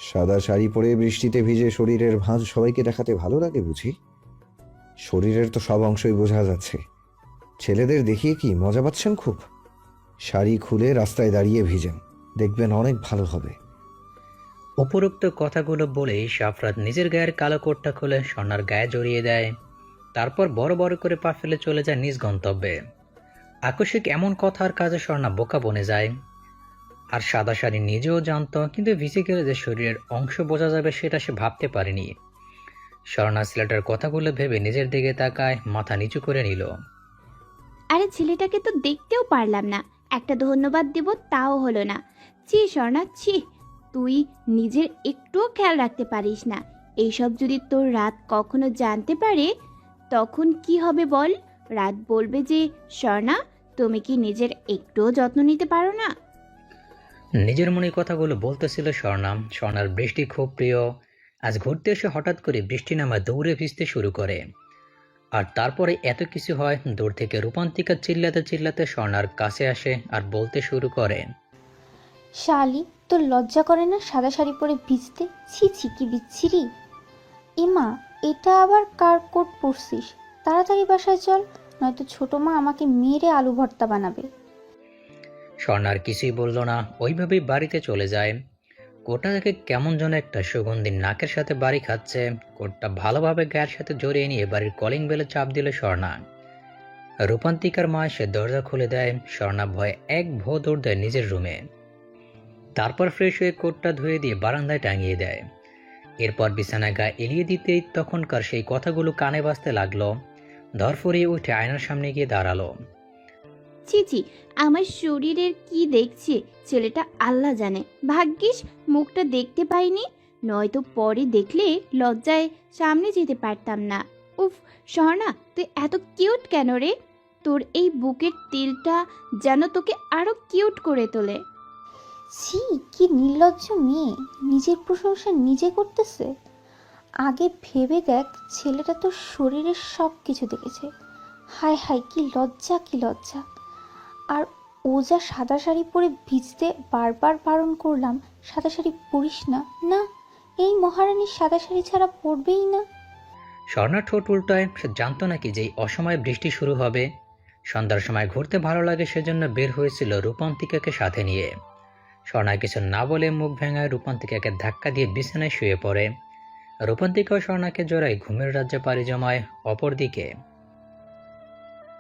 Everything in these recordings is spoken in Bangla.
সাদা শাড়ি পরে বৃষ্টিতে ভিজে শরীরের ভাঁজ সবাইকে দেখাতে ভালো লাগে বুঝি? শরীরের তো সব অংশই বোঝা যাচ্ছে। ছেলেদের দেখিয়ে কি মজা পাচ্ছেন খুব? শাড়ি খুলে রাস্তায় দাঁড়িয়ে ভিজেন, দেখবেন অনেক ভালো হবে। উপরোক্ত কথাগুলো বলেই সাফরাত নিজের গায়ের কালো কোটটা খুলে স্বর্ণার গায়ে জড়িয়ে দেয়। তারপর বড় বড় করে পা ফেলে চলে যায় নিজ গন্তব্যে। আকস্মিক এমন কথার কাজে স্বর্ণা বোকা বনে যায়। আর সাদা শাড়ি নিজেও জানতো, কিন্তু ভিজে গেলে যে শরীরের অংশ বোঝা যাবে সেটা সে ভাবতে পারেনি। স্বর্ণা ছেলেটার কথাগুলো ভেবে নিজের দিকে তাকায়, মাথা নিচু করে নিল। আরে ছেলেটাকে তো দেখতেও পারলাম না, একটা ধন্যবাদ দেব তাও হলো না। ছি স্বর্ণা ছি, তুই নিজের একটুও খেয়াল রাখতে পারিস না। এইসব যদি তোর রাত কখনো জানতে পারে তখন কি হবে বল? রাত বলবে যে স্বর্ণা তুমি কি নিজের একটুও যত্ন নিতে পারো না? নিজের মনে কথাগুলো বলতেছিল স্বর্ণা। স্বর্ণার বৃষ্টি খুব প্রিয়। আজ ঘুরতে এসে হঠাৎ করে বৃষ্টি নামায় দৌড়ে ভিজতে শুরু করে। আর তারপরে এত কিছু হয়, দূর থেকে রূপান্তিকা চিল্লাতে চিল্লাতে স্বর্ণার কাছে আসে আর বলতে শুরু করে। শালি, তোর লজ্জা করে না সাদা শাড়ি পরে ভিজতে? ছি ছি, কি বিচ্ছিরি! এমা, এটা আবার কার কোট পরছিস? তাড়াতাড়ি বাসায় চল, নয়তো ছোট মা আমাকে মেরে আলু ভর্তা বানাবে। স্বর্ণার কিছুই বলল না, ওইভাবেই বাড়িতে চলে যায়। কোটটা দেখে কেমন যেন একটা সুগন্ধি নাকের সাথে বাড়ি খাচ্ছে। কোটটা ভালোভাবে গায়ের সাথে জড়িয়ে নিয়ে বাড়ির কলিং বেলে চাপ দিল স্বর্ণা। রূপান্তিকার মা সে দরজা খুলে দেয়। স্বর্ণা ভয়ে এক ভো দৌড় দেয় নিজের রুমে। তারপর ফ্রেশ হয়ে কোটটা ধুয়ে দিয়ে বারান্দায় টাঙিয়ে দেয়। এরপর বিছানায় গা এলিয়ে দিতেই তখনকার সেই কথাগুলো কানে বাজতে লাগলো। ধরফরিয়ে উঠে আয়নার সামনে গিয়ে দাঁড়ালো। ছি ছি, আমার শরীরের কি দেখছে ছেলেটা আল্লাহ জানে। ভাগ্যিস মুখটা দেখতে পাইনি, নয়তো পরে দেখলে লজ্জায় সামনে যেতে পারতাম না। উফ স্বর্ণা, তুই এত কিউট কেন রে? তোর এই বুকের তিলটা যেন তোকে আরো কিউট করে তোলে। ছি, কি নির্লজ্জ মেয়ে, নিজের প্রশংসা নিজে করতেছে। আগে ভেবে দেখ, ছেলেটা তোর শরীরের সব কিছু দেখেছে। হায় হায়, কি লজ্জা, কি লজ্জা! আর ও যা সাদা শাড়ি পরে ভিজতে বারবার বারণ করলাম সাদা শাড়ি পরিস না। না, এই মহারানী সাদা শাড়ি ছাড়া পরবেই না। স্বর্ণার ঠোঁট উল্টায়। সে জানতো নাকি যে এই অসময়ে বৃষ্টি শুরু হবে। সন্ধ্যার সময় ঘুরতে ভালো লাগে, সেজন্য বের হয়েছিল রূপান্তিকাকে সাথে নিয়ে। স্বর্ণা কিছু না বলে মুখ ভেঙায় রূপান্তিকাকে ধাক্কা দিয়ে বিছানায় শুয়ে পড়ে। রূপান্তিকাও স্বর্ণাকে জড়ায় ঘুমের রাজ্যে পাড়ি জমায়। অপরদিকে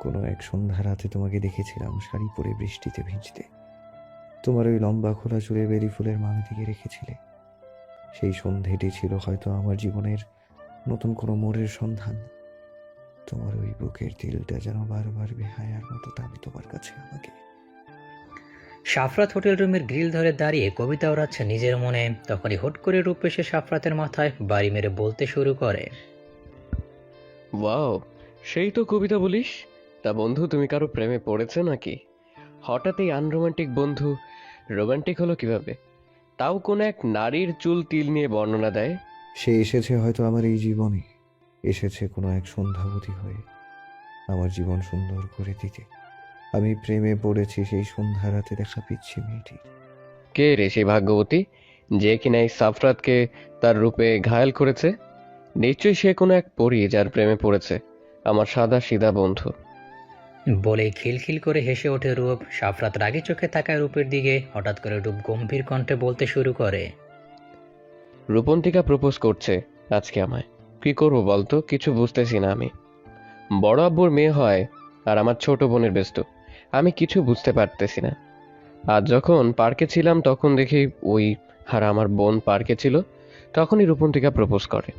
কোনো এক সন্ধ্যা রাতে তোমাকে দেখেছিলাম শাড়ি পরে বৃষ্টিতে ভিজতে। তোমার ওই লম্বা খোলা চুলে বেরি ফুলের মালা দিকে রেখেছিলে। সেই সন্ধেটি ছিল হয়তো আমার জীবনের নতুন কোনো মোড়ের সন্ধান। তোমার ওই বুকের তিলটা যেন বারবার বেহায়ার মতো টানে তোমার কাছে আমাকে। সাফরাত হোটেল রুমের গ্রিল ধরে দাঁড়িয়ে কবিতা ওড়াচ্ছে নিজের মনে। তখনই হুট করে রূপ এসে সাফরাতের মাথায় বাড়ি মেরে বলতে শুরু করে। ওয়াও, সেই তো কবিতা বলিস। তা বন্ধু, তুমি কারো প্রেমে পড়েছে নাকি? হঠাৎ এই আনরোমান্টিক বন্ধু রোমান্টিক হলো কিভাবে? তাও কোন এক নারীর চুল তিল নিয়ে বর্ণনা দেয়। সে এসেছে হয়তো আমার এই জীবনে, এসেছে কোনো এক সন্ধ্যাবতী হয়ে আমার জীবন সুন্দর করে দিতে। আমি প্রেমে পড়েছি সেই সন্ধ্যা রাতে দেখা পিচ্ছি মেয়েটি। কে রে সেই ভাগ্যবতী, যে কিনা এই সাফরাতকে তার রূপে ঘায়েল করেছে? নিশ্চয়ই সে কোনো এক পরী যার প্রেমে পড়েছে আমার সাদা সিধা বন্ধু। বলে খিলখিল করে হেসে ওঠে রূপ। সাফরাত রাগে চোখে তাকায় রূপের দিকে। হঠাৎ করে রূপ গম্ভীর কণ্ঠে বলতে শুরু করে। রূপন্তিকা প্রপোজ করছে আজকে আমায়। কি করবো বলতো, কিছু বুঝতেছি না আমি। বড় আব্বুর মেয়ে হয় আর আমার ছোট বোনের ব্যস্ত, আমি কিছু বুঝতে পারতেছি না। আজ যখন পার্কে ছিলাম তখন দেখি ওই আর আমার বোন পার্কে ছিল, তখনই রূপন্তিকা প্রপোজ করে।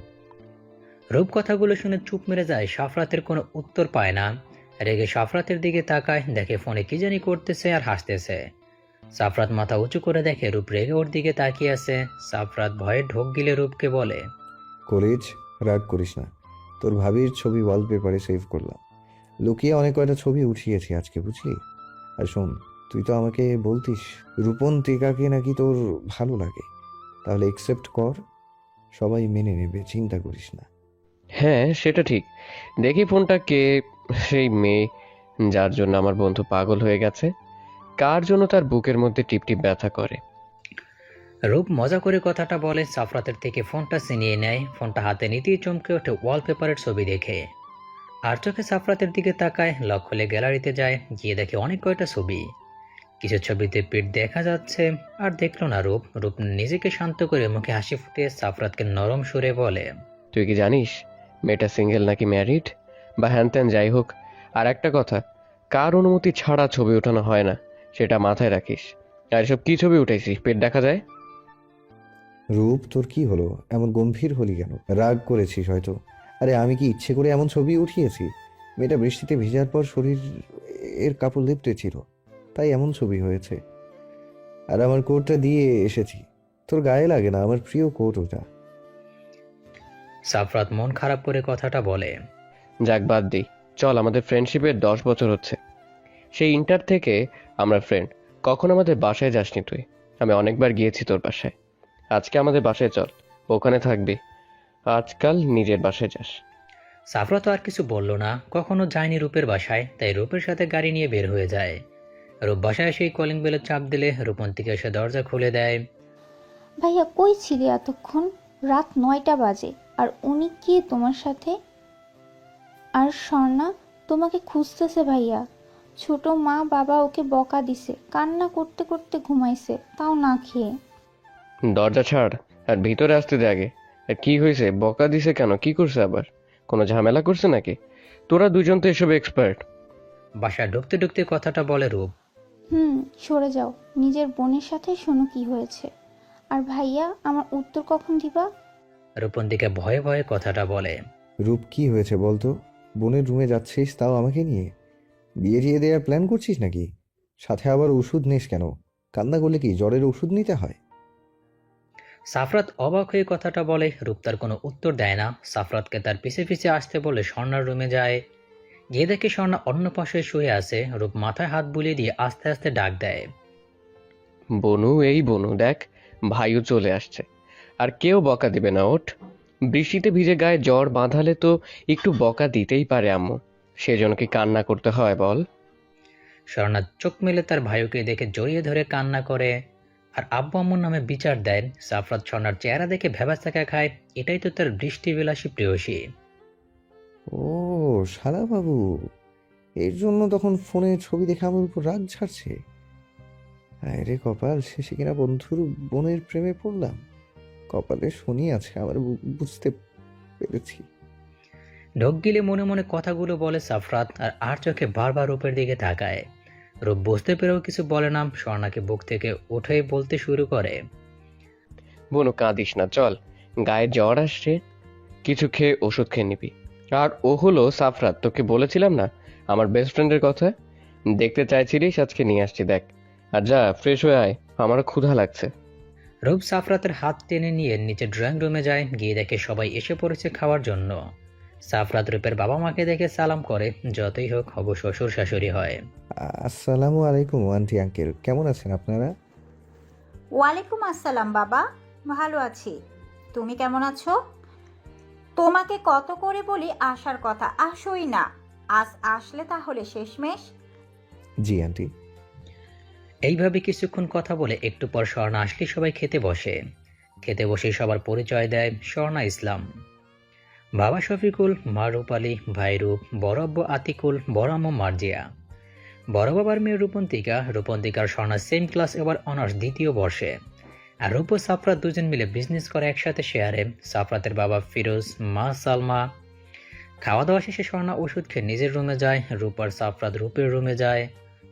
রূপ কথাগুলো শুনে চুপ মেরে যায়। সাফরাতের কোনো উত্তর পায় না। রেগে সাফরাতের দিকে তাকায়, দেখে ফোনে কি জানি করতেছে আর হাসতেছে। সাফরাত মাথা উঁচু করে দেখে রূপ রেগে ওর দিকে তাকিয়ে আছে। সাফরাত ভয়ে ঢোক গিলে রূপকে বলে। কলেজ, রাগ করিস না। তোর ভাবির ছবি ওয়ালপেপারে সেভ করলাম। লুকিয়ে অনেক কয়টা ছবি উঠিয়েছি আজকে, বুঝলি? আর শোন, তুই তো আমাকে বলতিস রূপন্তিকাকে নাকি তোর ভালো লাগে, তাহলে একসেপ্ট কর, সবাই মেনে নেবে, চিন্তা করিস না। হ্যাঁ, সেটা ঠিক। দেখি ফোনটা কে, সেই মেয়ে যার জন্য আমার বন্ধু পাগল হয়ে গেছে, কার জন্য তার বুকের মধ্যে টিপটিপ ব্যথা করে। রূপ মজা করে কথাটা বলে সাফরাতের থেকে ফোনটা ছিনিয়ে নেয়। ফোনটা হাতে নিতেই চমকে ওঠে ওয়ালপেপারের ছবি দেখে। আর চোখে সাফরাতের দিকে তাকায়। লক খুলে গ্যালারিতে যায়, গিয়ে দেখে অনেক কয়টা ছবি। কিছু ছবিতে পিঠ দেখা যাচ্ছে। আর দেখলো না রূপ। রূপ নিজেকে শান্ত করে মুখে হাসি ফুটিয়ে সাফরাতকে নরম সুরে বলে, তুই কি জানিস মেয়েটা সিঙ্গেল নাকি ম্যারিড বা হ্যানত্যান যাই হোক, আর একটা কথা, কার অনুমতি ছাড়া ছবি ওঠানো হয় না, সেটা মাথায় রাখিস। আর এসব কি ছবি উঠাইছিস, পেট দেখা যায়? রূপ, তোর কি হলো? এমন গম্ভীর হলি কেন? রাগ করেছিস হয়তো। আরে আমি কি ইচ্ছে করে এমন ছবি উঠিয়েছি? মেয়েটা বৃষ্টিতে ভিজার পর শরীর এর কাপড় লিপটে ছিল, তাই এমন ছবি হয়েছে। আর আমার কোটটা দিয়ে এসেছি, তোর গায়ে লাগে না? আমার প্রিয় কোট ওটা। সাফরাত মন খারাপ করে কথাটা বলে। যাক বাদ দিই, চল, আমাদের ফ্রেন্ডশিপের 10 বছর হচ্ছে। সেই ইন্টার থেকে আমরা ফ্রেন্ড। কখন আমাদের বাসায় যাসনি তুই? আমি অনেকবার গিয়েছি তোর বাসায়। আজকে আমাদের বাসায় চল, ওখানে থাকবি। আজকাল নিজের বাসায় যাস। সাফরাত আর কিছু বলল না। কখনো যায়নি রূপের বাসায়, তাই রূপের সাথে গাড়ি নিয়ে বের হয়ে যায়। রূপ বাসায় সেই কলিং বেলে চাপ দিলে রূপন্তীকে এসে দরজা খুলে দেয়। ভাইয়া কই ছিলে এতক্ষণ? রাত 9টা বাজে, আর উনি কি তোমার সাথে? আর স্বর্ণা তোমাকে খুঁজতেছে ভাইয়া। ছোট মা বাবা ওকে বকা দিছে, কান্না করতে করতে ঘুমাইছে, তাও না খেয়ে। দরজা ছাড় আর ভিতরে আসতে দে আগে। আর কি হয়েছে, বকা দিছে কেন? কি করছে আবার? কোনো ঝামেলা করছে নাকি? তোরা দুজন তো এসব এক্সপার্ট। বাসায় ঢুকতে ঢুকতে কথাটা বলে রূপ। সরে যাও, নিজের বোনের সাথে শোনো কি হয়েছে। আর ভাইয়া আমার উত্তর কখন দিবা? রূপন্তীকে ভয়ে ভয়ে কথাটা বলে। রূপ, কি হয়েছে বলতো? বোনের রুমে যাচ্ছিস, তাও আমাকে নিয়ে? বিয়ে টিয়ে দেওয়ার প্ল্যান করছিস নাকি? সাথে আবার ওষুধ নিস কেন? কান্না করলে কি জ্বরের ওষুধ নিতে হয়? সাফরাত অবাক হয়ে কথাটা বলে। রূপ তার কোনো উত্তর দেয় না। সাফরাতকে তার পিছে পিছে আসতে বলে স্বর্ণার রুমে যায়। গিয়ে দেখে স্বর্ণা অন্য পাশে শুয়ে আছে। রূপ মাথায় হাত বুলিয়ে দিয়ে আস্তে আস্তে ডাক দেয়। বনু, এই বনু দেখ, ভাইও চলে আসছে। আর কেউ বকা দিবে না, ওঠ। বৃষ্টিতে ভিজে গায়ে জ্বর বাঁধালে তো একটু বকা দিতেই পারে আম্মু, সেজন্য কি কান্না করতে হয় বল? স্বর্ণা চোখ মেলে তার ভাইকে দেখে জড়িয়ে ধরে কান্না করে। আর আব্বু আম্মুর নামে বিচার দেয়। সাফরাত স্বর্ণার চেহারা দেখে ভেবাচাকা খায়। এটাই তো তার বৃষ্টিবিলাসী প্রেয়সী। ও, শালা বাবু, এর জন্য তখন ফোনে ছবি দেখে আমার উপর রাগ ঝাড়ছে। আরে কপাল, শেষে কিনা বন্ধুর বোনের প্রেমে পড়লাম। কপালে শনি আছে আমার, বুঝতে পেরেছি। ঢোক গিলে মনে মনে কথাগুলো বলে সাফরাত। আর চোখে বারবার রূপের দিকে তাকায়। রূপ বুঝতে পেরেও কিছু বলে না। স্বর্ণাকে বুক থেকে উঠে বলতে শুরু করে। বনু কাঁদিস না, চল, গায়ে জ্বর আসছে, কিছু খেয়ে ওষুধ খেয়ে নিবি। আর ও হলো সাফরাত, তোকে বলেছিলাম না আমার বেস্ট ফ্রেন্ডের কথা? দেখতে চাইছিলিস, আজকে নিয়ে আসছি দেখ। আর যা, ফ্রেশ হয়ে আয়, আমারও ক্ষুধা লাগছে। রূপ সাফরাতের হাত টেনে নিয়ে নিচে ড্রয়িং রুমে যায়। গিয়ে দেখে সবাই এসে পড়েছে খাওয়ার জন্য। সাফরাত রূপের বাবা মাকে দেখে সালাম করে। যতই হোক হবু শ্বশুর শাশুড়ি হয়। আসসালামু আলাইকুম আন্টি আঙ্কেল, কেমন আছেন আপনারা? ওয়ালাইকুম আসসালাম বাবা, ভালো আছি। তুমি কেমন আছো? তোমাকে কত করে বলি আসার কথা, আসোই না। আজ আসলে তাহলে শেষমেশ। জি আন্টি। এইভাবে কিছুক্ষণ কথা বলে একটু পর স্বর্ণা আসলে সবাই খেতে বসে। খেতে বসে সবার পরিচয় দেয়। স্বর্ণা ইসলাম, বাবা শফিকুল, মা রূপালী, ভাই রূপ, বড় আব্বু আতিকুল, বড় আম্মু মার্জিয়া। বড় বাবার মেয়ে রূপন্তিকা। রূপন্তিকার স্বর্ণা সেম ক্লাস, এবার অনার্স 2য় বর্ষে। আর রূপ ও সাফরাত দুজন মিলে বিজনেস করে একসাথে শেয়ারে। সাফরাতের বাবা ফিরোজ, মা সালমা। খাওয়া দাওয়া শেষে স্বর্ণা ওষুধ খেয়ে নিজের রুমে যায়। রূপ আর সাফরাত রূপের রুমে যায়।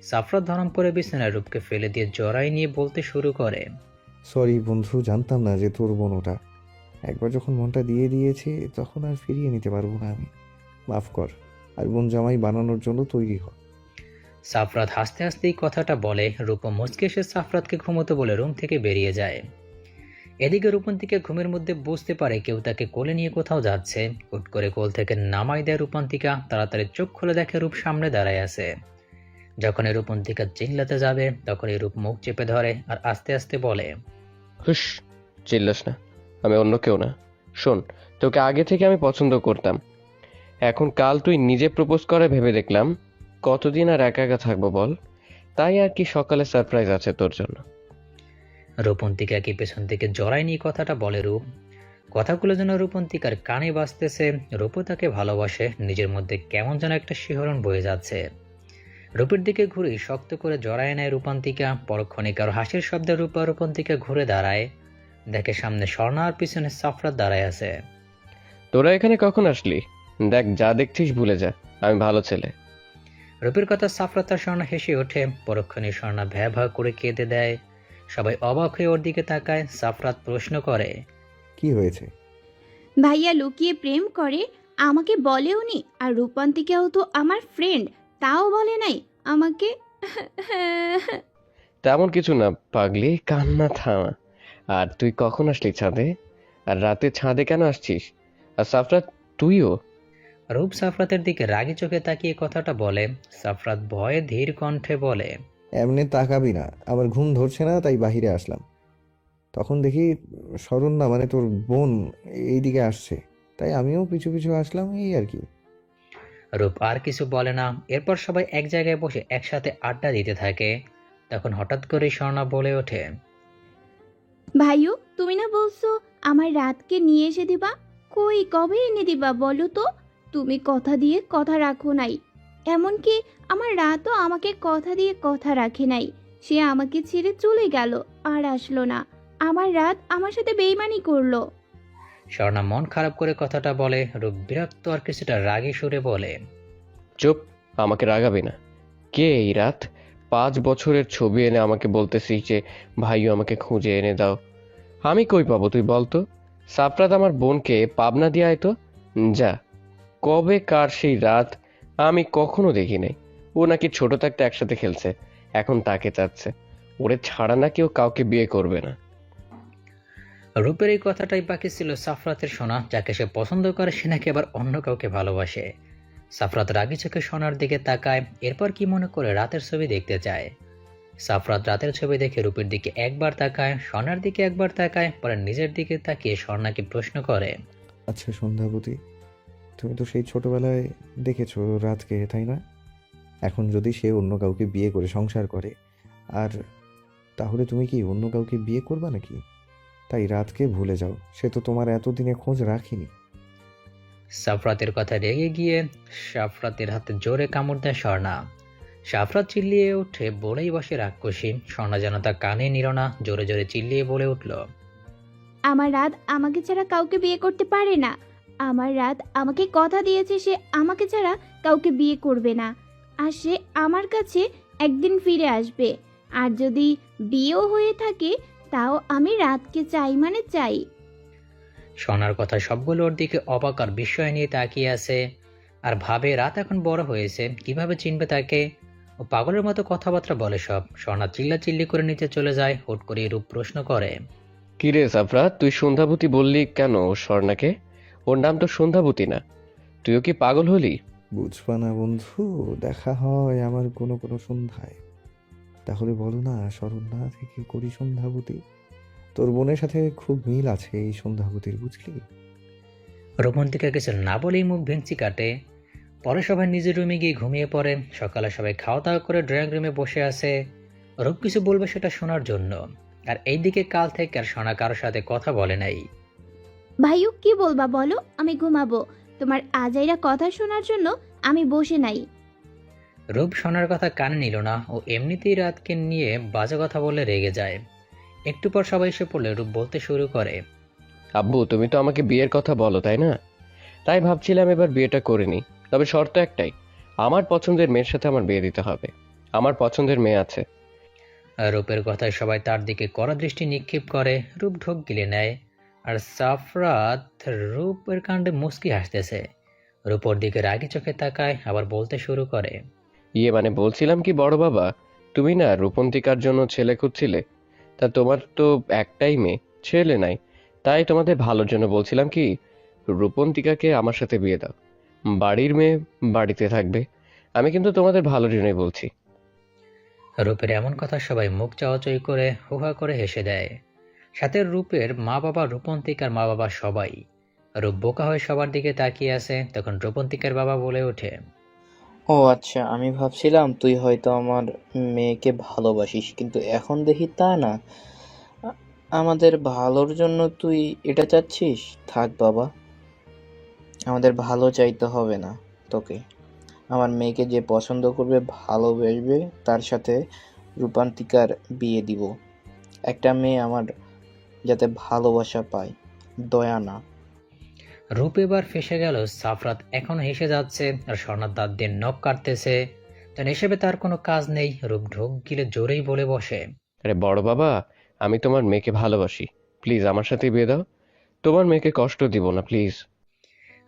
সাফরাত ধরম করে বিছানায় রূপকে ফেলে দিয়ে জড়াই নিয়ে বলতে শুরু করে। সরি বন্ধু, জানতাম না যে তোর বোন ওটা। একবার যখন মনটা দিয়ে দিয়েছি তখন আর ফিরিয়ে নিতে পারবো না আমি। মাফ কর, আর বোন জামাই বানানোর জন্য তৈরি হ। সাফরাত হাসতে হাসতেই কথাটা বলে। রূপ মুচকে এসে সাফরাতকে ঘুমোতে বলে রুম থেকে বেরিয়ে যায়। এদিকে রূপন্তীকে ঘুমের মধ্যে বুঝতে পারে কেউ তাকে কোলে নিয়ে কোথাও যাচ্ছে। হুট করে কোল থেকে নামাই দেয় রূপন্তিকা। তাড়াতাড়ি চোখ খুলে দেখে রূপ সামনে দাঁড়ায় আছে। যখন এই রূপন্তিকা চিল্লাতে যাবে তখন এই রূপ মুখ চেপে ধরে আর আস্তে আস্তে বলে, হুস, চিল্লাস না, আমি অন্য কেউ না। শোন, তোকে আগে থেকে আমি পছন্দ করতাম। এখন কাল তুই নিজে প্রপোজ করে ভেবে দেখলাম কতদিন আর একা একা থাকবো বল। তাই আর কি, সকালে সারপ্রাইজ আছে তোর জন্য। রূপন্তিকাকে পেছন থেকে জড়াই নিয়ে কথাটা বলে রূপ। কথাগুলো যেন রূপন্তিকার কানে বাজতেছে। রূপও তাকে ভালোবাসে, নিজের মধ্যে কেমন যেন একটা শিহরণ বয়ে যাচ্ছে। রূপের দিকে ঘুরে শক্ত করে জড়ায় নেয় রূপান্তিকা। পরক্ষণে কারো হাসির শব্দে রূপা রূপন্তিকা ঘুরে দাঁড়ায়, দেখে সামনে স্বর্ণা আর পিছনে সাফরাত দাঁড়ায় আছে। তোরা এখানে কখন আসলি? দেখ, যা দেখছিস ভুলে যা, আমি ভালো ছেলে। রূপের কথা সাফরাত আর স্বর্ণা হেসে ওঠে। পরক্ষণে স্বর্ণা ভ্যা ভ্যা করে কেঁদে দেয়। সবাই অবাক হয়ে ওর দিকে তাকায়। সাফরাত প্রশ্ন করে, কি হয়েছে? ভাইয়া লুকিয়ে প্রেম করে, আমাকে বলেওনি। আর রূপান্তিকাও তো আমার ফ্রেন্ড, তাও বলে নাই আমাকে। তেমন কিছু না পাগলি, কান্না থামা। আর তুই কখন আসলি ছাদে? আর রাতে ছাদে কেন আসছিস? আর সাফরাত, তুইও? রূপ সাফরাতের দিকে রাগী চোখে তাকিয়ে কথাটা বলে। সাফরাত ভয়ে ধীর কণ্ঠে বলে, এমনি তাকাবি না, আমার ঘুম ধরছে না তাই বাহিরে আসলাম। তখন দেখি শরণ্যা মানে তোর বোন এইদিকে আসছে, তাই আমিও পিছু পিছু আসলাম, এই আর কি। রূপ আর কিছু বলে না। এরপর সবাই এক জায়গায় বসে একসাথে আড্ডা দিতে থাকে। তখন হঠাৎ করে স্বর্ণা বলে ওঠে, ভাইও তুমি না বলছো আমার রাতকে নিয়ে এসে দিবা, কই কবে এনে দিবা বলো তো? তুমি কথা দিয়ে কথা রাখো নাই। এমনকি আমার রাতও আমাকে কথা দিয়ে কথা রাখে নাই। সে আমাকে ছেড়ে চলে গেল আর আসলো না। আমার রাত আমার সাথে বেইমানি করলো। স্বর্ণা মন খারাপ করে কথাটা বলে। রূপ বিরক্ত আর কিছুটা রাগী সুরে বলে, চুপ, আমাকে রাগাবি না। কে এই রাত? 5 বছরের ছবি এনে আমাকে বলতেছিস যে ভাইও আমাকে খুঁজে এনে দাও। আমি কই পাবো তুই বলতো? সাফরাত আমার বোনকে পাবনা দিয়ে আয় তো। যা। কবে কার সেই রাত আমি কখনো দেখি নাই। ও নাকি ছোট থাকতে একসাথে খেলছে, এখন তাকে চাচ্ছে। ওরে ছাড়া নাকি ও কাউকে বিয়ে করবে না। রূপের এই কথাটাই বাকি ছিল সাফরাতের শোনা। যাকে সে পছন্দ করে সে নাকি আবার অন্য কাউকে ভালোবাসে। সাফরাত রাগী চোখে সোনার দিকে তাকায়। এরপর কি মনে করে রাতের ছবি দেখতে চায়। সাফরাত রাতের ছবি দেখে রূপের দিকে একবার তাকায়, সোনার দিকে একবার তাকায়, পরে নিজের দিকে তাকিয়ে স্বর্ণাকে প্রশ্ন করে, আচ্ছা সন্ধ্যাবতী, তুমি তো সেই ছোটবেলায় দেখেছো রাতকে, তাই না? এখন যদি সে অন্য কাউকে বিয়ে করে সংসার করে, আর তাহলে তুমি কি অন্য কাউকে বিয়ে করবা নাকি? তাই রাতকে ভুলে যাও, সে তো তোমার এতদিনে খোঁজ রাখিনি। সাফরাতের কথা রেগে গিয়ে সাফরাতের হাতে জোরে কামড় দেয় স্বর্ণা। সাফরাত চিল্লিয়ে উঠে বলেই বসে রাক্ষসী। স্বর্ণা যেন তা কানে নিল না, জোরে জোরে চিল্লিয়ে বলে উঠল, আমার রাত আমাকে ছাড়া কাউকে বিয়ে করতে পারে না। আমার রাত আমাকে কথা দিয়েছে সে আমাকে ছাড়া কাউকে বিয়ে করবে না। আর সে আমার কাছে একদিন ফিরে আসবে। আর যদি বিয়েও হয়ে থাকে তাও আমি রাতকে চাই মানে চাই। সোনার কথা সবগুলো ওর দিকে অবাক আর বিস্ময় নিয়ে তাকিয়ে আছে। আর ভাবে রাত এখন বড় হয়েছে, কিভাবে চিনবে তাকে। ও পাগলের মতো কথাবার্তা বলে সব। স্বর্ণা চিল্লা চিল্লি করে নিচে চলে যায়। হুট করে রূপ প্রশ্ন করে, কিরে সাফরাত, তুই সন্ধ্যাবতী বললি কেন স্বর্ণাকে? ওর নাম তো সন্ধ্যাবতী না। তুইও কি পাগল হলি? বুঝবা না বন্ধু, দেখা হয় আমার কোনো কোনো সন্ধ্যায়। তাহলে বলো না, শরণ্যা থেকে করি সন্ধ্যাবতী। তোর বোনের সাথে খুব মিল আছে এই সন্ধ্যাবতীর, বুঝলি? রোমান্টিকা কিছু না বলেই মুখ ভেঙচি কাটে। পরে সবাই নিজের রুমে গিয়ে ঘুমিয়ে পড়ে। সকালে সবাই খাওয়া দাওয়া করে ড্রয়িং রুমে বসে আছে, রূপ কিছু বলবে সেটা শোনার জন্য। আর এইদিকে কাল থেকে আর সোনা কারোর সাথে কথা বলে নাই। ভাইও কি বলবা বলো, আমি ঘুমাবো। তোমার আজাইরা কথা শোনার জন্য আমি বসে নাই। রূপ সোনার কথা কানে নিল না। ও এমনিতেই রাতকে নিয়ে বাজে কথা বলে রেগে যায়। একটু পর সবাই এসে পড়লে রূপ বলতে শুরু করে, আব্বু, তুমি তো আমাকে বিয়ের কথা বলো তাই না? তাই ভাবছিলাম এবার বিয়েটা করে নিই। তবে শর্ত একটাই, আমার পছন্দের মেয়ের সাথে আমার বিয়ে দিতে হবে। আমার পছন্দের মেয়ে আছে। রূপের কথায় সবাই তার দিকে কড়া দৃষ্টি নিক্ষেপ করে। রূপ ঢোক গিলে নেয়। আর সাফরাত রূপের কাণ্ডে মুচকি হাসতেছে। রূপর দিকে রাগি চোখে তাকায়, আবার বলতে শুরু করে, মানে বলছিলাম কি বড় বাবা, তুমি না রূপন্তিকার জন্য ছেলে খুঁজছিলে? তা তোমার তো একটাই মেয়ে, ছেলে নাই। তাই তোমাদের ভালোর জন্য বলছিলাম কি, রূপন্তিকাকে আমার সাথে বিয়ে দাও। বাড়ির মেয়ে বাড়িতে থাকবে। আমি কিন্তু তোমাদের ভালোর জন্যই বলছি। রূপের এমন কথা সবাই মুখ চাওয়াচই করে হুহা করে হেসে দেয়। সাথে রূপের মা বাবা, রূপন্তিকার মা বাবা সবাই। রূপ বোকা হয়ে সবার দিকে তাকিয়ে আছে। তখন রূপন্তিকার বাবা বলে ওঠে, ও আচ্ছা, আমি ভাবছিলাম তুই হয়তো আমার মেয়েকে ভালোবাসিস, কিন্তু এখন দেখি তা না। আমাদের ভালোর জন্য তুই এটা চাচ্ছিস? থাক বাবা, আমাদের ভালো চাইতে হবে না তোকে। আমার মেয়েকে যে পছন্দ করবে, ভালোবাসবে, তার সাথে রূপান্তিকার বিয়ে দিব। একটা মেয়ে আমার যাতে ভালোবাসা পায়, দয়া না। রূপ এবার ফেসে গেল। সাফরাত এখনো হেসে যাচ্ছে আর স্বর্ণার দাঁত দিয়ে নখ কাটতেছে। যেন হিসেবে তার কোনো কাজ নেই। রূপ ঢোক গিলে জোরেই বলে বসে, আরে বড় বাবা, আমি তোমার মেয়েকে ভালোবাসি, প্লিজ আমার সাথে বিয়ে দাও। তোমার মেয়েকে কষ্ট দিব না, প্লিজ।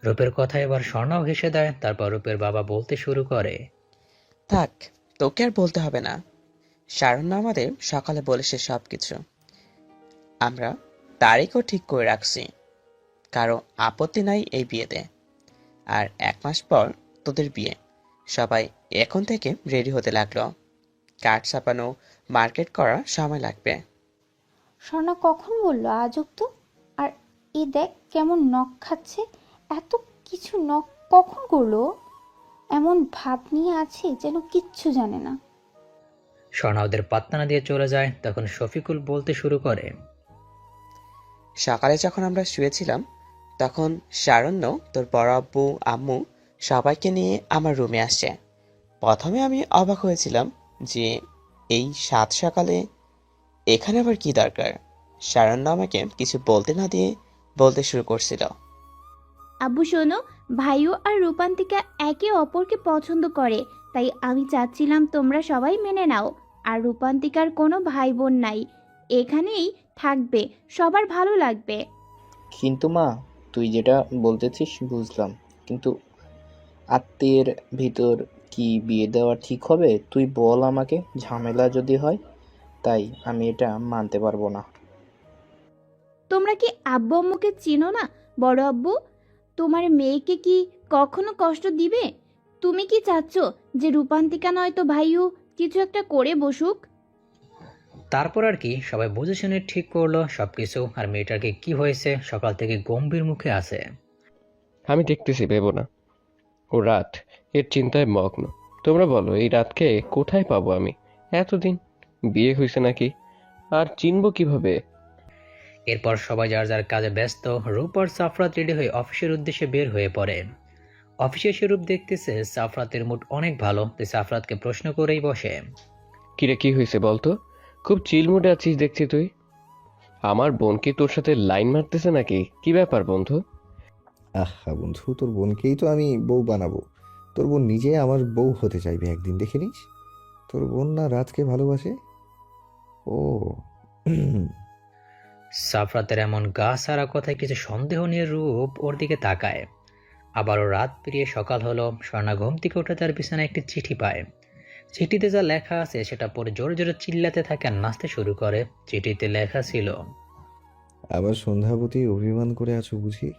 রূপের কথা এবার স্বর্ণাও হেসে দেয়। তারপর রূপের বাবা বলতে শুরু করে, থাক, তোকে আর বলতে হবে না। শারণ্য আমাদের সকালে বলেছে সব কিছু। আমরা তারিখও ঠিক করে রাখছি। কারো আপত্তি নাই এই বিয়েতে। আর 1 মাস পর তোদের বিয়ে। সবাই এখন থেকে রেডি হতে লাগলো। কার্ড ছাপানো, মার্কেট করা সময় লাগবে। স্বর্ণা কখন বললো আজব তো। আর এই দেখ কেমন নখ খাচ্ছে। এত কিছু নখ কখন করলো ও? এমন ভাব নিয়ে আছে যেন কিচ্ছু জানে না। স্বর্ণা ওদের পাত্তা না দিয়ে চলে যায়। তখন শফিকুল বলতে শুরু করে, সকালে যখন আমরা শুয়েছিলাম তখন শারণ্য, তোর বড় আব্বু, আম্মু সবাইকে নিয়ে আমার রুমে আসছে। প্রথমে আমি অবাক হয়েছিলাম যে এই সাত সকালে এখানে আবার কি দরকার। শারণ্য আমাকে কিছু বলতে না দিয়ে বলতে শুরু করছিল, আব্বু শোনো, ভাইও আর রূপান্তিকা একে অপরকে পছন্দ করে, তাই আমি চাচ্ছিলাম তোমরা সবাই মেনে নাও। আর রূপান্তিকার কোনো ভাই বোন নাই, এখানেই থাকবে, সবার ভালো লাগবে। কিন্তু মা, তুই যেটা বলতেছিস বুঝলাম, কিন্তু আত্মীয়ের ভিতর কি বিয়ে দেওয়া ঠিক হবে? তুই বল আমাকে, ঝামেলা যদি হয়। তাই আমি এটা মানতে পারবো না। তোমরা কি আব্বু আম্মুকে চিনো না? বড় আব্বু তোমার মেয়েকে কি কখনো কষ্ট দিবে? তুমি কি চাচ্ছ যে রূপান্তিকা নয়তো ভাইও কিছু একটা করে বসুক? তারপর আর কি সবাই বুঝে শুনে ঠিক করলো সবকিছু। আর মেয়েটাকে কি হয়েছে সকাল থেকে গম্ভীর মুখে আছে। আমি দেখতেছি, ভেবো না। ও রাত এর চিন্তায় মগ্ন। তোমরা বলো, এই রাতকে কোথায় পাবো আমি? এতদিন বিয়ে হয়েছে নাকি, আর চিনবো কিভাবে? এরপর সবাই যার যার কাজে ব্যস্ত। রূপ আর সাফরাত রেডি হয়ে অফিসের উদ্দেশ্যে বের হয়ে পড়ে। অফিসে এসে রূপ দেখতেছে সাফরাতের মুড অনেক ভালো, তাই সাফরাতকে প্রশ্ন করেই বসে, কিরে, কি হয়েছে বলতো? খুব চিল মুডে আছিস দেখছি তুই। আমার বোন কি তোর সাথে লাইন মারতেছে নাকি? কি ব্যাপার বন্ধু? আহা বন্ধু, তোর বোনকেই তো আমি বউ বানাবো। তোর বোন নিজে আমার বউ হতে চাইবে একদিন, দেখে নিস। তোর বোন না রাতকে ভালোবাসে? ও সাফরাতের এমন গা সারা কথায় কিছু সন্দেহ নিয়ে রূপ ওর দিকে তাকায়। আবারও রাত পেরিয়ে সকাল হলো। স্বর্ণা ঘুম থেকে উঠে তার বিছানায় একটি চিঠি পায়। চিঠিতে যা লেখা আছে সেটা পরে জোরে জোরে চিল্লাতে থাকে আর নাচতে শুরু করে। চিঠিতে লেখা ছিল, আবার সন্ধ্যাবতী অভিমান করে আছো বুঝি?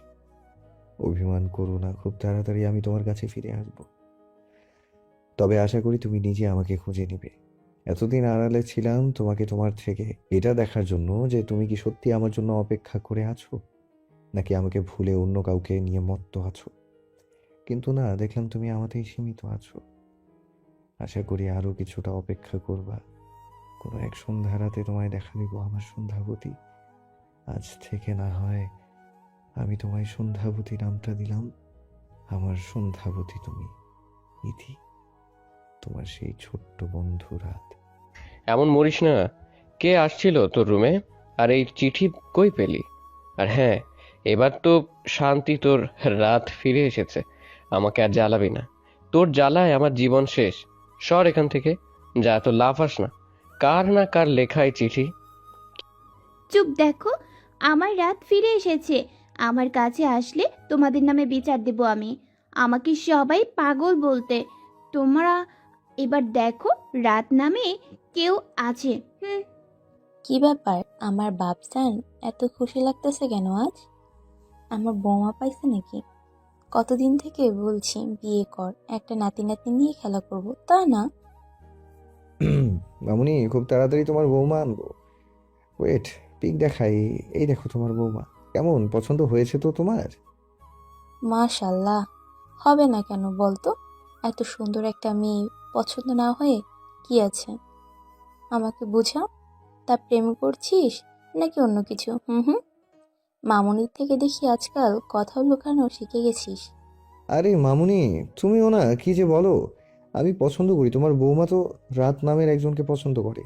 অভিমান করো না, খুব তাড়াতাড়ি আমি তোমার কাছে ফিরে আসব। তবে আশা করি তুমি নিজে আমাকে খুঁজে নিবে। এতদিন আড়ালে ছিলাম তোমাকে তোমার থেকে, এটা দেখার জন্য যে তুমি কি সত্যি আমার জন্য অপেক্ষা করে আছো, নাকি আমাকে ভুলে অন্য কাউকে নিয়ে মত্ত আছো। কিন্তু না, দেখলাম তুমি আমাতেই সীমিত আছো। আশা করি আরো কিছুটা অপেক্ষা করবা। কোনো এক সন্ধ্যা রাতে তোমায় দেখা দিব আমার সন্ধ্যাবতী। আজ থেকে না হয় আমি তোমায় সন্ধ্যাবতী নামটা দিলাম। আমার সন্ধ্যাবতী তুমি, ইতি। তোমার সেই ছোট্ট বন্ধু রাত। এমন মরিস না। কে আসছিল তোর রুমে? আর এই চিঠি কই পেলি? আর হ্যাঁ, এবার তো শান্তি, তোর রাত ফিরে এসেছে। আমাকে আর জ্বালাবি না। তোর জ্বালায় আমার জীবন শেষ। সর এখান থেকে, যা, তো লাফাস না। কার না কার লেখায় চিঠি। চুপ, দেখো আমার রাত ফিরে এসেছে। আমার কাছে আসলে তোমাদের নামে বিচার দেব আমি। আমাকে সবাই পাগল বলতে। তোমরা এবার দেখো রাত নামে কেউ আছে। কি ব্যাপার আমার বাপজান, এত খুশি লাগতেছে কেন আজ? আমার বৌমা পাইছে নাকি? কতদিন থেকে বলছি বিয়ে কর, একটা নাতি নাতি নিয়ে খেলা করব, তা না। মামুনি, খুব তাড়াতাড়ি তোমার বৌমা আনবো। ওয়েট, পিক দেখাই। এই দেখো তোমার বৌমা। কেমন, পছন্দ হয়েছে তো তোমার? মাশাল্লাহ, হবে না কেন বলতো? এত সুন্দর একটা মেয়ে পছন্দ না হয়ে কি আছে? আমাকে বুঝা। তা প্রেম করছিস নাকি অন্য কিছু? হুম হুম। মামুনির থেকে দেখি আজকাল কথাও লুকানো শিখে গেছিস। আরে মামুনি, তুমিও না, কি যে বলো! আমি পছন্দ করি, তোমার বৌমা তো রাত নামের একজনকে পছন্দ করে।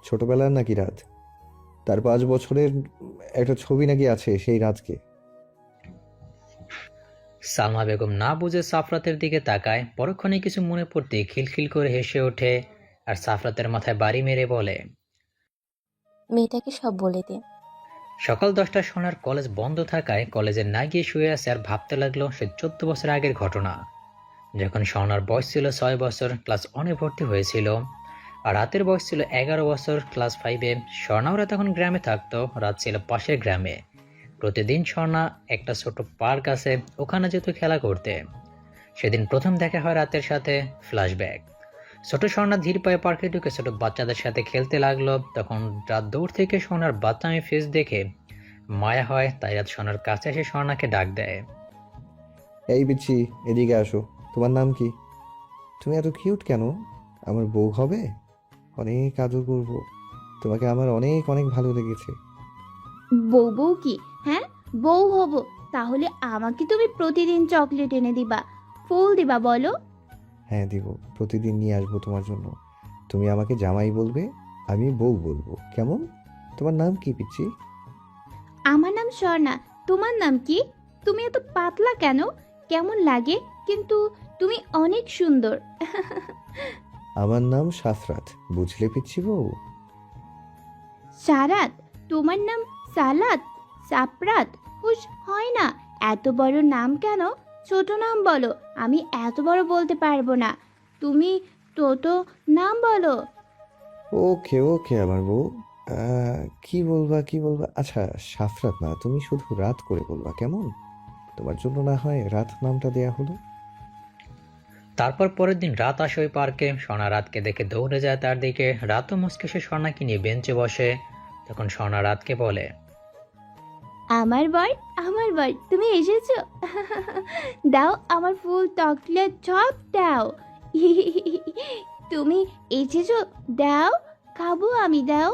ছোটবেলার নাকি রাত, তার 5 বছরের একটা ছবি নাকি আছে সেই রাতকে। সালমা বেগম না বুঝে সাফরাতের দিকে তাকায়, পরক্ষণে কিছু মনে পড়তেই খিলখিল করে হেসে ওঠে আর সাফরাতের মাথায় বাড়ি মেরে বলে, মেয়েটাকে সব বলে দে। সকাল 10টায় সোনার কলেজ বন্ধ থাকায় কলেজে না গিয়ে শুয়ে আছে আর ভাবতে লাগলো সে 14 বছর আগের ঘটনা, যখন সোনার বয়স ছিল 6 বছর, ক্লাস 1-এ ভর্তি হয়েছিল, আর রাতের বয়স ছিল 11 বছর, ক্লাস 5-এ। স্বর্ণা তখন গ্রামে থাকতো, রাত ছিল পাশের গ্রামে। প্রতিদিন স্বর্ণা একটা ছোট পার্ক আছে, ওখানে যেত খেলা করতে। সেদিন প্রথম দেখা হয় রাতের সাথে। ফ্ল্যাশব্যাক। ছোট স্বর্ণা ধীর পায়ে পার্কে ঢুকে ছোট বাচ্চাদের সাথে খেলতে লাগলো। তখন রাত দূর থেকে সোনার বাচ্চামি ফেস দেখে মায়া হয়, তাই রাত সোনার কাছে এসে স্বর্ণাকে ডাক দেয়। এই বিচ্ছি, এদিকে আসো। তোমার নাম কি? তুমি এত কিউট কেন? আমার বউ হবে? অনেক আদর করবো তোমাকে, আমার অনেক অনেক ভালো লেগেছে। বউ বউ কি? হ্যাঁ, বউ হব। তাহলে আমাকে তুমি প্রতিদিন চকলেট এনে দিবা, ফুল দিবা, বলো? হ্যাঁ দিব, প্রতিদিন নিয়ে আসবো তোমার জন্য। তুমি আমাকে জামাই বলবে, আমি বউ বলবো, কেমন? তোমার নাম কি পিচ্ছি? আমার নাম স্বর্ণা। তোমার নাম কি? তুমি এত পাতলা কেন? কেমন লাগে? কিন্তু তুমি অনেক সুন্দর। আমার নাম সাফরাত, বুঝলে পিচ্ছি বউ? সারাত? তোমার নাম সালাত? সাপরাত? হুশ হয় না। এত বড় নাম কেন? ছোট নাম বলো। আমি এত বড় বলতে পারবো না। তুমি ছোট নাম বলো। ওকে ওকে আমার বউ। কি বলবা কি বলবা? আচ্ছা, সাফরাত না, তুমি শুধু রাত করে বলবা, কেমন? তোমার জন্য না হয় রাত নামটা দেয়া হলো। তারপর পরের দিন রাত আসে ওই পার্কে। স্বর্ণা রাতকে দেখে দৌড়ে যায় তার দিকে। রাতও মুচকে সে স্বর্ণাকে নিয়ে বেঞ্চে বসে। তখন স্বর্ণা রাতকে বলে, আমার বর, আমার বর, তুমি এসেছো। দাও আমার ফুল, চকলেট সব দাও। তুমি এসেছো, দাও, খাবো আমি, দাও।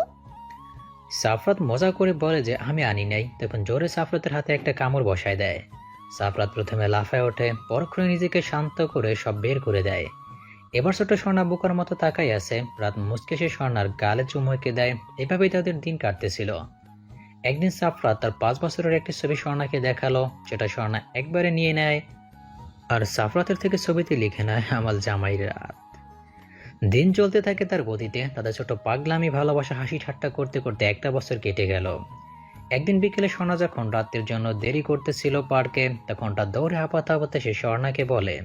সাফরাত মজা করে বলে যে আমি আনি নাই। তখন জোরে সাফরাতের হাতে একটা কামড় বসায় দেয়। সাফরাত প্রথমে লাফায় ওঠে, পরক্ষণে নিজেকে শান্ত করে সব বের করে দেয়। এবার ছোট স্বর্ণা বোকার মতো তাকাই আছে। রাত মুচকে সে স্বর্ণার গালে চুমু এঁকে দেয়। এভাবেই তাদের দিন কাটতেছিল। একদিন সাফরাত তার 5 বছরের একটি ছবি স্বর্ণাকে দেখালো, সেটা স্বর্ণা একবারে নিয়ে নেয় আর সাফরাতের থেকে ছবিতে লিখে নেয় আমার জামাই রাত। দিন চলতে থাকে তার গতিতে। তাদের ছোট পাগলামি ভালোবাসা হাসি ঠাট্টা করতে করতে একটা বছর কেটে গেল। একদিন বিকেলে স্বর্ণা যখন রাতের জন্য দেরি করতেছিল পার্কে, তখন তার দৌড়ে হাঁপাতে হাঁপাতে সে স্বর্ণাকে বলে,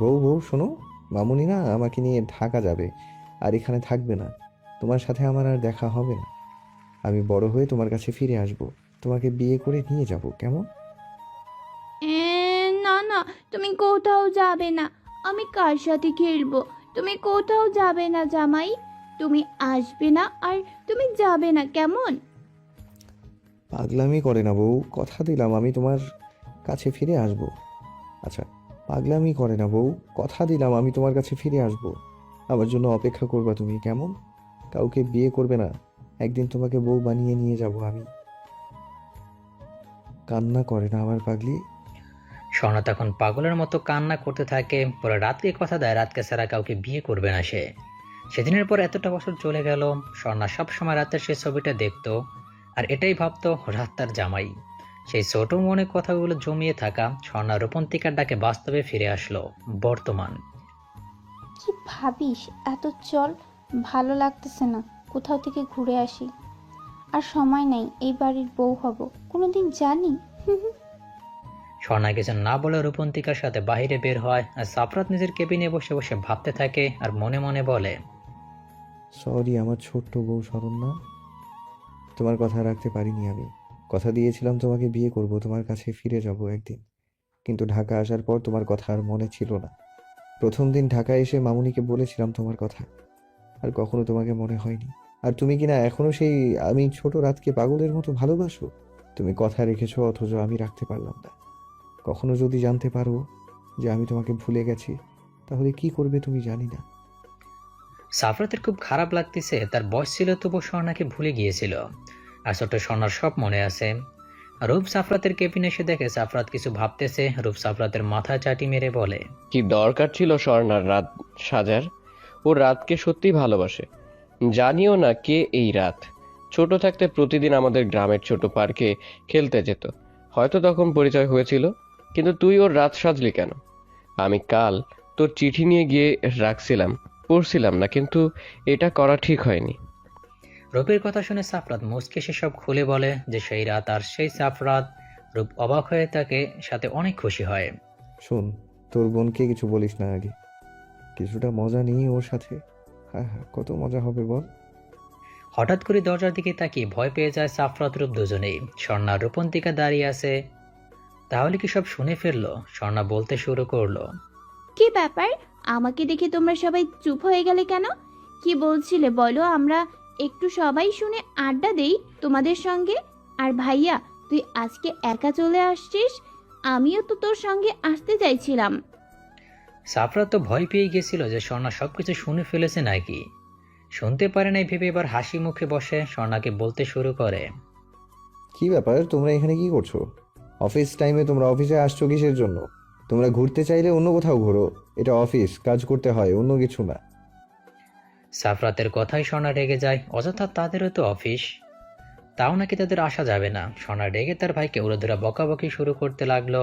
বউ বউ শোনো, মামুনি না আমাকে নিয়ে ঢাকা যাবে, আর এখানে থাকবে না। তোমার সাথে আমার আর দেখা হবে না। আমি বড় হয়ে তোমার কাছে ফিরে আসব, তোমাকে বিয়ে করে নিয়ে যাব, কেমন? না না, তুমি কোথাও যাবে না। আমি কার সাথে খেলবো? তুমি কোথাও যাবে না জামাই। তুমি আসবে না আর তুমি যাবে না, কেমন? পাগলামি করে না বউ, কথা দিলাম আমি তোমার কাছে ফিরে আসব। আচ্ছা, পাগলামি করে না বউ, কথা দিলাম আমি তোমার কাছে ফিরে আসব। আমার জন্য অপেক্ষা করবা তুমি, কেমন? কাউকে বিয়ে করবে না, একদিন তোমাকে বউ বানিয়ে নিয়ে যাব আমি। কান্না করে না আমার পাগলি। স্বর্ণা তখন পাগলের মতো কান্না করতে থাকে। পরে রাতকে কথা দেয় রাতকে ছাড়া কাউকে বিয়ে করবে না সে। সেদিনের পর এতটা বছর চলে গেল। স্বর্ণা সবসময় রাতের সেই ছবিটা দেখতো আর এটাই ভাবতো রাত তার জামাই। সেই ছোট মনে কথাগুলো জমিয়ে থাকা স্বর্ণা রূপন্তিকার ডাকে বাস্তবে ফিরে আসলো। বর্তমান। কি ভাবিস এত? চল, ভালো লাগতেছে না, কোথাও থেকে ঘুরে আসি। আর সময় নেই, এই বাড়ির বউ হব, কোনোদিন জানি। স্বর্ণা কিছু না বলে রূপন্তিকার সাথে বাইরে বের হয় আর সাফরাত নিজের কেবিনে বসে বসে ভাবতে থাকে আর মনে মনে বলে, সরি আমার ছোট্ট বউ শরণ্যা, তোমার কথা রাখতে পারিনি আমি। কথা দিয়েছিলাম তোমাকে বিয়ে করব, তোমার কাছে ফিরে যাব একদিন। কিন্তু ঢাকা আসার পর তোমার কথা আর মনে ছিল না। প্রথম দিন ঢাকা এসে মামুনিকে বলেছিলাম তোমার কথা, আর কখনো তোমাকে মনে হয়নি। আর তুমি কিনা এখনো সেই আমি ছোট রাতকে পাগলের মতো ভালোবাসো। তুমি কথা রেখেছো, অথচ আমি রাখতে পারলাম না। কখনো যদি জানতে পারো যে আমি তোমাকে ভুলে গেছি, তাহলে কি করবে তুমি জানি না। সাফরাতের খুব খারাপ লাগতেছে। তার বয়স ছিল তবু স্বর্ণাকে ভুলে গিয়েছিল। আর ছোট স্বর্ণার সব মনে আছে। রূপ সাফরাতের কেবিনে এসে দেখে সাফরাত কিছু ভাবতেছে। রূপ সাফরাতের মাথায় চাটি মেরে বলে, কি দরকার ছিল স্বর্ণার রাত সাজার? ও রাতকে সত্যি ভালোবাসে। জানিও না কে এই রাত। ছোট থাকতে প্রতিদিন আমাদের গ্রামের ছোট পার্কে খেলতে যেত। হয়তো তখন পরিচয় হয়েছিল, কিন্তু তুই ওর রাত সাজলি কেন? আমি কাল তোর চিঠি নিয়ে গিয়ে রাখছিলাম, পড়ছিলাম না, কিন্তু এটা করা ঠিক হয়নি। রূপের কথা শুনে সাফরাত মুচকে সে সব খুলে বলে যে সেই রাত আর সেই সাফরাত। রূপ অবাক হয়ে তাকে সাথে অনেক খুশি হয়। শোন, তোর বোনকে কিছু বলিস না আগে। কিছুটা মজা নিই ওর সাথে। হ্যাঁ হ্যাঁ, কত মজা হবে বল। হঠাৎ করে দরজার দিকে তাকিয়ে ভয় পেয়ে যায় সাফরাত রূপ দুজনেই। স্বর্ণা রূপন্তিকা দাঁড়িয়ে আছে। তাহলে কি সব শুনে ফেললো? স্বর্ণা বলতে শুরু করলো, কি ব্যাপার, আমাকে দেখে তোমরা সবাই চুপ হয়ে গেলে কেন? কি বলছিলে বলো, আমরা একটু সবাই শুনে আড্ডা দেই তোমাদের সঙ্গে। আর ভাইয়া, তুই আজকে একা চলে আসছিস? আমিও তো তোর সঙ্গে আসতে চাইছিলাম। সাফরাত তো ভয় পেয়ে গেছিল যে স্বর্ণা সবকিছু শুনে ফেলেছে নাকি। শুনতে পারে নাই ভেবে এবার হাসি মুখে বসে স্বর্ণাকে বলতে শুরু করে, কি ব্যাপার, তোমরা এখানে কি করছো? অফিস টাইমে তোমরা অফিসে আসছো কিসের জন্য? তোমরা ঘুরতে চাইলে অন্য কোথাও ঘোরো। এটা অফিস, কাজ করতে হয়, অন্য কিছু না। সাফরাতের কথাই স্বর্ণা রেগে যায়। অযথা তাদেরও তো অফিস, তাও নাকি তাদের আসা যাবে না। স্বর্ণা রেগে তার ভাইকে উড়োধুরা বকাবকি শুরু করতে লাগলো।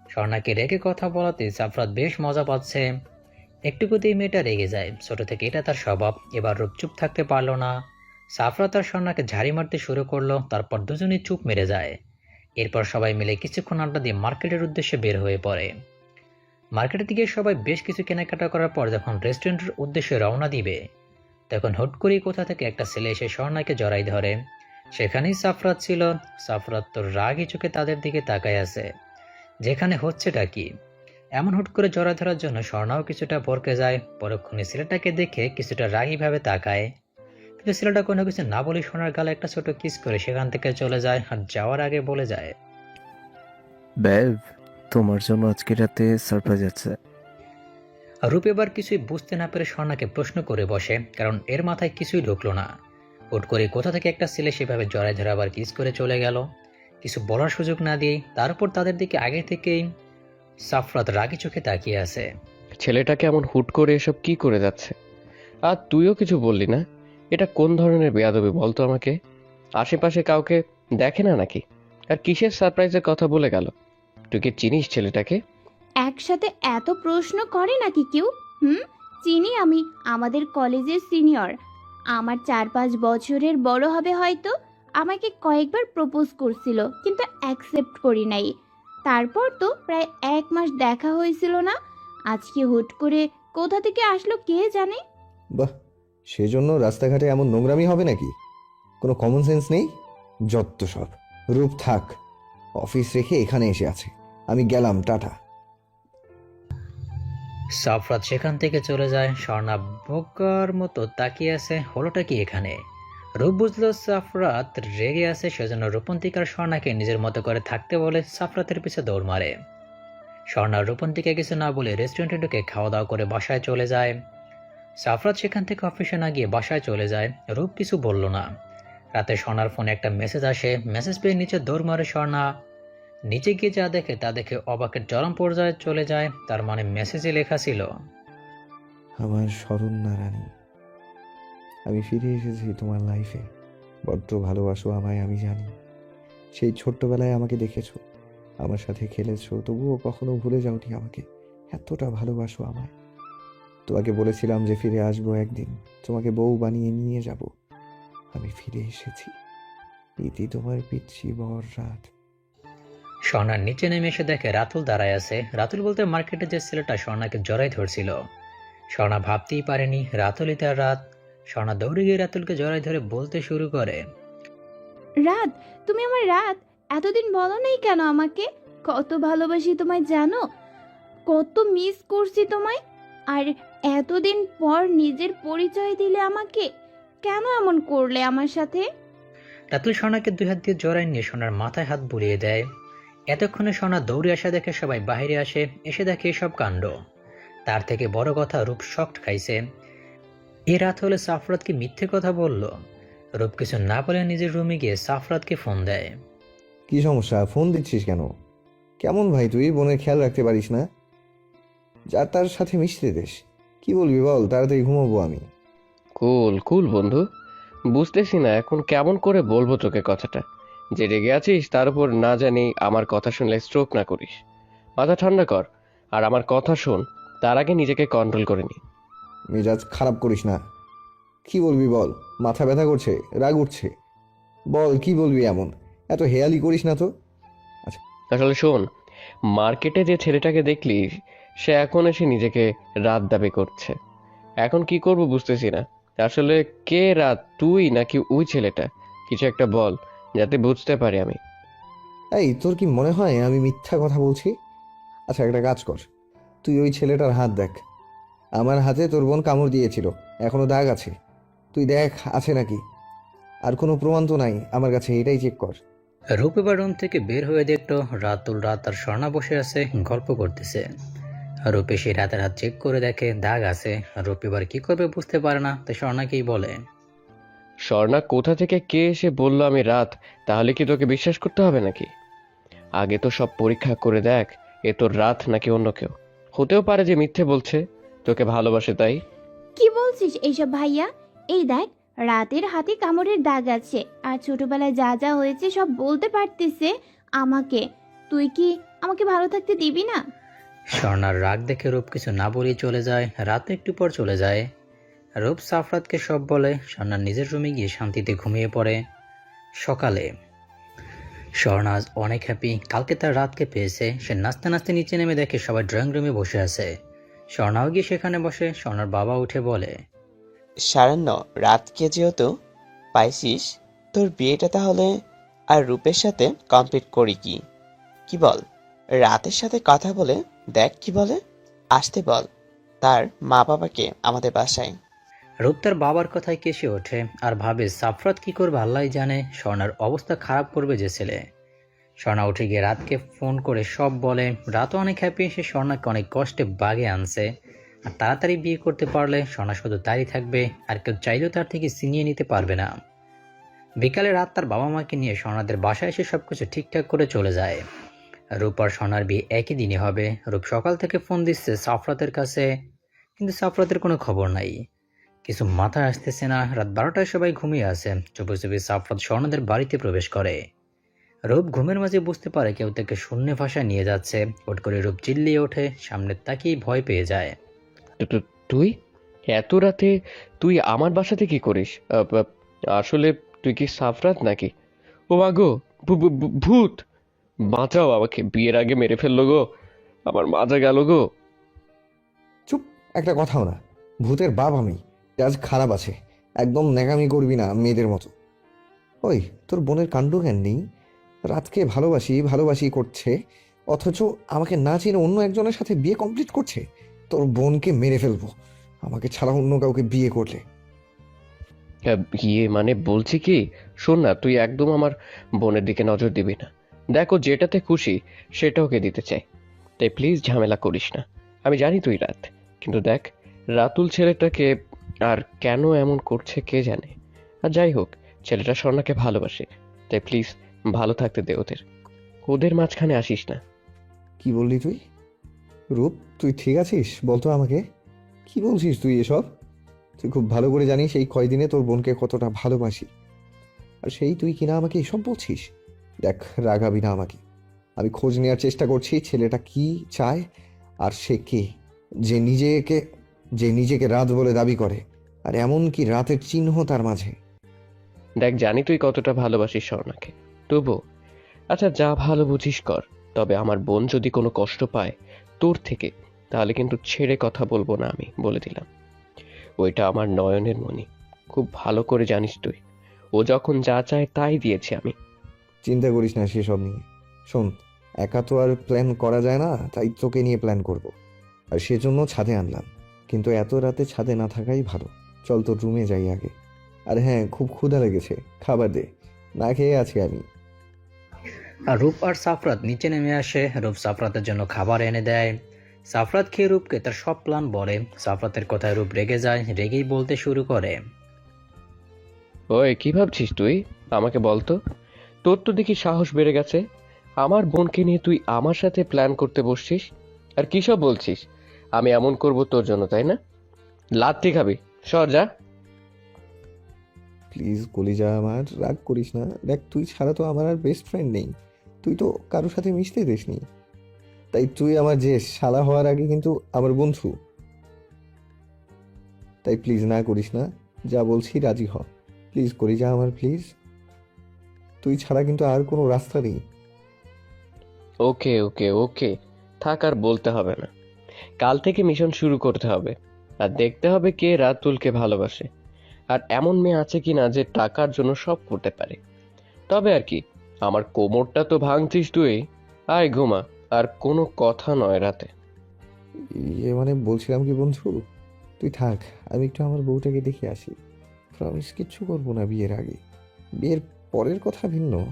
স্বর্ণাকে রেগে কথা বলাতে সাফরাত বেশ মজা পাচ্ছে। একটুকুতেই মেয়েটা রেগে যায়, ছোট থেকে এটা তার স্বভাব। এবার রূপ চুপ থাকতে পারলো না। সাফরাত আর স্বর্ণাকে ঝাড়ি মারতে শুরু করলো, তারপর দুজনেই চুপ মেরে যায়। এরপর সবাই মিলে কিছুক্ষণ আড্ডা দিয়ে মার্কেটের উদ্দেশ্যে বের হয়ে পড়ে। মার্কেটের দিকে সবাই বেশ কিছু কেনাকাটা করার পর যখন রেস্টুরেন্টের উদ্দেশ্যে রওনা দিবে, তখন হুট করেই কোথা থেকে একটা ছেলে এসে স্বর্ণাকে জড়াই ধরে। সেখানেই সাফরাত ছিল। সাফরাত তো রাগী চোখে তাদের দিকে তাকায় আছে, যেখানে হচ্ছেটা কি। এমন হুট করে জড়া ধরার জন্য স্বর্ণাও কিছুটা ভরকে যায়। পরক্ষণে ছেলেটাকে দেখে কিছুটা রাগী ভাবে তাকায়, কিন্তু ছেলেটা কোনো কিছু না বলে সোনার গালে একটা ছোট কিস করে সেখান থেকে চলে যায়। আর যাওয়ার আগে বলে যায়, ব্যাব, তোমার জন্য আজকে রাতে সারপ্রাইজ আছে। রূপ এবার কিছুই বুঝতে না পেরে স্বর্ণাকে প্রশ্ন করে বসে, কারণ এর মাথায় কিছুই ঢুকলো না। হুট করে কোথা থেকে একটা ছেলে সেভাবে জড়ায় ধরে আবার কিস করে চলে গেল, কিছু বলার সুযোগ না দিয়ে। তারপর তাদের দিকে আগে থেকেই সাফরাত রাগী চোখে তাকিয়ে আছে। ছেলেটাকে এমন হুট করে এসব কি করে যাচ্ছে? আর তুইও কিছু বললি না? এটা কোন ধরনের বেয়াদবি বলতো আমাকে? আশেপাশে কাউকে দেখে না নাকি? আর কিসের সারপ্রাইজের কথা বলে গেল? তুই কি চিনিস ছেলেটাকে? একসাথে এত প্রশ্ন করে নাকি কেউ? চিনি আমি, আমাদের কলেজের সিনিয়র। আমার 4-5 বছরের বড় হবে হয়তো। আমাকে কয়েকবার প্রপোজ করছিল, কিন্তু অ্যাকসেপ্ট করি নাই। তারপর তো প্রায় 1 মাস দেখা হয়েছিল না। আজকে হুট করে কোথা থেকে আসলো কে জানে। বাহ, সেজন্য রাস্তাঘাটে এমন নোংরামি হবে নাকি? কোনো কমন সেন্স নেই? যত সব। রূপ থাক, অফিস রেখে এখানে এসে আছে। আমি গেলাম, টাটা। সাফরাত সেখান থেকে চলে যায়। স্বর্ণা বোকার মতো তাকিয়ে আছে, হলোটা কি এখানে। রূপ বুঝলো সাফরাত রেগে আছে, সেজন্য রূপন্তিকার স্বর্ণাকে নিজের মতো করে থাকতে বলে সাফরাতের পিছে দৌড় মারে। স্বর্ণা রূপন্তিকা কিছু না বলে রেস্টুরেন্টে ঢুকে খাওয়া দাওয়া করে বাসায় চলে যায়। সাফরাত সেখান থেকে অফিসে না গিয়ে বাসায় চলে যায়। রূপ কিছু বলল না। রাতে স্বর্ণার ফোনে একটা মেসেজ আসে। মেসেজ পেয়ে নিচে দৌড় মারে স্বর্ণা। নিচে গিয়ে যা দেখে তা দেখে অবাকের চরম পর্যায়ে চলে যায়। তার মানে মেসেজে লেখা ছিল, আমার শরণ্যা রানী, আমি ফিরে এসেছি তোমার লাইফে। বড্ড ভালোবাসো আমায়, আমি জানি। সেই ছোট্টবেলায় আমাকে দেখেছো, আমার সাথে খেলেছো, তবুও কখনো ভুলে যাওনি আমাকে। এতটা ভালোবাসো আমায়। তোমাকে বলেছিলাম যে ফিরে আসবো একদিন, তোমাকে বউ বানিয়ে নিয়ে যাব। আমি ফিরে এসেছি। ইতি তোমার পিচ্ছি বর রাত। স্বর্ণার নিচে নেমে এসে দেখে রাতুল দাঁড়ায় আছে। রাতুল বলতে মার্কেটে যে ছেলেটা স্বর্ণাকে জড়াই ধরছিল। স্বর্ণা ভাবতেই পারেনি রাতুলই তার রাত। স্বর্ণা দৌড়ে গিয়ে রাতুলকে জড়াই ধরে বলতে শুরু করে, রাত, তুমি আমার রাত। এতদিন বলো নাই কেন আমাকে? কত ভালোবাসি তোমায় জানো, কত মিস করছি তোমায়। আর এতদিন পর নিজের পরিচয় দিলে আমাকে। কেন এমন করলে আমার সাথে? রাতুল স্বর্ণাকে 2 হাত দিয়ে জড়াই নিয়ে সোনার মাথায় হাত বুলিয়ে দেয়। এতক্ষণে সোনা দৌড়ে আসা দেখে সবাই বাইরে আসে। এসে দেখে এসব কাণ্ড। তার থেকে বড় কথা, রূপ শকড খাইছে। এ রাত হলে সাফরাত কি মিথ্যে কথা বলল? রূপ কিছু না বলে নিজের রুমে গিয়ে সাফরাতকে ফোন দেয়। কি সমস্যা, ফোন দিচ্ছিস কেন? কেমন ভাই তুই, বোনের খেয়াল রাখতে পারিস না? যা তার সাথে মিশতে দেশ। কি বলবি বল, তাড়াতাড়ি ঘুমাবো আমি। কুল কুল বন্ধু, বুঝতেছি না এখন কেমন করে বলবো তোকে কথাটা। যে রেগে আছিস তার উপর না জানি আমার কথা শুনলে স্ট্রোক না করিস। মাথা ঠান্ডা কর আর আমার কথা শোন, তার আগে নিজেকে কন্ট্রোল করে নি। মেজাজ খারাপ করিস না। কি বলবি বল, মাথা ব্যথা করছে, রাগ উঠছে। বল কি বলবি এমন, এত হেয়ালি করিস না তো। আসলে শোন, মার্কেটে যে ছেলেটাকে দেখলি সে এখন এসে নিজেকে রাত দাবি করছে। এখন কি করব বুঝতেছি না। আসলে কে রাত, তুই নাকি ওই ছেলেটা? কিছু একটা বল যাতে বুঝতে পারি আমি। এই তোর কি মনে হয় আমি মিথ্যা কথা বলছি? আচ্ছা একটা কাজ কর, তুই ওই ছেলেটার হাত দেখ। আমার হাতে তোর বোন কামড় দিয়েছিল, এখনো দাগ আছে। তুই দেখ আছে নাকি। আর কোনো প্রমাণ তো নাই আমার কাছে, এটাই চেক কর। রূপ এবার রুম থেকে বের হয়ে দেখলো রাতুল রাত আর স্বর্ণা বসে আছে, গল্প করতেছে। রূপ এসে রাতের হাত চেক করে দেখে দাগ আছে। রূপ এবার কি করবে বুঝতে পারে না, তাই স্বর্ণাকেই বলে। স্বর্ণা কোথা থেকে কে এসে বলল আমি রাত? তাহলে কি তোকে বিশ্বাস করতে হবে নাকি? আগে তো সব পরীক্ষা করে দেখ, এ তোর রাত নাকি অন্য কেউ। হতেও পারে যে মিথ্যে বলছে, তোকে ভালোবাসে তাই। কি বলছিস এইসব ভাইয়া? এই দেখ, রাতের হাতে কামড়ের দাগ আছে, আর ছোটবেলায় যা যা হয়েছে সব বলতে পারতেছে আমাকে। তুই কি আমাকে ভালো থাকতে দিবি না? স্বর্ণার রাগ দেখে রূপ কিছু না বলেই চলে যায়। রাত একটু পর চলে যায়। রূপ সাফরাতকে সব বলে। স্বর্ণা নিজের রুমে গিয়ে শান্তিতে ঘুমিয়ে পড়ে। সকালে স্বর্ণা আজ অনেক হ্যাপি, কালকে তার রাতকে পেয়েছে। সে নাচতে নাচতে নিচে নেমে দেখে সবাই ড্রয়িং রুমে বসে আছে। স্বর্ণাও গিয়ে সেখানে বসে। স্বর্ণার বাবা উঠে বলে, সারান্ন, রাতকে যেহেতু পাইছিস, তোর বিয়েটা তাহলে আর রূপের সাথে কমপ্লিট করি কি? কি বল? রাতের সাথে কথা বলে দেখ কি বলে। আসতে বল তার মা বাবাকে আমাদের বাসায়। রূপ তার বাবার কথায় কেসে ওঠে আর ভাবে সাফরাত কি করবে আল্লাহ জানে। স্বর্ণার অবস্থা খারাপ করবে যে ছেলে। স্বর্ণা উঠে গিয়ে রাতকে ফোন করে সব বলে। রাতও অনেক হ্যাপি, সে স্বর্ণাকে অনেক কষ্টে বাগে আনছে। আর তাড়াতাড়ি বিয়ে করতে পারলে স্বর্ণা শুধু তারই থাকবে, আর কেউ চাইলেও তার থেকে ছিনিয়ে নিতে পারবে না। বিকালে রাত তার বাবা মাকে নিয়ে স্বর্ণাদের বাসায় এসে সবকিছু ঠিকঠাক করে চলে যায়। রূপ আর স্বর্ণার বিয়ে একই দিনে হবে। রূপ সকাল থেকে ফোন দিচ্ছে সাফরাতের কাছে, কিন্তু সাফরাতের কোনো খবর নাই। কিছু মাথায় আসতেছে না। রাত 12টায় সবাই ঘুমিয়ে আছে। চুপি চুপি সাফরাত স্বর্ণাদের বাড়িতে প্রবেশ করে। রূপ ঘুমের মাঝে বুঝতে পারে কেউ তাকে শূন্য ভাষায় নিয়ে যাচ্ছে। হুট করে রূপ চিল্লিয়ে ওঠে, সামনে তাকিয়ে ভয় পেয়ে যায়। তুই এত রাতে তুই আমার বাসাতে কি করিস? আসলে তুই কি সাফরাত নাকি? ও মা গো, ভূত! বাঁচাও আমাকে, বিয়ের আগে মেরে ফেললো গো, আমার মাজা গেল গো। চুপ, একটা কথাও না। ভূতের বাপ আমি, আজ খারাপ আছে। একদম ন্যাকামি করবি না মেয়েদের মতো। ওই তোর বোনের কাণ্ড জ্ঞান নেই। রাতকে ভালোবাসি ভালোবাসি করছে, অথচ আমাকে না চিনে অন্য একজনের সাথে বিয়ে কমপ্লিট করছে। তোর বোনকে মেরে ফেলবো আমাকে ছাড়া অন্য কাউকে বিয়ে করলে। ইয়ে মানে বলছি কি, শোন না, তুই একদম আমার বোনের দিকে নজর দিবি না। দেখো যেটাতে খুশি সেটা ওকে দিতে চাই, তাই প্লিজ ঝামেলা করিস না। আমি জানি তুই রাত, কিন্তু দেখ রাতুল ছেলেটাকে আর কেন এমন করছে কে জানে। আর যাই হোক, ছেলেটা স্বর্ণাকে ভালোবাসে, তাই প্লিজ ভালো থাকতে দে ওদের, ওদের মাঝখানে আসিস না। কি বললি তুই? রূপ তুই ঠিক আছিস? বলতো আমাকে, কি বলছিস তুই এসব? তুই খুব ভালো করে জানিস এই কয়দিনে তোর বোনকে কতটা ভালোবাসি, আর সেই তুই কিনা আমাকে এসব বলছিস। দেখ রাগাবি না আমাকে। আমি খোঁজ নেওয়ার চেষ্টা করছি ছেলেটা কি চায়, আর সে কে, যে নিজেকে রাত বলে দাবি করে, আর এমন কি রাতের চিহ্ন তার মাঝে। দেখ জানি তুই কতটা ভালোবাসিস স্বর্ণাকে, তবু আচ্ছা যা ভালো বুঝিস কর। তবে আমার বোন যদি কোনো কষ্ট পায় তোর থেকে, তাহলে কিন্তু ছেড়ে কথা বলবো না, আমি বলে দিলাম। ওইটা আমার নয়নের মণি, খুব ভালো করে জানিস তুই। ও যখন যা চায় তাই দিয়েছি আমি। চিন্তা করিস না সেসব নিয়ে। শোন, একা তো আর প্ল্যান করা যায় না, তাই তোকে নিয়ে প্ল্যান করব। আর সেজন্য ছাদে আনলাম, কিন্তু এত রাতে ছাদে না থাকাই ভালো। চল তোর রুমে যাই আগে। আর হ্যাঁ, খুব ক্ষুধা লেগেছে, খাবার দে, না খেয়ে আছি আমি। আর রূপ আর সাফরাত নিচে নেমে আসে। রূপ সাফরাতের জন্য খাবার এনে দেয়। সাফরাত খেয়ে রূপকে তার সব প্ল্যান বলে। সাফরাতের কথায় রূপ রেগে যায়, রেগেই বলতে শুরু করে, ওই কি ভাবছিস তুই? আমাকে বলতো। তোর তো দেখি সাহস বেড়ে গেছে। আমার বোনকে নিয়ে তুই আমার সাথে প্ল্যান করতে বসছিস। আর কি সব বলছিস? আমি এমন করব তোর জন্য, তাই না? লাত্তি খাবি। সর যা। প্লিজ কলিজা আমার, রাগ করিস না। দেখ, তুই ছাড়া তো আমার আর বেস্ট ফ্রেন্ড নেই। তুই তো কারোর সাথে মিশতে দিসনি, তাই তুই আমার যে শালা হওয়ার আগে কিন্তু আমার বন্ধু। তাই প্লিজ না করিস না, যা বলছি রাজি হ। প্লিজ কলিজা আমার, প্লিজ। তুই ছাড়া কিন্তু আর কোনো রাস্তা নেই। ওকে ওকে ওকে, থাক আর বলতে হবে না। কাল থেকে মিশন শুরু করতে হবে। আর দেখতে হবে কে রাতুলকে ভালোবাসে। আর এমন মেয়ে আছে কিনা যে টাকার জন্য সব করতে পারে। তবে আর কি, আমার কোমরটা তো ভাঙছিস তুই। আয় ঘুমা। আর কোনো কথা নয় রাতে। ইয়ে মানে বলছিলাম কি বন্ধু, তুই থাক, আমি একটু আমার বউটাকে দেখে আসি। প্রমিস কিচ্ছু করবো না বিয়ের আগে। বিয়ের পরের কথা ভিন্ন।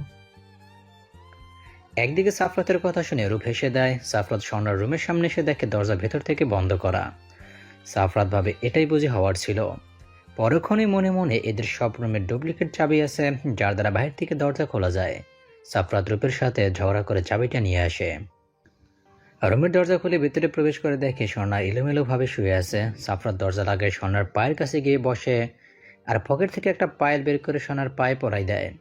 একদিকে সাফরাতের কথা শুনে রূপ হেসে দেয়। সাফরাত স্বর্ণার রুমের সামনে এসে দেখে দরজা ভেতর থেকে বন্ধ করা। সাফরাত ভাবে এটাই বুঝি হওয়ার ছিল। পরক্ষণে মনে মনে এদের সব রুমের ডুপ্লিকেট চাবি আছে, যার দ্বারা বাইরে থেকে দরজা খোলা যায়। সাফরাত রূপের সাথে ঝগড়া করে চাবিটা নিয়ে আসে। রুমের দরজা খুলে ভিতরে প্রবেশ করে দেখে স্বর্ণা এলোমেলো ভাবে শুয়ে আছে। সাফরাত দরজা লাগায় স্বর্ণার পায়ের কাছে গিয়ে বসে আর পকেট থেকে একটা পায়েল বের করে স্বর্ণার পায়ে পরাই দেয়।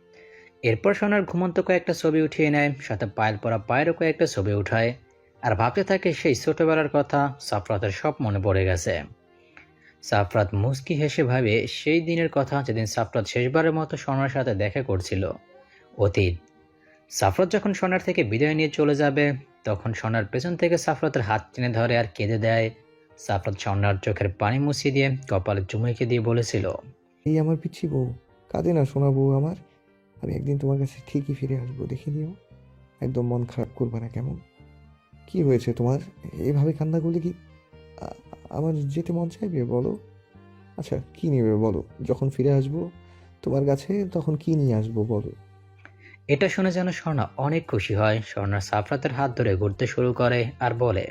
এরপর স্বর্ণার ঘুমন্ত কয়েকটা ছবি উঠিয়ে নেয়, সাথে পায়েল পরা পায়েরও কয়েকটা ছবি উঠায়। আর ভাবতে থাকে সেই ছোটবেলার কথা। সাফরাতের সব মনে পড়ে গেছে। সাফরাত মুচকি হেসে ভাবে সেই দিনের কথা, যেদিন সাফরাত শেষবারের মতো স্বর্ণার সাথে দেখা করছিল। অতীত। সাফরাত যখন স্বর্ণার থেকে বিদায় নিয়ে চলে যাবে, তখন স্বর্ণার পেছন থেকে সাফরাতের হাত টেনে ধরে আর কেঁদে দেয়। সাফরাত স্বর্ণার চোখের পানি মুছিয়ে দিয়ে কপালে চুমু এঁকে দিয়ে বলেছিল, এই আমার পিচ্ছি বউ, কাঁদে না শোনা বউ আমার। আমি একদিন তোমার কাছে ঠিকই ফিরে আসবো, দেখে নিও। একদম মন খারাপ করবে না, কেমন? কি হয়েছে তোমার? এভাবে কান্না করলে কি আ- আমার যেতে মন চাইবে বলো? আচ্ছা, কি নেবে বলো? যখন ফিরে আসবো তোমার কাছে, তখন কি নিয়ে আসবো বলো? এটা শুনে যেন স্বর্ণা অনেক খুশি হয়। স্বর্ণা সাফরাতের হাত ধরে ঘুরতে শুরু করে আর বলে,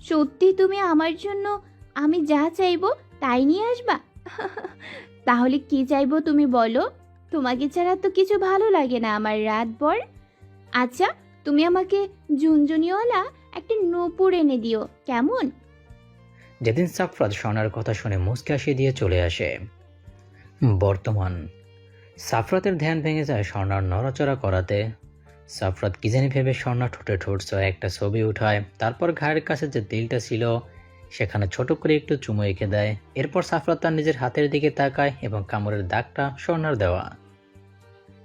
সত্যি তুমি আমার জন্য আমি যা চাইবো তাই নিয়ে আসবা? তাহলে কি চাইবো তুমি বলো? তোমাকে ছাড়া তো কিছু ভালো লাগে না আমার রাতভর। আচ্ছা, তুমি আমাকে ঝুনঝুনিওয়ালা একটা নূপুর এনে দিও, কেমন? যেদিন সাফরাত স্বর্ণার কথা শুনে মুচকি হাসি দিয়ে চলে আসে। বর্তমান। সাফরাতের ধ্যান ভেঙে যায় স্বর্ণার নড়াচড়া করাতে। সাফরাত কি জানি ভেবে স্বর্ণা ঠোঁটে ঠোঁট ছোঁয়া একটা ছবি উঠায়, তারপর ঘাড়ের কাছে যে তিলটা ছিল সেখানে ছোট করে একটু চুমু এঁকে দেয়। এরপর সাফরাত তার নিজের হাতের দিকে তাকায় এবং কামড়ের দাগটা স্বর্ণার দেওয়া।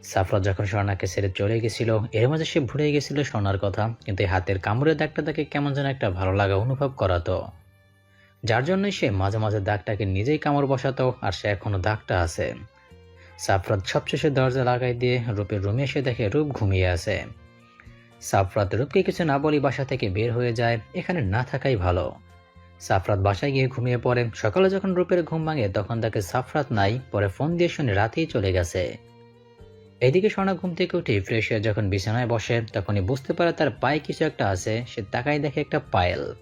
সাফরাত যখন স্বর্ণাকে ছেড়ে চলে গেছিল, এর মাঝে সে ভুলে গেছিল স্বর্ণার কথা, কিন্তু এই হাতের কামড়ের দাগটা তাকে কেমন যেন একটা ভালো লাগা অনুভব করাতো, যার জন্যই সে মাঝে মাঝে দাগটাকে নিজেই কামড় বসাতো। আর সে এখনো দাগটা আছে। সাফরাত সবশেষে দরজা লাগাই দিয়ে রূপের রুমে এসে দেখে রূপ ঘুমিয়ে আছে। সাফরাত রূপকে কিছু না বলি বাসা থেকে বের হয়ে যায়, এখানে না থাকাই ভালো। সাফরাত বাসায় গিয়ে ঘুমিয়ে পড়ে। সকালে যখন রূপের ঘুম ভাঙে তখন তাকে সাফরাত নাই, পরে ফোন দিয়ে শুনে রাতেই চলে গেছে। এদিকে স্বর্ণা ঘুম থেকে উঠে ফ্রেশ হয়ে যখন বিছানায় বসে, তখনই বুঝতে পারে তার পায়ে কিছু একটা আছে। সে তাকায় দেখে একটা পায়েল।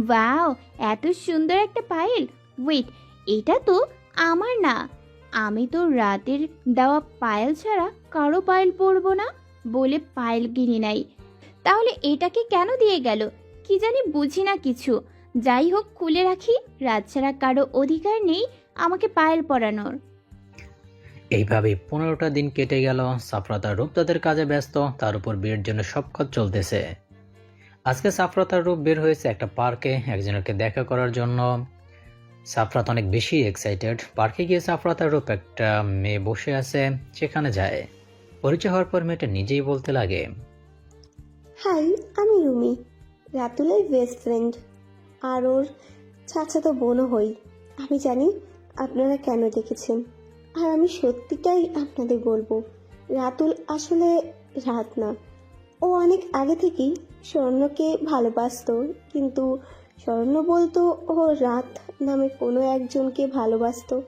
ওয়াও, এত সুন্দর একটা পায়েল! ওয়েট, এটা তো আমার না। আমি তো রাতের দেওয়া পায়েল ছাড়া কারো পায়েল পরবো না বলে পায়েল কিনি নাই। তাহলে এটাকে কেন দিয়ে গেল? কি জানি, বুঝি না কিছু। যাই হোক, খুলে রাখি। রাত ছাড়া কারো অধিকার নেই আমাকে পায়েল পরানোর। এইভাবে 15টা দিন কেটে গেল। সাফরাত আর রূপ তাদের কাজে ব্যস্ত, তার উপর বিয়ের জন্য সব কাজ চলতেছে। আজকে সাফরাত আর রূপ বের হয়েছে একটা পার্কে একজনকে দেখা করার জন্য। সাফরাত অনেক বেশি এক্সাইটেড। পার্কে গিয়ে সাফরাত আর রূপ একটা মেয়ে বসে আছে, সেখানে যায়। পরিচয় হওয়ার পর মেয়েটা নিজেই বলতে লাগে, হাই, আমি রুমি, রাতুলের বেস্ট ফ্রেন্ড আর ওর চাচাতো বোনও হই। আমি জানি আপনারা কেন দেখেছেন, আর আমি সত্যিটাই আপনাদের বলবো। রাতুল আসলে রাত না, ও অনেক আগে থেকেই স্বর্ণকে ভালোবাসতো, কিন্তু স্বর্ণ বলতো ও রাত নামে কোনো একজনকে ভালোবাসতো।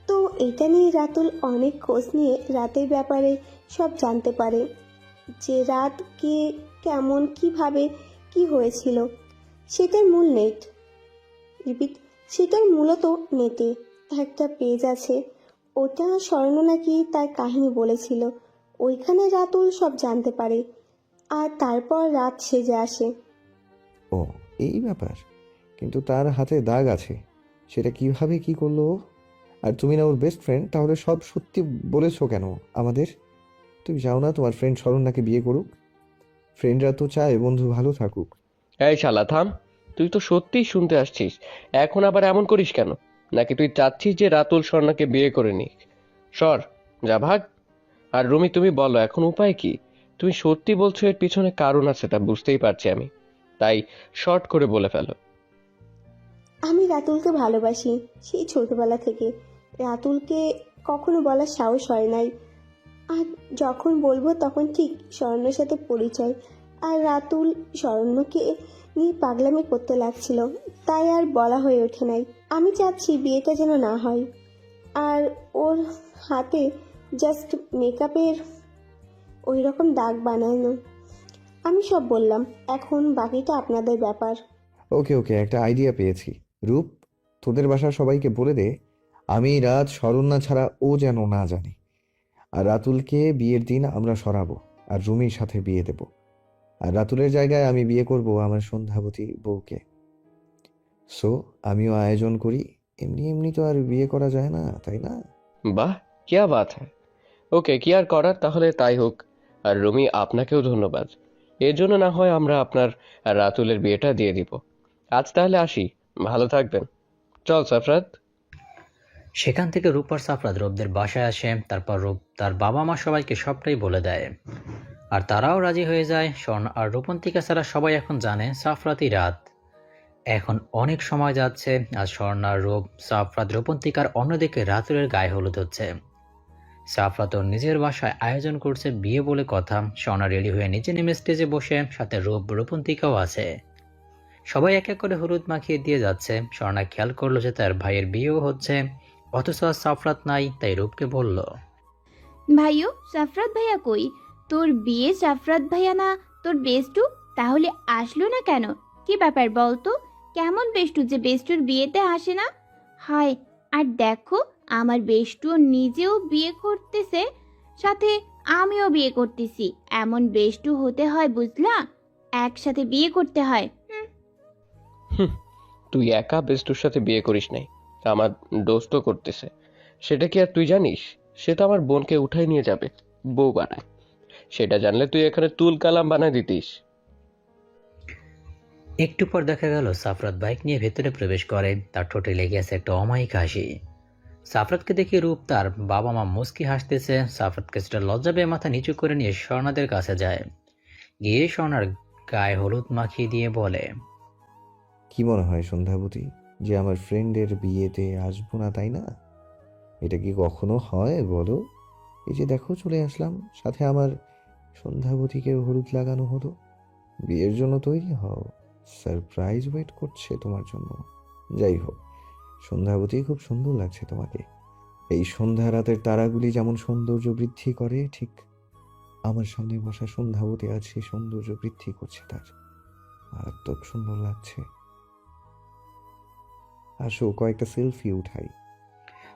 তো এটা নিয়ে রাতুল অনেক খোঁজ নিয়ে রাতের ব্যাপারে সব জানতে পারে, যে রাত কে, কেমন, কিভাবে, কি হয়েছিল। সেটার মূল নেট রিপিট সেটার মূলত নেটে একটা পেজ আছে, ওটা স্বর্ণ নাকি তার কাহিনী বলেছিল। ওইখানে রাতুল সব জানতে পারে আর তারপর রাত সেজে আসে। ও, এই ব্যাপার। কিন্তু তার হাতে দাগ আছে, সেটা কিভাবে কি করলো ও? আর তুমি না ওর বেস্ট ফ্রেন্ড, তাহলে সব সত্যি বলেছো কেন আমাদের? তুমি চাও না তোমার ফ্রেন্ড স্মরণাকে বিয়ে করুক? ফ্রেন্ডরা তো চায় বন্ধু ভালো থাকুক। এই শালা থাম, তুই তো সত্যিই শুনতে আসছিস, এখন আবার এমন করিস কেন? নাকি তুই চাচ্ছিস যে রাতুল স্বর্ণাকে বিয়ে করে নিক? সর, যা ভাগ। আর রুমি, তুমি বলো এখন উপায় কি? তুমি সত্যি বলছো এর পিছনে কারণ আছে, তা বুঝতেই পারছি আমি, তাই শর্ট করে বলে ফেলো। আমি রাতুলকে ভালোবাসি সেই ছোটবেলা থেকে। রাতুলকে কখনো বলার সাহস হয় নাই। আর যখন বলবো তখন ঠিক স্বর্ণের সাথে পরিচয়। আর রাতুল স্বর্ণকে নিয়ে পাগলামি করতে লাগছিল, তাই আর বলা হয়ে ওঠে নাই। আমি চাচ্ছি বিয়েটা যেন না হয়। আর ওর হাতে জাস্ট মেকআপের ওই রকম দাগ বানানো। আমি সব বললাম, এখন বাকিটা আপনাদের ব্যাপার। ওকে ওকে, একটা আইডিয়া পেয়েছি। রূপ, তোদের বাসার সবাইকে বলে দে আমি রাত শরণ্যা ছাড়া ও যেন না জানে। আর রাতুলকে বিয়ের দিন আমরা সরাবো আর রুমির সাথে বিয়ে দেব। আর রাতুলের জায়গায় আমি বিয়ে করব আমার সন্ধ্যাবতী বউকে। সো আমিও আয়োজন করি। এমনি এমনি তো আর বিয়ে করা যায় না, তাই না? বাহ, কি বাত হ্যায়। ওকে, কি আর করার, তাহলে তাই হোক। আর রুমি, আপনাকেও ধন্যবাদ। এর জন্য না হয় আমরা আপনার রাতুলের বিয়েটা দিয়ে দিব। আজ তাহলে আসি, ভালো থাকবেন। চল সাফরাত। সেখান থেকে রূপ আর সাফরাত রূপদের বাসায় আসে। তারপর রূপ তার বাবা মা সবাইকে সবটাই বলে দেয়, আর তারাও রাজি হয়ে যায়। স্বর্ণ আর রূপন্তিকা ছাড়া সবাই এখন জানে সাফরাতই রাত। এখন অনেক সময় যাচ্ছে, আর স্বর্ণা, রূপ, সাফরাত, রূপন্তিকার অন্যদিকে রাতুলের গায়ে হলুদ হচ্ছে। সাফরাত ওর নিজের বাসায় আয়োজন করছে বিয়ে বলে কথা। স্বর্ণা রেডি হয়ে নিচে নেমে স্টেজে বসে, সাথে রূপ, রূপন্তিকাও আছে। সবাই এক এক করে হলুদ মাখিয়ে দিয়ে যাচ্ছে। স্বর্ণা খেয়াল করলো যে তার ভাইয়ের বিয়েও হচ্ছে, অথচ আর সাফরাত নাই, তাই রূপকে বলল, ভাইও, সাফরাত ভাইয়া কই? তোর বিয়ে সাফরাত ভাইয়া না তোর বেস্টু? তাহলে আসলো না কেন? কি ব্যাপার বলতো? কেমন বেস্টু যে বেস্টুর বিয়েতে আসে না? হায়, আর দেখো আমার বেস্টু নিজেও বিয়ে করতেছে, সাথে আমিও বিয়ে করতেছি। এমন বেস্টু হতে হয় বুঝলা, একসাথে বিয়ে করতে হয়। তুই একা বেস্টুর সাথে বিয়ে করিস নাই, আমার দোস্ত করতেছে। সেটা কি আর তুই জানিস? সে তো আমার বোনকে উঠাই নিয়ে যাবে, বউ বানায়। সেটা জানলে তুই এখানে তুল কালাম বানায় দিতিস। একটু পর দেখা গেল সাফরাত বাইক নিয়ে ভেতরে প্রবেশ করে। তার ঠোঁটে লেগে আছে একটা অমায়িক হাসি। সাফরাতকে দেখে রূপ তার বাবা মা মুস্কি হাসতেছে। সাফরাতকে সেটা লজ্জা পেয়ে মাথা নিচু করে নিয়ে স্বর্ণাদের কাছে যায়। গিয়ে স্বর্ণার গায়ে হলুদ মাখিয়ে দিয়ে বলে, কি মনে হয় সন্ধ্যাবতী, যে আমার ফ্রেন্ডের বিয়েতে আসবো না, তাই না? এটা কি কখনো হয় বলো? এই যে দেখো চলে আসলাম, সাথে আমার সন্ধ্যাবতীকেও হলুদ লাগানো হলো। বিয়ের জন্য তৈরি হও, সারপ্রাইজ ওয়েট করছে তোমার জন্য। যাই হোক, সন্ধ্যাবতী, খুব সুন্দর লাগছে তোমাকে। এই সন্ধ্যা রাতের তারাগুলি যেমন সৌন্দর্য বৃদ্ধি করে, ঠিক আমার সামনে বসা সন্ধ্যাবতী আজ সেই সৌন্দর্য বৃদ্ধি করছে তার। মারাত্মক সুন্দর লাগছে। আসো কয়েকটা সেলফি উঠাই।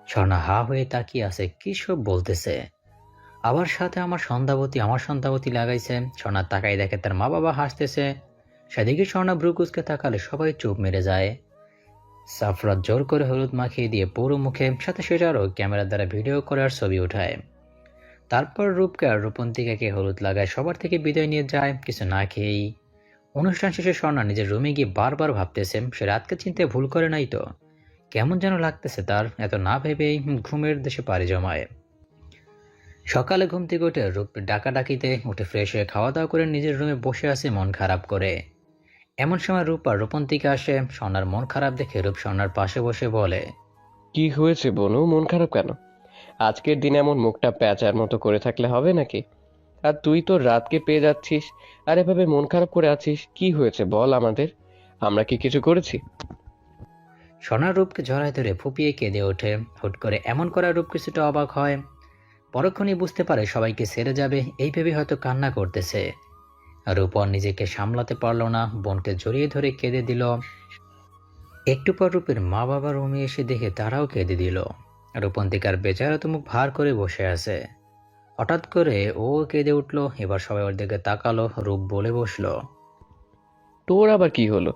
স্বর্ণা হা হয়ে তাকিয়ে আছে, কি সব বলতেছে। আবার সাথে আমার সন্ধ্যাবতী লাগাইছে। স্বর্ণা তাকাই দেখে তার মা বাবা হাসতেছে। সেদিকে স্বর্ণা ব্রুকুসকে তাকালে সবাই চুপ মেরে যায়। সাফরাত জোর করে হলুদ মাখিয়ে দিয়ে পুরো মুখে, সাথে সেটারও ক্যামেরার দ্বারা ভিডিও করে আর ছবি উঠায়। তারপর রূপকে আর রূপন্তিকাকে হলুদ লাগায় সবার থেকে বিদায় নিয়ে যায় কিছু না খেয়েই। অনুষ্ঠান শেষে স্বর্ণা নিজের রুমে গিয়ে বারবার ভাবতেছে সে রাতকে চিনতে ভুল করে নাই তো। কেমন যেন লাগতেছে তার, এত না ভেবেই ঘুমের দেশে পাড়ি জমায়। সকালে ঘুম থেকে উঠে রূপ ডাকাডাকিতে উঠে ফ্রেশ হয়ে খাওয়া দাওয়া করে নিজের রুমে বসে আছে মন খারাপ করে। এমন সময় রূপ আর রূপন্তিকা আসে। স্বর্ণার মন খারাপ দেখে রূপ স্বর্ণার পাশে বসে বলে, কি হয়েছে বনু, মন খারাপ কেন? আজকের দিনে এমন মুখটা প্যাঁচার মতো করে থাকলে হবে নাকি? আর তুই তো রাতকে পেয়ে যাচ্ছিস আর এভাবে মন খারাপ করে আছিস, কি হয়েছে বল আমাদের? আমরা কি কিছু করেছি? স্বর্ণার রূপকে জড়ায় ধরে ফুপিয়ে কেঁদে ওঠে। হুট করে এমন করা রূপ কিছুটা অবাক হয়। পরক্ষণেই বুঝতে পারে সবাইকে ছেড়ে যাবে, এই ভেবে হয়তো কান্না করতেছে। রূপ আর নিজেকে সামলাতে পারল না, বোনকে জড়িয়ে ধরে কেঁদে দিল। একটু পর রূপের মা বাবা রুমে এসে দেখে তারাও কেঁদে দিল। রূপন্তিকার বেচারা তো মুখ ভার করে বসে আছে। হঠাৎ করে ও কেঁদে উঠলো। এবার সবাই ওর দিকে তাকালো। রূপ বলে বসলো, তোর আবার কি হলো?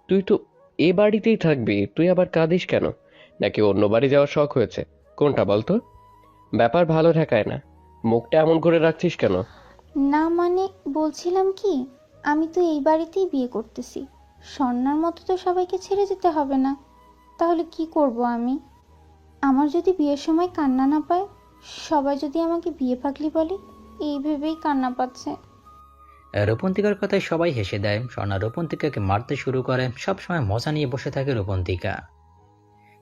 তুই তো এ বাড়িতেই থাকবি, তুই আবার কাঁদিস কেন? নাকি অন্য বাড়ি যাওয়ার শখ হয়েছে? কোনটা বলতো? ব্যাপার ভালো ঠেকায় না, মুখটা এমন করে রাখছিস কেন? না মানে বলছিলাম কি, আমি তো এই বাড়িতেই বিয়ে করতেছি। স্বর্ণার মতো তো সবাইকে ছেড়ে যেতে হবে না। তাহলে কি করব আমি? আমার যদি বিয়ের সময় কান্না না পায়, সবাই যদি আমাকে বিয়ে পাগলি বলে, এই ভেবেই কান্না পাচ্ছে। রূপন্তিকার কথায় সবাই হেসে দেয়। স্বর্ণা রূপন্তিকাকে মারতে শুরু করে। সবসময় মজা নিয়ে বসে থাকে রূপন্তিকা।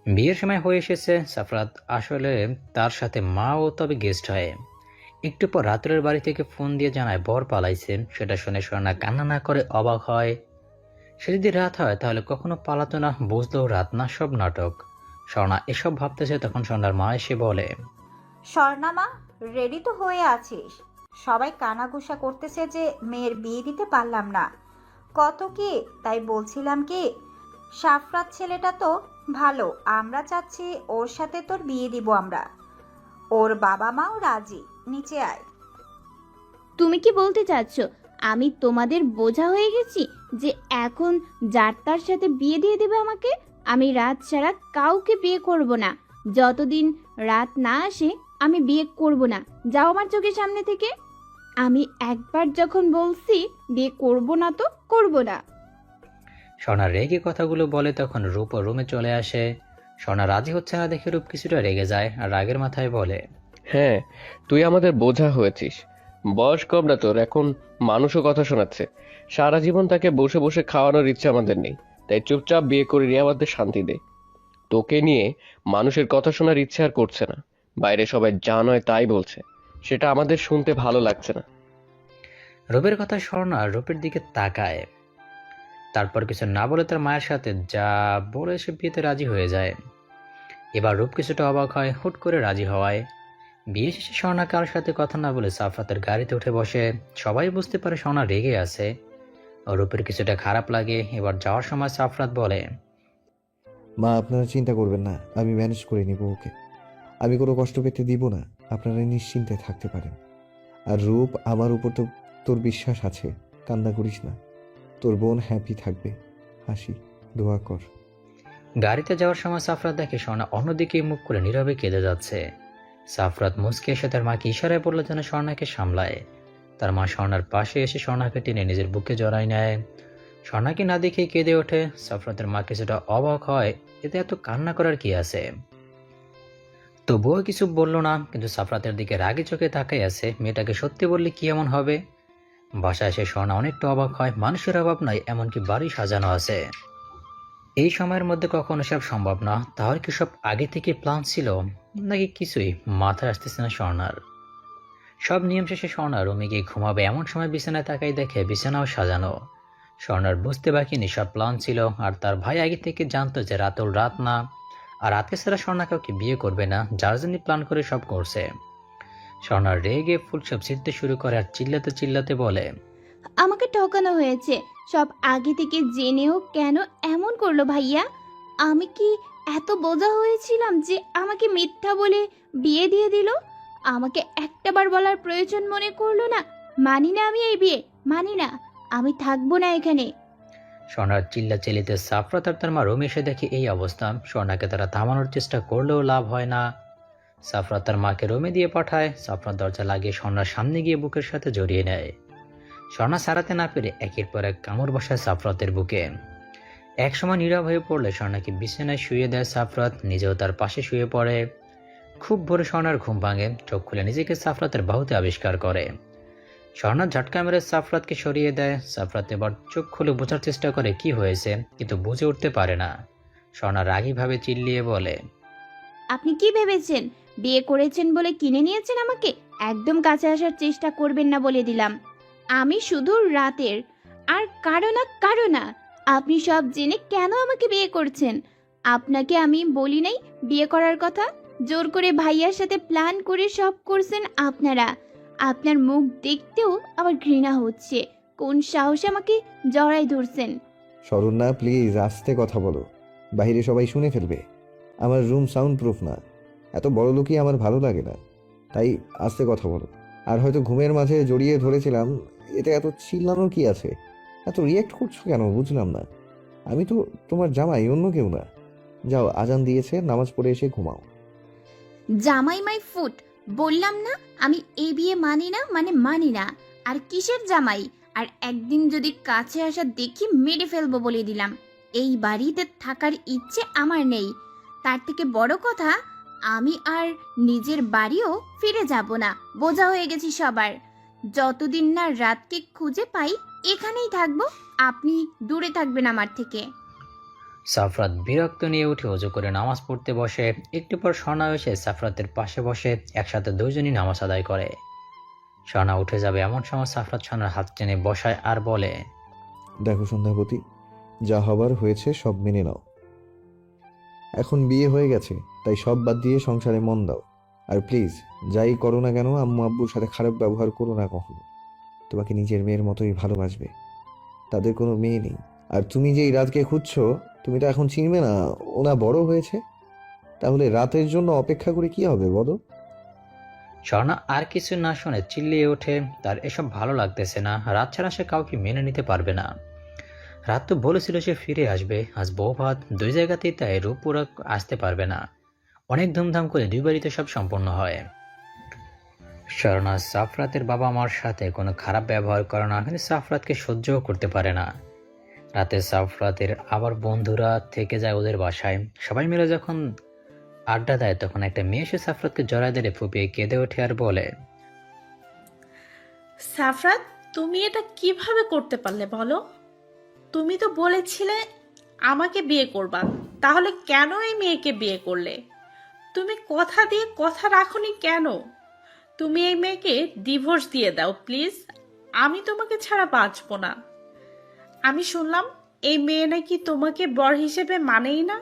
বিয়ের সময় হয়ে এসেছে। সাফরাত আসলে তার সাথে মা ও তবে গেস্ট হয়। একটু পর রাত্রের বাড়ি থেকে ফোন দিয়ে জানায় বর পালাইছে। সেটা শুনে স্বর্ণা কান্না না করে অবাক হয়। সে যদি রাত হয় তাহলে কখনো পালাতো না, বুঝলেও রাত না, সব নাটক। স্বর্ণা এসব ভাবতেছে, তখন স্বর্ণার মা এসে বলে, স্বর্ণামা, রেডি তো হয়ে আছিস? সবাই কানাঘুষা করতেছে যে মেয়ের বিয়ে দিতে পারলাম না। কত কি, তাই বলছিলাম কি, সাফরাত ছেলেটা তো ভালো, আমরা চাচ্ছি ওর সাথে তোর বিয়ে দিব আমরা। ওর বাবা মাও রাজি, নিচে আয়। তুমি কি বলতে চাচ্ছ আমি তোমাদের বোঝা হয়ে গেছি যে এখন যার তার সাথে বিয়ে দিয়ে দেবে আমাকে? আমি রাত ছাড়া কাউকে বিয়ে করব না। যতদিন রাত না আসে আমি বিয়ে করব না। যাও আমার চোখের সামনে থেকে। আমি একবার যখন বলছি বিয়ে করব না তো করব না। স্বর্ণা রেগে কথাগুলো বলে। তখন রূপ ও রুমে চলে আসে। স্বর্ণা রাজি হচ্ছে না দেখে রূপ কিছুটা রেগে যায় আর রাগের মাথায় বলে, হ্যাঁ, তুই আমাদের বোঝা হয়েছিস। বয়স কম না তোর, এখন মানুষও কথা শোনাচ্ছে। সারা জীবন তাকে বসে বসে খাওয়ানোর ইচ্ছা আমাদের নেই, তাই চুপচাপ বিয়ে করে নিয়ে আমাদের শান্তি দে। তোকে নিয়ে মানুষের কথা শোনার ইচ্ছে আর করছে না। বাইরে সবাই যা নয় তাই বলছে, সেটা আমাদের শুনতে ভালো লাগছে না। রূপের কথা স্বর্ণা রূপের দিকে তাকায়। তারপর কিছু না বলে তার মায়ের সাথে যা বলে সে বিয়েতে রাজি হয়ে যায়। এবার রূপ কিছুটা অবাক হয় হুট করে রাজি হওয়ায়। বিয়ে শেষে স্বর্ণা কারোর সাথে কথা না বলে সাফরাতের গাড়িতে উঠে বসে। সবাই বুঝতে পারে স্বর্ণা রেগে আছে। রূপের কিছুটা খারাপ লাগে। এবার যাওয়ার সময় সাফরাত বলে, মা, আপনারা চিন্তা করবেন না, আমি ম্যানেজ করে নিব ওকে। আমি কোনো কষ্ট পেতে দিব না, আপনারা নিশ্চিন্তে থাকতে পারেন। আর রূপ, আমার উপর তো তোর বিশ্বাস আছে, কান্না করিস না। তোর বোন হ্যাপি থাকবে। হাসি, দোয়া কর। গাড়িতে যাওয়ার সময় সাফরাত দেখে স্বর্ণা অন্যদিকে মুখ করে নীরবে কেঁদে যাচ্ছে। সাফরাত মুচকে এসে তার মাকে ইশারায় বলল যেন স্বর্ণাকে সামলায়। তার মা স্বর্ণার পাশে এসে স্বর্ণাকে টেনে নিজের বুকে জড়ায় নেয়। স্বর্ণাকে না দেখেই কেঁদে ওঠে। সাফরাতের মা কিছুটা অবাক হয়, এতে এত কান্না করার কি আছে। তবুও কিছু বলল না, কিন্তু সাফরাতের দিকে রাগে চোখে তাকাই আছে। মেয়েটাকে সত্যি বললে কি এমন হবে? বাসায় এসে স্বর্ণা অনেকটা অবাক হয়। মানুষের অভাব নাই, এমনকি বাড়ি সাজানো আছে। এই সময়ের মধ্যে কখনো সব সম্ভব না। তাহলে কি সব আগে থেকে প্ল্যান ছিল, নাকি কিছুই মাথায় আসতেছে না স্বর্ণার। সব নিয়ম শেষে স্বর্ণা রুমে গিয়ে ঘুমাবে। এমন সময় বিছানায় তাকাই দেখে বিছানাও সাজানো। স্বর্ণার বুঝতে বাকি নেই সব প্ল্যান ছিল। আর তার ভাই আগে থেকে জানতো যে রাতুল রাত না, আর রাতকে ছাড়া স্বর্ণা কাউকে বিয়ে করবে না, যার জন্য প্ল্যান করে সব করছে। স্বর্ণার রেগে ফুল সব ছিঁড়তে শুরু করে আর চিল্লাতে চিল্লাতে বলে, আমাকে ঠকানো হয়েছে। সব আগে থেকে জেনেও কেন এমন করলো ভাইয়া? আমি কি এত বোঝা হয়েছিলাম যে আমাকে মিথ্যা বলে বিয়ে দিয়ে দিল? আমাকে একটাবার বলার প্রয়োজন মনে করলো না। মানি না আমি এই বিয়ে, মানি না। আমি থাকবো না এখানে। স্বর্ণার চিল্লা চিল্লিতে সাফরাত আর তার মা রুমে এসে দেখে এই অবস্থা। স্বর্ণাকে তারা থামানোর চেষ্টা করলেও লাভ হয় না। সাফরাত তার মাকে রুমে দিয়ে পাঠায়। সাফরাত দরজা লাগিয়ে স্বর্ণার সামনে গিয়ে বুকের সাথে জড়িয়ে নেয়। স্বর্ণা সারাতে না পেরে একের পর এক কামড় বসায় সাফরাতের বুকে। একসময় নীরব হয়ে পড়লে স্বর্ণাকে বিছানায় শুয়ে দেয় সাফরাত, নিজেও তার পাশে শুয়ে পড়ে। খুব ভোরে স্বর্ণার ঘুম ভাঙে। চোখ খুলে নিজেকে সাফরাতের বাহুতে আবিষ্কার করে। স্বর্ণা ঝটকা মেরে সাফরাতকে সরিয়ে দেয়। সাফরাত এবার চোখ খুলে বোঝার চেষ্টা করে কি হয়েছে, কিন্তু বুঝে উঠতে পারে না। স্বর্ণা রাগীভাবে চিল্লিয়ে বলে, আপনি কি ভেবেছেন বিয়ে করেছেন বলে কিনে নিয়েছেন আমাকে? একদম কাছে আসার চেষ্টা করবেন না বলে দিলাম। আমি শুধু রাতের, আর কারো না। আপনি সব জেনে কেন আমাকে বিয়ে করছেন? আপনাকে আমি বলি নাই বিয়ে করার কথা? জোর করে ভাইয়ার সাথে প্ল্যান করে সব করছেন আপনারা। আপনার মুখ দেখতেও আমার ঘৃণা হচ্ছে। কোন সাহসে আমাকে জড়াই ধরছেন? শরণ্যা, প্লিজ আস্তে কথা বলো, বাইরে সবাই শুনে ফেলবে। আমার রুম সাউন্ড প্রুফ না। এত বড় লোকই আমার ভালো লাগে না, তাই আস্তে কথা বলো। আর হয়তো ঘুমের মাঝে জড়িয়ে ধরেছিলাম, এতে এত চিল্লানোর কি আছে? এত রিয়েক্ট করছো কেন বুঝলাম না। আমি তো তোমার জামাই, অন্য কেউ না। যাও, আজান দিয়েছে, নামাজ পড়ে এসে ঘুমাও। জামাই মাই ফুট, বললাম না আমি এই বিয়ে মানি না, মানে মানি না। আর কিসের জামাই? আর একদিন যদি কাছে আসা দেখি মেরে ফেলবো বলে দিলাম। এই বাড়িতে থাকার ইচ্ছে আমার নেই। তার থেকে বড় কথা, আমি আর নিজের বাড়িও ফিরে যাব না। বোঝা হয়ে গেছি সবার। যতদিন না রাতকে খুঁজে পাই এখানেই থাকবো। আপনি দূরে থাকবেন আমার থেকে। সাফরাত বিরক্ত নিয়ে উঠে অজু করে নামাজ পড়তে বসে। একটু পর স্বর্ণা এসে সাফরাতের পাশে বসে একসাথে দুজনই নামাজ আদায় করে। স্বর্ণা উঠে যাবে এমন সময় সাফরাত স্বর্ণার হাত টেনে বসায় আর বলে, দেখো সন্ধ্যাবতী, যা হবার হয়েছে সব মেনে নাও। এখন বিয়ে হয়ে গেছে, তাই সব বাদ দিয়ে সংসারে মন দাও। আর প্লিজ, যাই করো না কেন, আম্মু আব্বুর সাথে খারাপ ব্যবহার করো না কখনো। তোমাকে নিজের মেয়ের মতোই ভালোবাসবে। তাদের কোনো মেয়ে নেই। আর তুমি যেই রাতকে খুঁজছো, তুমি তো এখন চিনবে না, ওনা বড় হয়েছে। তাহলে রাতের জন্য অপেক্ষা করে কি হবে বলো? স্বর্ণা আর কিছু না শুনে চিল্লিয়ে ওঠে। তার এসব ভালো লাগতেছে না। রাত ছাড়া সে কাউকে মেনে নিতে পারবে না। রাত তো বলেছিল সে ফিরে আসবে। আজ বউ ভাত দুই জায়গাতেই, তাই রূপপুরা আসতে পারবে না। অনেক ধুমধাম করে দুই বাড়িতে সব সম্পন্ন হয়। স্বর্ণা সাফরাতের বাবা মার সাথে কোনো খারাপ ব্যবহার করে না, কিন্তু সাফরাতকে সহ্যও করতে পারে না। রাতে সাফরাতের আবার বন্ধুরা থেকে যায় ওদের বাসায়। সবাই মিলে যখন আড্ডা দেয়, তখন একটা মেয়ে এসে সাফরাতকে জড়ায় ধরে ফুপিয়ে কেঁদে ওঠে আর বলে, সাফরাত, তুমি এটা কিভাবে করতে পারলে বলো? তুমি তো বলেছিলে আমাকে বিয়ে করবা, তাহলে কেন এই মেয়েকে বিয়ে করলে? তুমি কথা দিয়ে কথা রাখোনি কেন? তুমি এই মেয়েকে ডিভোর্স দিয়ে দাও প্লিজ। আমি তোমাকে ছাড়া বাঁচবো না। আমি শুনলাম এই মেয়ে নাকি তোমাকে বর হিসেবে মানেই না।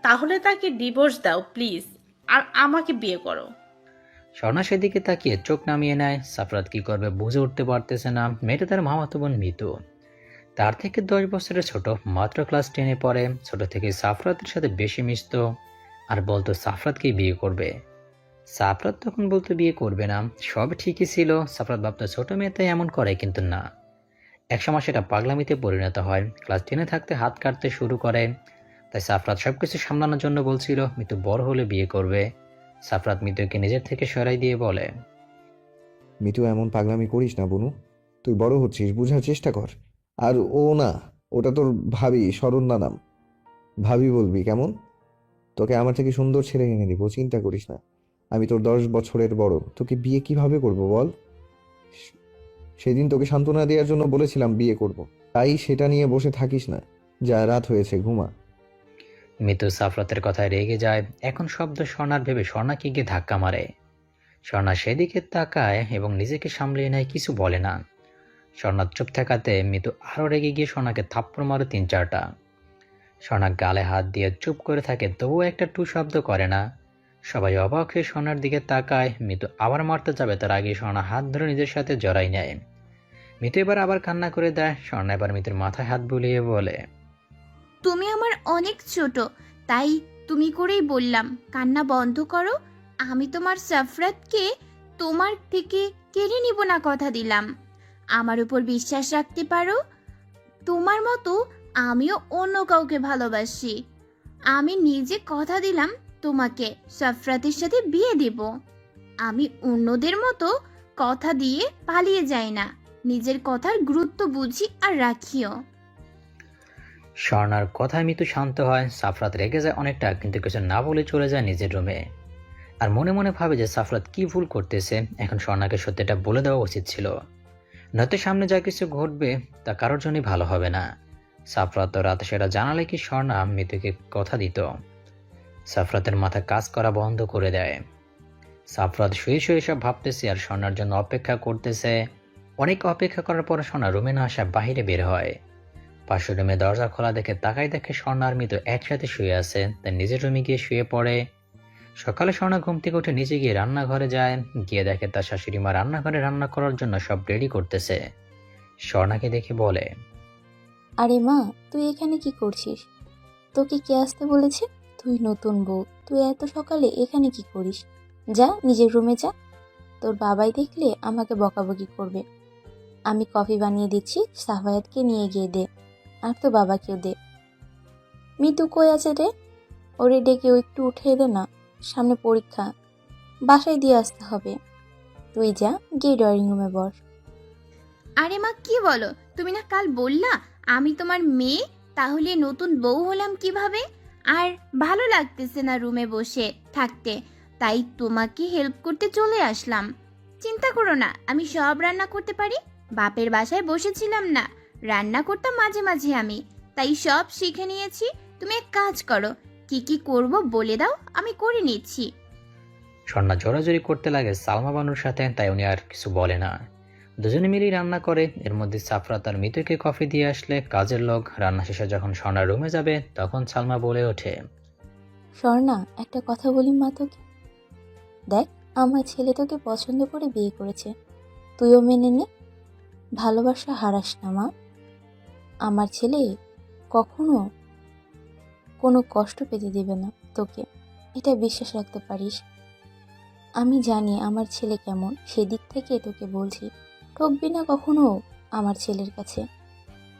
তাহলে তাকে ডিভোর্স দাও প্লিজ, আর আমাকে বিয়ে করো। স্বর্ণা সেদিকে তাকিয়ে চোখ নামিয়ে নেয়। সাফরাত কি করবে বুঝে উঠতে পারতেছে না। মেয়েটা তার মামাতো বোন মিতু, তার থেকে 10 বছরের ছোট, মাত্র ক্লাস 10-এ পড়ে। ছোট থেকে সাফরাতের সাথে বেশি মিশত আর বলতো সাফরাতকেই বিয়ে করবে। সাফরাত তখন বলতো বিয়ে করবে না। সব ঠিকই ছিল। সাফরাত ভাবতো ছোট মেয়ে তাই এমন করে, কিন্তু না, একসময় সেটা পাগলামিতে পরিণত হয়। ক্লাস 10-এ থাকতে হাত কাটতে শুরু করে। তাই সাফরাত সবকিছু সামলানোর জন্য বলছিল মিতু বড় হলে বিয়ে করবে। সাফরাত মিতুকে নিজের থেকে সরাই দিয়ে বলে, মিতু, এমন পাগলামি করিস না বনু। তুই বড় হচ্ছিস, বুঝার চেষ্টা কর। আর ও না, ওটা তোর ভাবি, শরণ্যা নাম। ভাবি বলবি কেমন? তোকে আমার থেকে সুন্দর ছেলে এনে দিব, চিন্তা করিস না। আমি তোর 10 বছরের বড়, তোকে বিয়ে কিভাবে করব বল? সেদিন তোকে সান্ত্বনা দেওয়ার জন্য বলেছিলাম বিয়ে করব, তাই সেটা নিয়ে বসে থাকিস না। যা, রাত হয়েছে, ঘুমা। মিতু সাফরাতের কথায় রেগে যায়। এখন শব্দ স্বর্ণার ভেবে স্বর্ণাকে গিয়ে ধাক্কা মারে। স্বর্ণা সেদিকে তাকায় এবং নিজেকে সামলিয়ে নেয়, কিছু বলে না। স্বর্ণা চুপ থাকাতে মিতু আরো রেগে গিয়ে স্বর্ণাকে থাপ্পড় মারে 3-4টা। স্বর্ণা গালে হাত দিয়ে চুপ করে থাকে, তবুও একটা টু শব্দ করে না। সবাই অবাক হয়ে স্বর্ণার দিকে তাকায়। মিতু আবার মারতে যাবে, তার আগে স্বর্ণা হাত ধরে নিজের সাথে জড়াই নেয়। মিতু এবার আবার কান্না করে দেয়। স্বর্ণা এবার মিতুর মাথায় হাত বুলিয়ে বলে, তুমি আমার অনেক ছোট, তাই তুমি করেই বললাম কান্না বন্ধ করো। আমি তোমার সাফরাতকে তোমার থেকে কেড়ে নিব না, কথা দিলাম। আমার উপর বিশ্বাস রাখতে পারো। তোমার মতো আমিও অন্য কাউকে ভালোবাসি। আমি নিজে কথা দিলাম তোমাকে সাফরাতের সাথে বিয়ে দেব। আমি অন্যদের মতো কথা দিয়ে পালিয়ে যাই না। নিজের কথার গুরুত্ব বুঝি আর রাখিও। স্বর্ণার কথায় মিতু শান্ত হয়। সাফরাত রেগে যায় অনেকটা, কিন্তু কিছু না বলে চলে যায় নিজের রুমে। আর মনে মনে ভাবে যে সাফরাত কি ভুল করতেছে। এখন স্বর্ণাকে সত্যিটা বলে দেওয়া উচিত ছিল, নয়তো সামনে যা কিছু ঘটবে তা কারোর জন্যই ভালো হবে না। সাফরাত রাতে সেটা জানালে কি স্বর্ণা মিতুকে কথা দিত। সাফরাতের মাথা কাজ করা বন্ধ করে দেয়। সাফরাত শুয়ে শুয়ে সব ভাবতেছে আর স্বর্ণার জন্য অপেক্ষা করতেছে। অনেক অপেক্ষা করার পর স্বর্ণা রুমে না আসা বাহিরে বের হয়। পাশের রুমে দরজা খোলা দেখে তাকাই দেখে স্বর্ণা আর মিতু একসাথে শুয়ে আছে। তাই নিজের রুমে গিয়ে শুয়ে পড়ে। সকালে স্বর্ণা ঘুম থেকে উঠে নিচে গিয়ে রান্নাঘরে যায়। গিয়ে দেখে তার শাশুড়ি মা রান্নাঘরে রান্না করার জন্য সব রেডি করতেছে। স্বর্ণাকে দেখে বলে, আরে মা, তুই এখানে কি করছিস? তোকে কে আসতে বলেছে? তুই নতুন বউ, তুই এত সকালে এখানে কি করিস? যা নিজের রুমে যা, তোর বাবাই দেখলে আমাকে বকাবকি করবে। আমি কফি বানিয়ে দিচ্ছি, সাফায়াতকে নিয়ে গিয়ে দে, আর তো বাবাকেও দে। মিতু কই আছে রে? ওরে ডেকে ও একটু উঠিয়ে দে না, সামনে পরীক্ষা, বাসায় দিয়ে আসতে হবে। তুই যা, গিয়ে ড্রয়িং রুমে বস। আরে মা, কি বলো? তুমি না কাল বললা আমি তোমার মেয়ে, তাহলে নতুন বউ হলাম কিভাবে? আর ভালো লাগতেছে না রুমে বসে থাকতে, তাই তোমাকে হেল্প করতে চলে আসলাম। চিন্তা করো না, আমি সব রান্না করতে পারি। বাপের বাসায় বসেছিলাম না, রান্না করতাম মাঝে মাঝে আমি, তাই সব শিখে নিয়েছি। তুমি এক কাজ করো, কি কি করব বলে দাও, আমি করে নিচ্ছি। স্বর্ণা জোরাজোরি করতে লাগে সালমা বানুর সাথে, তাই উনি আর কিছু বলে না। দুজনে মিলেই রান্না করে। এর মধ্যে সাফরাত আর মিতুকে কফি দিয়ে আসলে কাজের লোক। রান্না শেষে যখন স্বর্ণার রুমে যাবে তখন সালমা বলে ওঠে, স্বর্ণা, একটা কথা বলি মা তোকে। দেখ, আমার ছেলে তোকে পছন্দ করে বিয়ে করেছে, তুইও মেনে নে। ভালোবাসা হারাস না মা। আমার ছেলে কখনো কোনো কষ্ট পেতে দেবে না তোকে, এটা বিশ্বাস রাখতে পারিস। আমি জানি আমার ছেলে কেমন, সেদিক থেকে তোকে বলছি, ঠকবি না কখনো আমার ছেলের কাছে।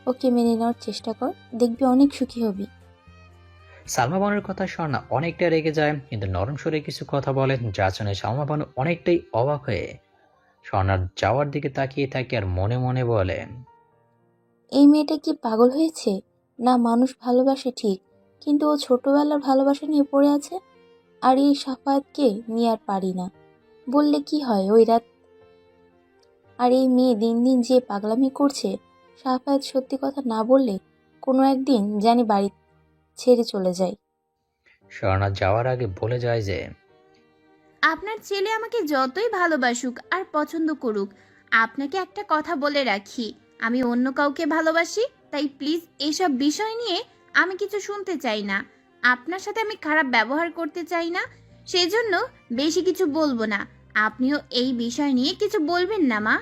ওকে মেনে নেওয়ার চেষ্টা কর, দেখবি অনেক সুখী হবি। সালমা বানুর কথা স্বর্ণা অনেকটা রেগে যায়, কিন্তু নরম স্বরে কিছু কথা বলে, যা শুনে সালমা বানু অনেকটাই অবাক হয়ে স্বর্ণার যাওয়ার দিকে তাকিয়ে থাকে আর মনে মনে বলে, এই মেয়েটা কি পাগল হয়েছে? না, মানুষ ভালোবাসে ঠিক, কিন্তু ও ছোটবেলার ভালোবাসা নিয়ে পড়ে আছে। আর এই সাফায়াতকে নিয়ে আর পারি না, বললে কি হয় ওই রাত। আর এই মেয়ে দিন দিন যে পাগলামি করছে, সাফায়াত সত্যি কথা না বললে কোনো একদিন জানি বাড়ি ছেড়ে চলে যায়। স্বর্ণা যাওয়ার আগে বলে যায় যে, আপনার ছেলে আমাকে যতই ভালোবাসুক আর পছন্দ করুক, আপনাকে একটা কথা বলে রাখি, আমি অন্য কাউকে ভালোবাসি, তাই প্লিজ এসব বিষয় নিয়ে আমি কিছু শুনতে চাই না। আপনার সাথে আমি খারাপ ব্যবহার করতে চাই না, সেই জন্য বেশি কিছু বলবো না। আপনিও এই বিষয় নিয়ে কিছু বলবেন না মা।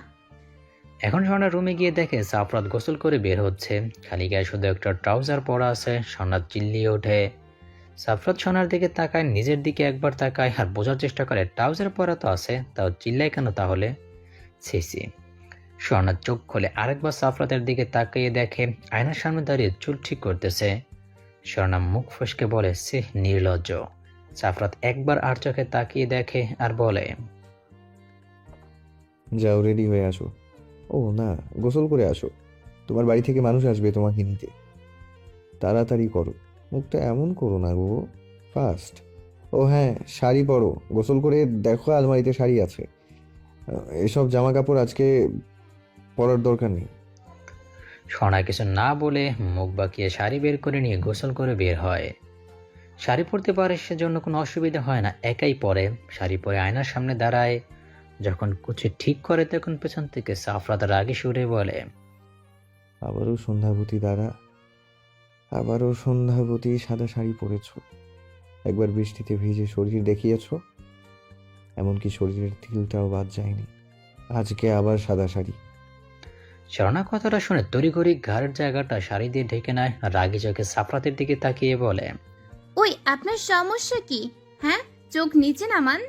এখন স্বর্ণার রুমে গিয়ে দেখে সাফরাত গোসল করে বের হচ্ছে, খালি গায়ে শুধু একটা ট্রাউজার পরা আছে। স্বর্ণা চিল্লিয়ে ওঠে। সাফরাত স্বর্ণার দিকে তাকায়, নিজের দিকে একবার তাকায় আর বোঝার চেষ্টা করে ট্রাউজার পরা তো আছে, তাও চিল্লায় কেন তাহলে? ছি। স্বর্ণার চোখ খোলে, আরেকবার সাফরাতের দিকে তাকিয়ে দেখে আয়নার সামনে দাঁড়িয়ে চুল ঠিক করতেছে। স্বর্ণা মুখ ফসকে বলে, সে নির্লজ্জ। সাফরাত একবার আর চোখে তাকিয়ে দেখে আর বলে, যাও, রেডি হয়ে আসো। ও না, গোসল করে আসো, তোমার বাড়ি থেকে মানুষ আসবে তোমাকে নিতে। তাড়াতাড়ি করো, মুখটা এমন করো না গো, ফাস্ট। ও হ্যাঁ, শাড়ি পরো, গোসল করে দেখো আলমারিতে শাড়ি আছে। এসব জামা কাপড় আজকে পরার দরকার নেই। স্বর্ণা কিছু না বলে মুখ বাঁকিয়ে শাড়ি বের করে নিয়ে গোসল করে বের হয়। শাড়ি পরতে পারে, সেজন্য কোনো অসুবিধা হয় না, একাই পরে। শাড়ি পরে আয়নার সামনে দাঁড়ায়, যখন কুচি ঠিক করে তখন পেছন থেকে সাফরাত রাগে সুরে বলে, আবারও সন্ধ্যাবতী দাঁড়া, আবারও সন্ধ্যাবতী সাদা শাড়ি পরেছ। একবার বৃষ্টিতে ভিজে শরীর দেখিয়েছ, এমনকি শরীরের তিলটাও বাদ যায়নি। আজকে আবার সাদা শাড়ি। স্বর্ণা কথাটা শুনে তড়িঘড়ি ঘাড়ের জায়গাটা শাড়ি দিয়ে ঢেকে নেয় আর রাগি চোখে সাফরাতের দিকে তাকিয়ে বলে, ওই আপনার সমস্যা কি? হ্যাঁ, চোখ নিচে নামান।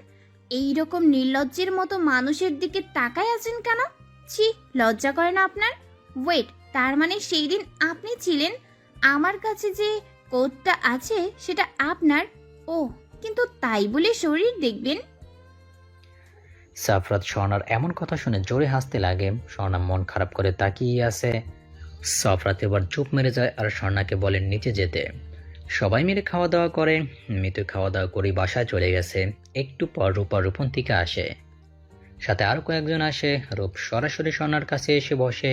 এইরকম নির্লজ্জের মতো মানুষের দিকে তাকায় আছেন কেন? ছি, লজ্জা করে না আপনার? ওয়েট, তার মানে সেই দিন আপনি ছিলেন, আমার কাছে যে কোটটা আছে সেটা আপনার? ও, কিন্তু তাই বলে শরীর দেখবেন? সাফরাত স্বর্ণার এমন কথা শুনে জোরে হাসতে লাগে। স্বর্ণা মন খারাপ করে তাকিয়ে আছে। সাফরাত এবার চুপ মেরে যায় আর স্বর্ণাকে বলে নিচে যেতে। সবাই মিলে খাওয়া দাওয়া করে। মিতু খাওয়া দাওয়া করে বাসায় চলে গেছে। একটু পর রূপা রূপন্তিকা আসে, সাথে আরো কয়েকজন আসে। রূপ সরাসরি স্বর্ণার কাছে এসে বসে,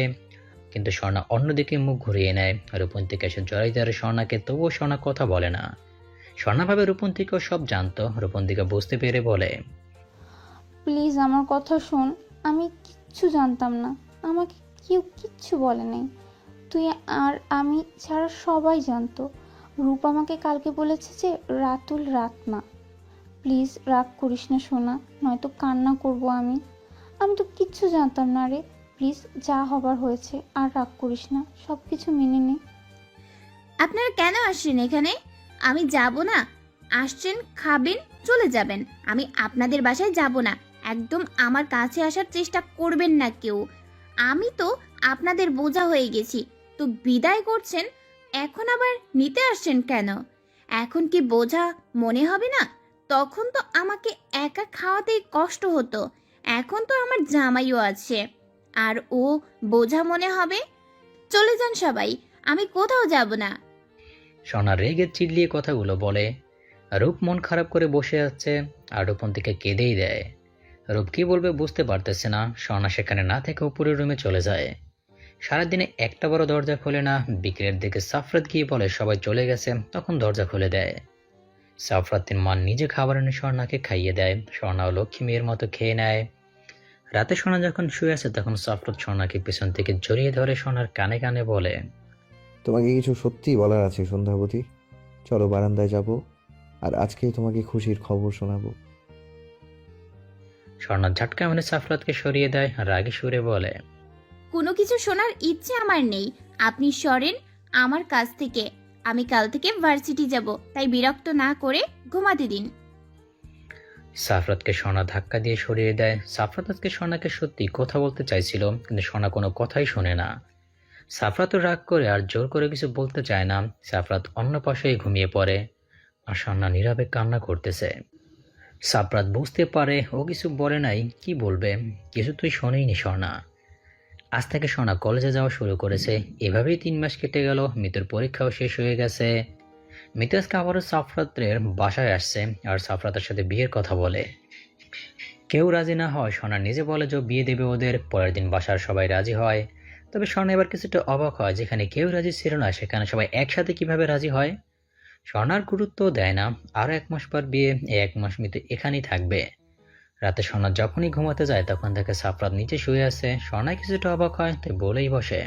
কিন্তু স্বর্ণা অন্যদিকে মুখ ঘুরিয়ে নেয়। রূপন্তিকা এসে জড়াই ধরে স্বর্ণাকে, তবুও স্বর্ণা কথা বলে না। স্বর্ণা ভাবে রূপন্তিকাও সব জানতো। রূপন্তিকা বুঝতে পেরে বলে, প্লিজ আমার কথা শোন, আমি কিচ্ছু জানতাম না, আমাকে কেউ কিচ্ছু বলে নাই। তুই আর আমি ছাড়া সবাই জানতো। রূপ আমাকে কালকে বলেছে যে রাতুল রাত না। প্লিজ রাগ করিস না সোনা, নয়তো কান্না করব আমি। আমি তো কিচ্ছু জানতাম না রে, প্লিজ যা হবার হয়েছে, আর রাগ করিস না, সব কিছু মেনে নে। আপনারা কেন আসেন এখানে? আমি যাব না, আসছেন, খাবেন, চলে যাবেন। আমি আপনাদের বাসায় যাব না। একদম আমার কাছে আসার চেষ্টা করবেন না কেউ। আমি তো আপনাদের বোঝা হয়ে গেছি। তো বিদায় করছেন, এখন আবার নিতে আসছেন কেন? এখন কি বোঝা মনে হবে না? তখন তো আমাকে একা খাওয়াতেই কষ্ট হতো। এখন তো আমার জামাইও আছে, আর ও বোঝা মনে হবে? চলে যান সবাই, আমি কোথাও যাব না। স্বর্ণা রেগে চিল্লিয়ে কথাগুলো বলে। রূপ মন খারাপ করে বসে আছে আর রূপন্তীকে কেঁদেই দেয়। রূপ কি বলবে বুঝতে পারতেছে না। স্বর্ণা সেখানে না থেকে উপরের রুমে চলে যায়। সারাদিনে একটা বড় দরজা খোলে না। বিকেলের দিকে সাফরাত গিয়ে বলে সবাই চলে গেছে, তখন দরজা খুলে দেয়। সাফরাতের মা নিজে খাবার এনে স্বর্ণাকে খাইয়ে দেয়। স্বর্ণাও লক্ষ্মী মেয়ের মতো খেয়ে নেয়। রাতে স্বর্ণা যখন শুয়ে আছে তখন সাফরাত স্বর্ণাকে পিছন থেকে জড়িয়ে ধরে স্বর্ণার কানে কানে বলে, তোমাকে কিছু সত্যি বলার আছে সন্ধ্যাবতী। চলো বারান্দায় যাব, আর আজকে তোমাকে খুশির খবর শোনাবো। স্বর্ণা ঝটকা মেরে সাফরাতকে সরিয়ে দেয় আর রাগে সুরে বলে, কোনো কিছু শোনার ইচ্ছে আমার নেই। আপনি সরেন আমার কাছ থেকে। আমি কাল থেকে ভার্সিটি যাব, তাই বিরক্ত না করে ঘুমাতে দিন। সাফরাতকে স্বর্ণা ধাক্কা দিয়ে সরিয়ে দেয়। সাফরাত আজকে স্বর্ণাকে সত্যি কথা বলতে চাইছিল, কিন্তু স্বর্ণা কোনো কথাই শোনে না। সাফরাতও রাগ করে আর জোর করে কিছু বলতে চায় না। সাফরাত অন্য পাশেই ঘুমিয়ে পড়ে আর স্বর্ণা নীরবে কান্না করতেছে। সাফরাত বুঝতে পারে ও কিছু বলে নাই, কি বলবে, কিছু তুই শোনেইনি স্বর্ণা। আজ থেকে স্বর্ণা কলেজে যাওয়া শুরু করেছে। এভাবেই 3 মাস কেটে গেল। মিতুর পরীক্ষাও শেষ হয়ে গেছে। মিতু আজকে আবারও সাফরাতের বাসায় আসছে আর সাফরাতের সাথে বিয়ের কথা বলে। কেউ রাজি না হয় স্বর্ণা নিজে বলে যে বিয়ে দেবে ওদের। পরের দিন বাসার সবাই রাজি হয়। তবে স্বর্ণা এবার কিছুটা অবাক হয়, যেখানে কেউ রাজি ছিল না সেখানে সবাই একসাথে কিভাবে রাজি হয়। স্বর্ণার গুরুত্ব দেয় না। আরো 1 মাস পর বিয়ে, এই 1 মাস মিতু এখানেই থাকবে। রাতে স্বর্ণা যখনই ঘুমাতে যায় তখন দেখে সাফরাত নিচে শুয়ে আছে। স্বর্ণা কিছুটা অবাক হয়, তাই বলেই বসে,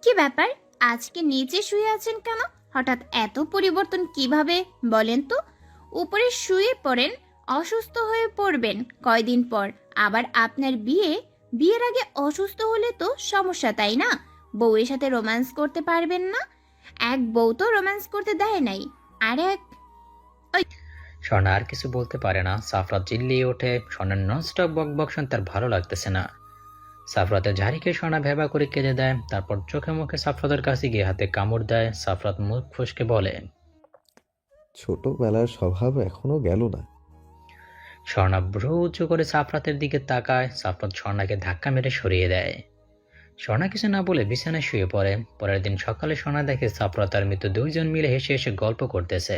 কি ব্যাপার, আজকে নিচে শুয়ে আছেন কেন? হঠাৎ এত পরিবর্তন কিভাবে বলেন তো? উপরে শুয়ে পড়েন, অসুস্থ হয়ে পড়বেন কয়দিন পর। আবার আপনার বিয়ের আগে অসুস্থ হলে তো সমস্যা, তাই না? বউয়ের সাথে রোম্যান্স করতে পারবেন না? এক বউ তো রোম্যান্স করতে দেয় নাই, আর এক। স্বর্ণা আর কিছু বলতে পারে না। সাফরাত চিল্লিয়ে ওঠে। স্বর্ণার ননস্টপ বক শুন তার ভালো লাগতেছে না। সাফরাতের ঝাড়ি খেয়ে স্বর্ণা ভেবা করে কেঁদে দেয়। তারপর চোখে মুখে সাফরাতের কাছে গিয়ে হাতে কামড় দেয়। সাফরাত মুখ ফসকে বলে, ছোটবেলার স্বভাব এখনো গেল না। স্বর্ণা ভ্রু উঁচু করে সাফরাতের দিকে তাকায়। সাফরাত স্বর্ণাকে ধাক্কা মেরে সরিয়ে দেয়। স্বর্ণা কিছু না বলে বিছানায় শুয়ে পড়ে। পরের দিন সকালে স্বর্ণা দেখে সাফরাত আর মিতু 2 জন মিলে হেসে হেসে গল্প করতেছে।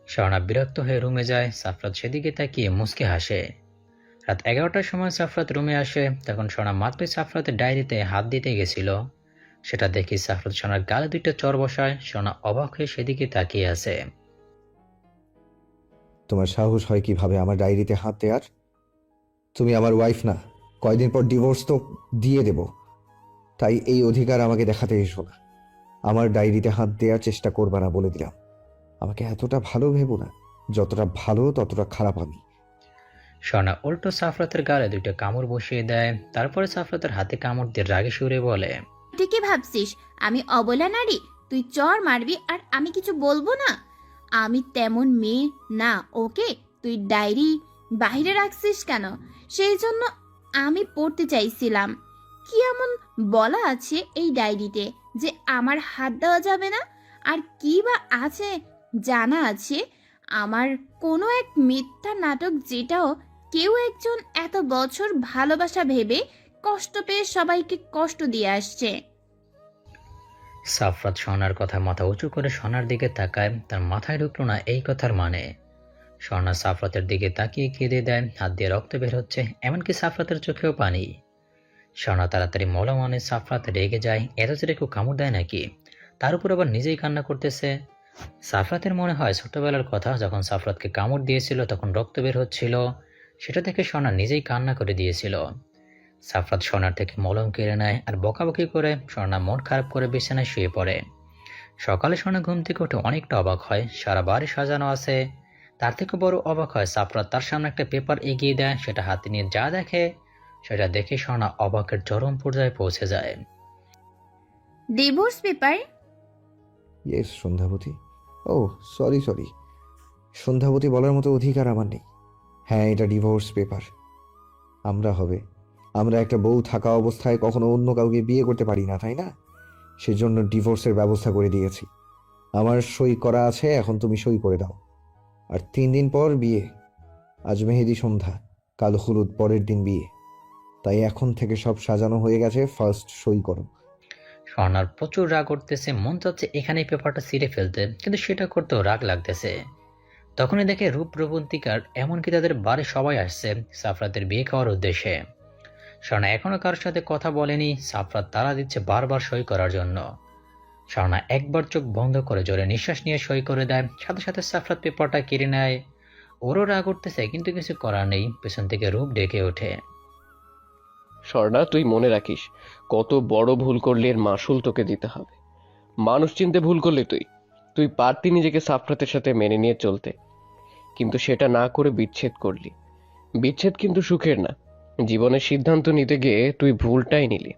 স্বর্ণা বিরক্ত হয়ে রুমে যায়। সাফরাত সেদিকে তাকিয়ে মুচকে হাসে। রাত 11টার সময় সাফরাত রুমে আসে। তখন স্বর্ণা মাত্রই সাফরাতের ডায়েরিতে হাত দিতে গেছিল। সেটা দেখে সাফরাত স্বর্ণার গালে 2টা চড় বসায়। স্বর্ণা অবাক হয়ে সেদিকে তাকিয়ে আছে। তোমার সাহস হয় কিভাবে আমার ডায়েরিতে হাত দেওয়ার? তুমি আমার ওয়াইফ না। কয়দিন পর ডিভোর্স তো দিয়ে দেব, তাই এই অধিকার আমাকে দেখাতে এসো না। আমার ডায়েরিতে হাত দেওয়ার চেষ্টা করবা না বলে দিলাম। আমাকে এতটা ভালো ভেবো না। যতটা ভালো ততটা খারাপ আমি। স্বর্ণা উল্টো সাফরাতের গালে 2টা কামড় বসিয়ে দেয়। তারপরে সাফরাতের হাতে কামড় দিয়ে রাগে সুরে বলে, ঠিকই ভাবছিস আমি অবলা নারী? তুই চর মারবি আর আমি কিছু বলবো না? আমি তেমন মেয়ে না, ওকে? তুই ডায়েরি বাইরে রাখছিস কেন? সেই জন্য আমি পড়তে চাইছিলাম। কি এমন বলা আছে এই ডায়েরিতে যে আমার হাত দেওয়া যাবে না? আর কি বা আছে জানা আছে? আমার কোনো এক মিথ্যা নাটক, যেটাও কেউ একজন এত বছর ভালোবাসা ভেবে কষ্ট পেয়ে সবাইকে কষ্ট দিয়ে আসছে। সাফরাত স্বর্ণার কথা মাথা উঁচু করে স্বর্ণার দিকে তাকায়। তার মাথায় ঢুকলো না এই কথার মানে। স্বর্ণা সাফরাতের দিকে তাকিয়ে কেঁদে দেয়। হাত দিয়ে রক্ত বের হচ্ছে, এমনকি সাফরাতের চোখেও পানি। স্বর্ণা তাড়াতাড়ি মলম আনে। সাফরাত রেগে যায়, এত ছেড়ে কেউ কামড় দেয় নাকি? তার উপর আবার নিজেই কান্না করতেছে। সাফরাতের মনে হয় ছোটবেলার কথা, যখন সাফরাতকে কামড় দিয়েছিল তখন রক্ত বের হচ্ছিল। সেটা দেখে স্বর্ণা নিজেই কান্না করে দিয়েছিল। সাফরাত স্বর্ণার থেকে মলম কেড়ে নেয় আর বকাবকি করে স্বর্ণা মন খারাপ করে বিছানায় শুয়ে পড়ে। সকালে স্বর্ণা ঘুম থেকে উঠে অনেকটা অবাক হয়। সারা বাড়ি সাজানো আছে। তার থেকে বড় অবাক হয় সাফরাত তার সামনে একটা পেপার এগিয়ে দেয়। সেটা হাতে নিয়ে যা দেখে, সেটা দেখে স্বর্ণা অবাকের চরম পর্যায়ে পৌঁছে যায়। Divorce paper? ইয়েস সন্ধ্যাবতী। ও সরি, সন্ধ্যাবতী বলার মতো অধিকার আমার নেই। হ্যাঁ, এটা ডিভোর্স পেপার। আমরা একটা বউ থাকা অবস্থায় কখনো অন্য কাউকে বিয়ে করতে পারি না, তাই না? সেজন্য ডিভোর্সের ব্যবস্থা করে দিয়েছি। আমার সই করা আছে, এখন তুমি সই করে দাও। আর 3 দিন পর বিয়ে। আজ মেহেদি সন্ধ্যা, কাল হলুদ, পরের দিন বিয়ে। তাই এখন থেকে সব সাজানো হয়ে গেছে, ফার্স্ট সই করো। স্বর্ণার প্রচুর রাগ উঠতেছে, মন চাচ্ছে এখানেই পেপারটা ছিঁড়ে ফেলতে, কিন্তু সেটা করতেও রাগ লাগতেছে। তখনই দেখে রূপবন্তিকার এমনকি তাদের বাড়ির সবাই আসছে সাফরাতের বিয়ে খাওয়ার উদ্দেশ্যে। স্বর্ণা এখনো কারোর সাথে কথা বলেনি, সাফরাত তাড়া দিচ্ছে বারবার সই করার জন্য। স্বর্ণা একবার চোখ বন্ধ করে জোরে নিঃশ্বাস নিয়ে সই করে দেয়, সাথে সাথে সাফরাত পেপারটা কেড়ে নেয়। ওরও রাগ উঠতেছে, কিন্তু কিছু করার নেই। পেছন থেকে রূপ ডেকে ওঠে। স্বর্ণা, তুই মনে রাখিস, কত বড় ভুল করলে এর মাসুল তোকে দিতে হবে। মানুষ চিনতে ভুল করলে তুই পারতি নিজেকে সাফরাতের সাথে মেনে নিয়ে চলতে, কিন্তু সেটা না করে বিচ্ছেদ করলি। বিচ্ছেদ কিন্তু সুখের না। জীবনের সিদ্ধান্ত নিতে গিয়ে তুই ভুলটাই নিলি।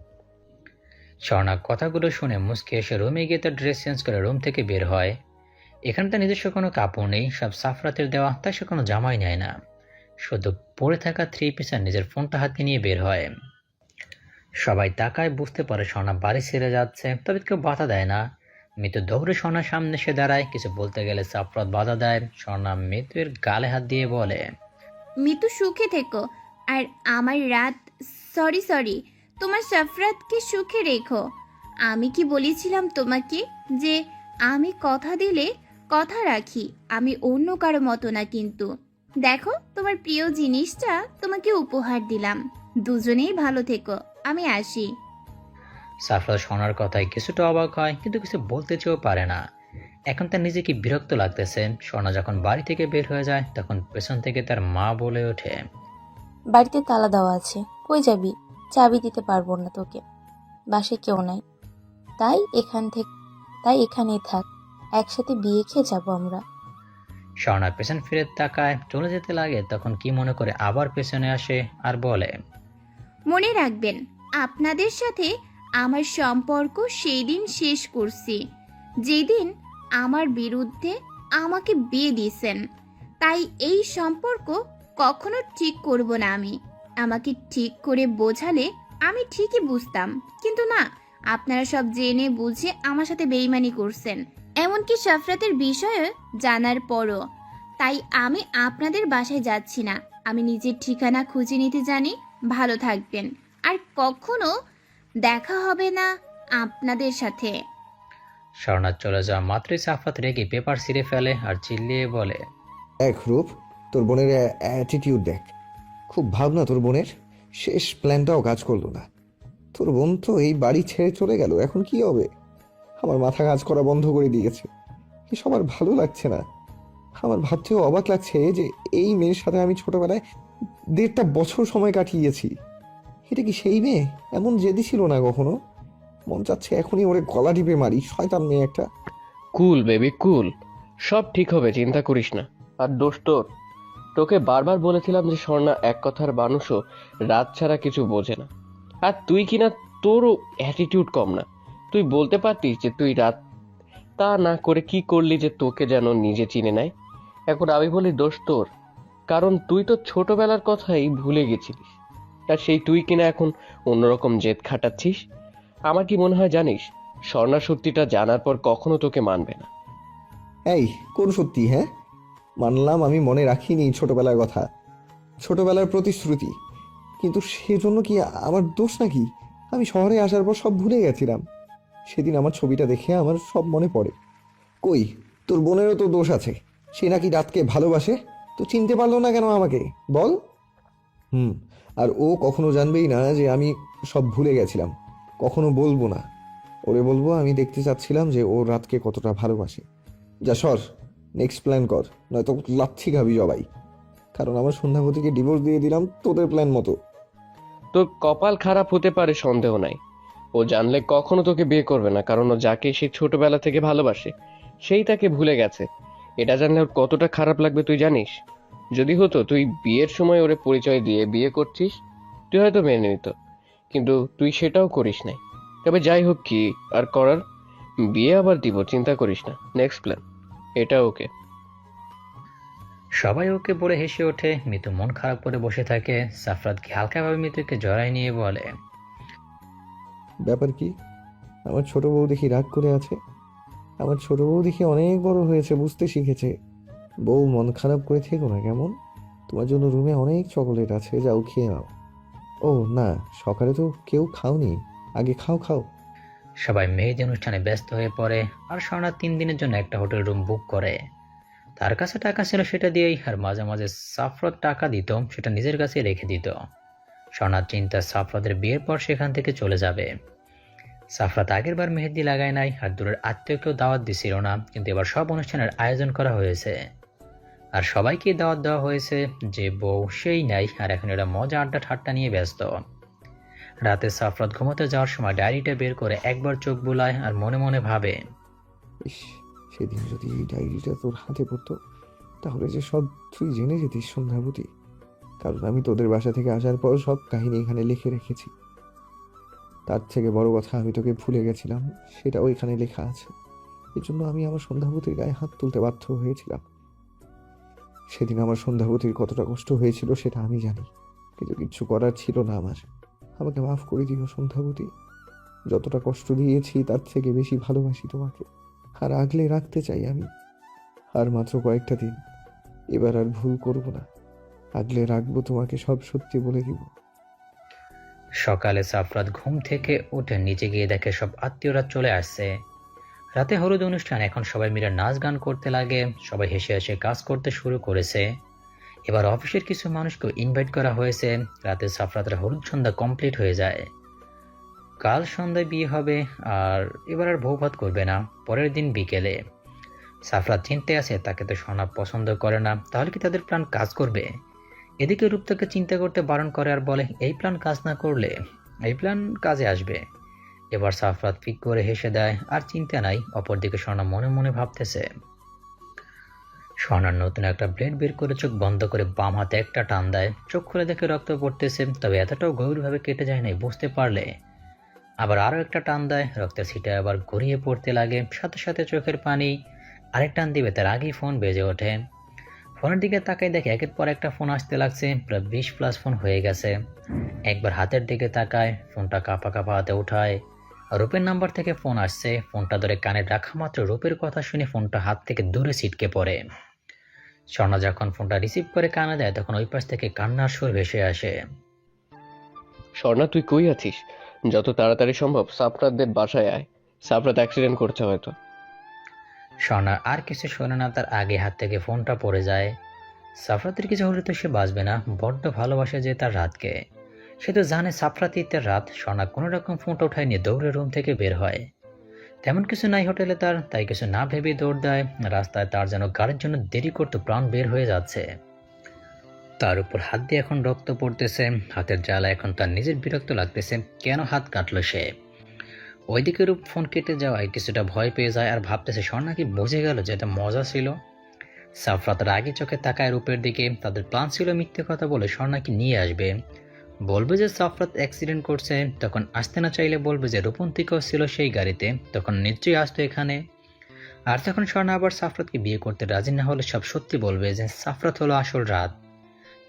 স্বর্ণা কথাগুলো শুনে মুচকে এসে রুমে গিয়ে তার ড্রেস চেঞ্জ করে রুম থেকে বের হয়। এখানে তার নিজস্ব কোনো কাপড় নেই, সব সাফরাতের দেওয়া, তাই সে কোনো জামাই নেয় না। শুধু পরে থাকা 3 পিসের নিজের ফোনটা হাতে নিয়ে বের হয়। সবাই তাকায়, বুঝতে পারে স্বর্ণা বাড়ি ছেড়ে যাচ্ছে, তবে কেউ বাধা দেয় না। মিতু দৌড়ে স্বর্ণার সামনে এসে দাঁড়ায়, কিছু বলতে গেলে সাফরাত বাধা দেয়। স্বর্ণা মিতুর গালে হাত দিয়ে বলে, মিতু সুখে থেকো, আর আমার রাত সরি তোমার সাফরাতকে সুখে রেখো। আমি কি বলেছিলাম তোমাকে যে আমি কথা দিলে কথা রাখি, আমি অন্য কারো মতো না। কিন্তু দেখো, তোমার প্রিয় জিনিসটা তোমাকে উপহার দিলাম। দুজনেই ভালো থেকো, আমি আসি। সাফরাত স্বর্ণার কথায় কিছুটা অবাক হয়, কিন্তু কিছু বলতে চেয়েও পারে না। এখন তার নিজেকে বিরক্ত লাগতেছে। স্বর্ণা যখন বাড়ি থেকে বের হয়ে যায়, তখন পেছন থেকে তার মা বলে ওঠে, বাড়িতে তালা দেওয়া আছে, কই যাবি? চাবি দিতে পারবো না তোকে, বাসায় কেউ নাই। তাই এখানেই থাক, একসাথে বিয়ে খেয়ে যাবো আমরা। স্বর্ণা পেছন ফিরে তাকায়, চলে যেতে লাগে, তখন কি মনে করে আবার পেছনে আসে আর বলে, মনে রাখবেন, আপনাদের সাথে আমার সম্পর্ক সেই দিন শেষ করছি যেদিন আমার বিরুদ্ধে আমাকে বিয়ে দিয়েছেন। তাই এই সম্পর্ক কখনো ঠিক করব না আমি। আমাকে ঠিক করে বোঝালে আমি ঠিকই বুঝতাম, কিন্তু না, আপনারা সব জেনে বুঝে আমার সাথে বেইমানি করছেন, এমনকি সাফরাতের বিষয়ে জানার পরও। তাই আমি আপনাদের বাসায় যাচ্ছি না, আমি নিজের ঠিকানা খুঁজে নিতে জানি। ভালো থাকবেন, আর কখনো দেখা হবে না আপনাদের সাথে। স্বর্ণা চলে যাওয়া মাত্রই সাফরাত রেগে পেপার ছিঁড়ে ফেলে আর চিল্লিয়ে বলে, এক রূপ, তোর বোনের অ্যাটিটিউড দেখ। খুব ভাবনা তোর বোনের, শেষ প্ল্যানটাও কাজ করলো না। তোর বোন তো এই বাড়ি ছেড়ে চলে গেল, এখন কি হবে? আমার মাথা কাজ করা বন্ধ করে দিয়েছে। এসব আর ভালো লাগছে না। আমার ভাবতেও অবাক লাগছে যে এই মেয়ের সাথে আমি ছোটবেলায় 1.5 বছর সময় কাটিয়েছি। এটা কি সেই মেয়ে? এমন জেদি ছিল না কখনো। মন চাচ্ছে এখনই ওরে গলা টিপে মারি, শয়তান মেয়ে একটা। কুল বেবি কুল, সব ঠিক হবে, চিন্তা করিস না। আর দোষ তোকে বারবার বলেছিলাম যে স্বর্ণা এক কথার মানুষও রাত ছাড়া কিছু বোঝে না। আর তুই কিনা, তোরও অ্যাটিটিউড কম না। তুই বলতে পারতিস যে তুই রাত তা না করে কি করলি যে তোকে যেন নিজে চিনে নেয়। এখন আমি বলি দোষ তোর, কারণ তুই তো ছোটবেলার কথাই ভুলে গেছিলিস। আর সেই তুই কিনা এখন অন্যরকম জেদ খাটাচ্ছিস। আমার কি মনে হয় জানিস, স্বর্ণা সত্যিটা জানার পর কখনো তোকে মানবে না। এই কোন সত্যি? হ্যাঁ, মানলাম আমি মনে রাখিনি ছোটবেলার কথা, ছোটবেলার প্রতিশ্রুতি, কিন্তু সেজন্য কি আমার দোষ নাকি? আমি শহরে আসার পর সব ভুলে গেছিলাম। সেদিন আমার ছবিটা দেখে আমার সব মনে পড়ে। কই, তোর বোনেরও তো দোষ আছে। সে নাকি রাতকে ভালোবাসে, তো চিনতে পারলো না কেন আমাকে বল? আর ও কখনো জানবেই না যে আমি সব ভুলে গেছিলাম। কখনো বলবো না। ওরে বলবো আমি দেখতে চাচ্ছিলাম যে ও রাতকে কতটা ভালোবাসে। যা সর, নেক্সট প্ল্যান কর, নয়তো লাচ্ছি খাবি সবাই। কারণ আমার সন্ধ্যাবতীকে ডিভোর্স দিয়ে দিলাম তোদের প্ল্যান মতো। তোর কপাল খারাপ হতে পারে, সন্দেহ নাই। ও জানলে কখনো তোকে বিয়ে করবে না, কারণ ও যাকে সে ছোটবেলা থেকে ভালোবাসে সেই তাকে ভুলে গেছে। এটা জানলে ওর কতটা খারাপ লাগবে তুই জানিস? যদি হতো তুই বিয়ের সময় ওরে পরিচয় দিয়ে বিয়ে করছিস, তুই হয়তো মেনে নিত, কিন্তু তুই সেটাও করিস নাই। তবে যাই হোক, কি আর করার, বিয়ে আবার দিব, চিন্তা করিস না। নেক্সট প্ল্যান এটা। ওকে। সবাই ওকে বলে হেসে ওঠে। মিতু মন খারাপ করে বসে থাকে। সাফরাতকে হালকাভাবে মিতুকে জড়ায় নিয়ে বলে, ব্যাপার কি? আমার ছোট বউ দেখি রাগ করে আছে। আমার ছোট বউ দেখি অনেক বড় হয়েছে, বুঝতে শিখেছে। বউ, মন খারাপ করে থেকো না কেমন। তোমার জন্য রুমে অনেক চকোলেট আছে, যাও খেয়ে নাও। ও না, সকালে তো কেউ খাওনি, আগে খাও খাও। সবাই মেহেদি অনুষ্ঠানে ব্যস্ত হয়ে পড়ে। আর স্বর্ণা 3 দিনের জন্য একটা হোটেল রুম বুক করে। তার কাছে টাকা ছিল সেটা দিয়েই, আর মাঝে মাঝে সাফরাত টাকা দিত, সেটা নিজের কাছে রেখে দিত। স্বর্ণার চিন্তা সাফরাতের বিয়ের পর সেখান থেকে চলে যাবে। সাফরাত আগের বার মেহেদি লাগায় নাই, আর দূরের আত্মীয়কেও দাওয়াত দিছিল না, কিন্তু এবার সব অনুষ্ঠানের আয়োজন করা হয়েছে। আর সবাইকে দাওয়াত দেওয়া হয়েছে। যে বউ সেই নাই, আর এখন এরা মজা আড্ডা ঠাট্টা নিয়ে ব্যস্ত। রাতে সাফরাত ঘুমোতে যাওয়ার সময় ডায়েরিটা বের করে একবার চোখ বুলায় আর মনে মনে ভাবে, ইস, সেদিন যদি এই ডায়েরিটা তোর হাতে পড়তো, তাহলে যে সব তুই জেনে যেতিস সন্ধ্যাবতী। কারণ আমি তোদের বাসা থেকে আসার পর সব কাহিনী এখানে লিখে রেখেছি। তার থেকে বড় কথা, আমি তোকে ভুলে গেছিলাম, সেটাও এখানে লেখা আছে। এজন্য আমি আমার সন্ধ্যাবতীর গায়ে হাত তুলতে বাধ্য হয়েছিলাম। সেদিন আমার সন্ধ্যাবতীর কতটা কষ্ট হয়েছিল সেটা আমি জানি, কিন্তু কিচ্ছু করার ছিল না আমার। আমাকে মাফ করে দিও সন্ধ্যাবতী। যতটা কষ্ট দিয়েছি তার থেকে বেশি ভালোবাসি তোমাকে, আর আগলে রাখতে চাই আমি। আর মাত্র কয়েকটা দিন, এবার আর ভুল করব না। আগলে রাখবো তোমাকে, সব সত্যি বলে দিব। সকালে সাফরাত ঘুম থেকে উঠে নিচে গিয়ে দেখে সব আত্মীয়রা চলে আসছে। রাতে হলুদ অনুষ্ঠান, এখন সবাই মিলে নাচ গান করতে লাগে। সবাই হেসে হেসে কাজ করতে শুরু করেছে। এবার অফিসের কিছু মানুষকে ইনভাইট করা হয়েছে। রাতে সাফরাতের হলুদ সন্ধ্যা কমপ্লিট হয়ে যায়। কাল সন্ধ্যায় বিয়ে হবে, আর এবার আর বউ ভাত করবে না। পরের দিন বিকেলে সাফরাত চিন্তায় আছে, তাকে তো সোনা পছন্দ করে না, তাহলে কি তাদের প্ল্যান কাজ করবে? এদিকে রূপ তাকে চিন্তা করতে বারণ করে আর বলে, এই প্ল্যান কাজ না করলে এই প্ল্যান কাজে আসবে। এবার সাফরাত ফিক করে হেসে দেয়, আর চিন্তা নাই। অপরদিকে স্বর্ণা মনে মনে ভাবতেছে। স্বর্ণার নতুন একটা ব্লেড বের করে চোখ বন্ধ করে বাম হাতে একটা টান দেয়। চোখ খুলে দেখে রক্ত পড়তেছে, তবে এতটাও গভীরভাবে কেটে যায় নাই বুঝতে পারলে। আবার আরও একটা টান দেয়, রক্তের ছিটা আবার গড়িয়ে পড়তে লাগে। সাথে সাথে চোখের পানি। আরেক টান দিবে তার আগেই ফোন বেজে ওঠে। ফোনের দিকে তাকাই দেখে একের পর একটা ফোন আসতে লাগছে। প্রায় 20+ ফোন হয়ে গেছে। একবার হাতের দিকে তাকায়, ফোনটা কাঁপা কাঁপা হাতে উঠায়। রূপের নাম্বার থেকে ফোন আসছে। ফোনটা ধরে কানে রাখা মাত্র রূপের কথা শুনে ফোনটা হাত থেকে দূরে ছিটকে পড়ে। স্বর্ণা যখন ফোনটা রিসিভ করে কানে দেয়, তখন ওই পাশ থেকে কান্নার সুর ভেসে আসে। স্বর্ণা, তুই কই আছিস? যত তাড়াতাড়ি সম্ভব সাফরাতদের বাসায় আয়। সাফরাত অ্যাক্সিডেন্ট করছে হয়তো। স্বর্ণা আর কিছু শোনে না, তার আগে হাত থেকে ফোনটা পড়ে যায়। সাফরাতের কিছু হলে তো সে বাঁচবে না। বড্ড ভালোবাসে যে তার রাতকে। সে তো জানে সাফরাতই তার রাত। স্বর্ণা কোনো রকম ফোনটা উঠায় নিয়ে দৌড়ে রুম থেকে বের হয়। তেমন কিছু নাই হোটেলে তার, তাই কিছু না ভেবে দৌড় দেয়। রাস্তায় তার যেন গাড়ির জন্য দেরি করতে প্রাণ বের হয়ে যাচ্ছে। তার উপর হাত দিয়ে এখন রক্ত পড়তেছে। হাতের জ্বালা এখন তার নিজের বিরক্ত লাগতেছে, কেন হাত কাটলো সে। ওইদিকে রূপ ফোন কেটে যাওয়ায় কিছুটা ভয় পেয়ে যায়, আর ভাবতেছে স্বর্ণা কি বুঝে গেল যে এটা মজা ছিল। সাফরাতের আগে চোখে তাকায় রূপের দিকে। তাদের প্ল্যান ছিল মিথ্যে কথা বলে স্বর্ণাকে নিয়ে আসবে। বলবে যে সাফরাত অ্যাক্সিডেন্ট করছে, তখন আসতে না চাইলে বলবে যে রূপন্তিকাও ছিল সেই গাড়িতে, তখন নিশ্চয়ই আসতো এখানে। আর তখন স্বর্ণা আবার সাফরাতকে বিয়ে করতে রাজি না হলে সব সত্যি বলবে যে সাফরাত হলো আসল রাত।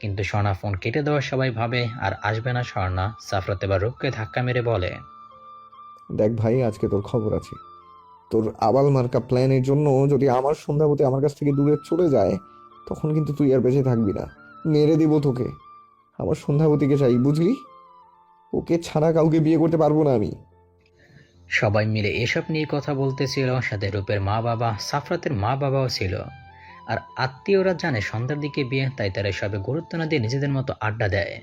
কিন্তু স্বর্ণা ফোন কেটে দেওয়া সবাই ভাবে আর আসবে না স্বর্ণা। সাফরাত এবার রূপকে ধাক্কা মেরে বলে, দেখ ভাই, আজকে তোর খবর আছে। তোর আবাল মার্কা প্ল্যানের জন্য যদি আমার সন্ধ্যাবতী আমার কাছ থেকে দূরে চলে যায়, তখন কিন্তু তুই আর বেঁচে থাকবি না। মেরে দিব তোকে। আমার সন্ধ্যাবতীকে চাই, বুঝলি? ওকে ছাড়া কাউকে বিয়ে করতে পারবো না আমি। সবাই মিলে এসব নিয়ে কথা বলতেছিল। সাথে রূপের মা বাবা, সাফরাতের মা বাবাও ছিল। আর আত্মীয়রা জানে সন্ধ্যার দিকে বিয়ে, তাই তারা সবে গুরুত্ব না দিয়ে নিজেদের মতো আড্ডা দেয়।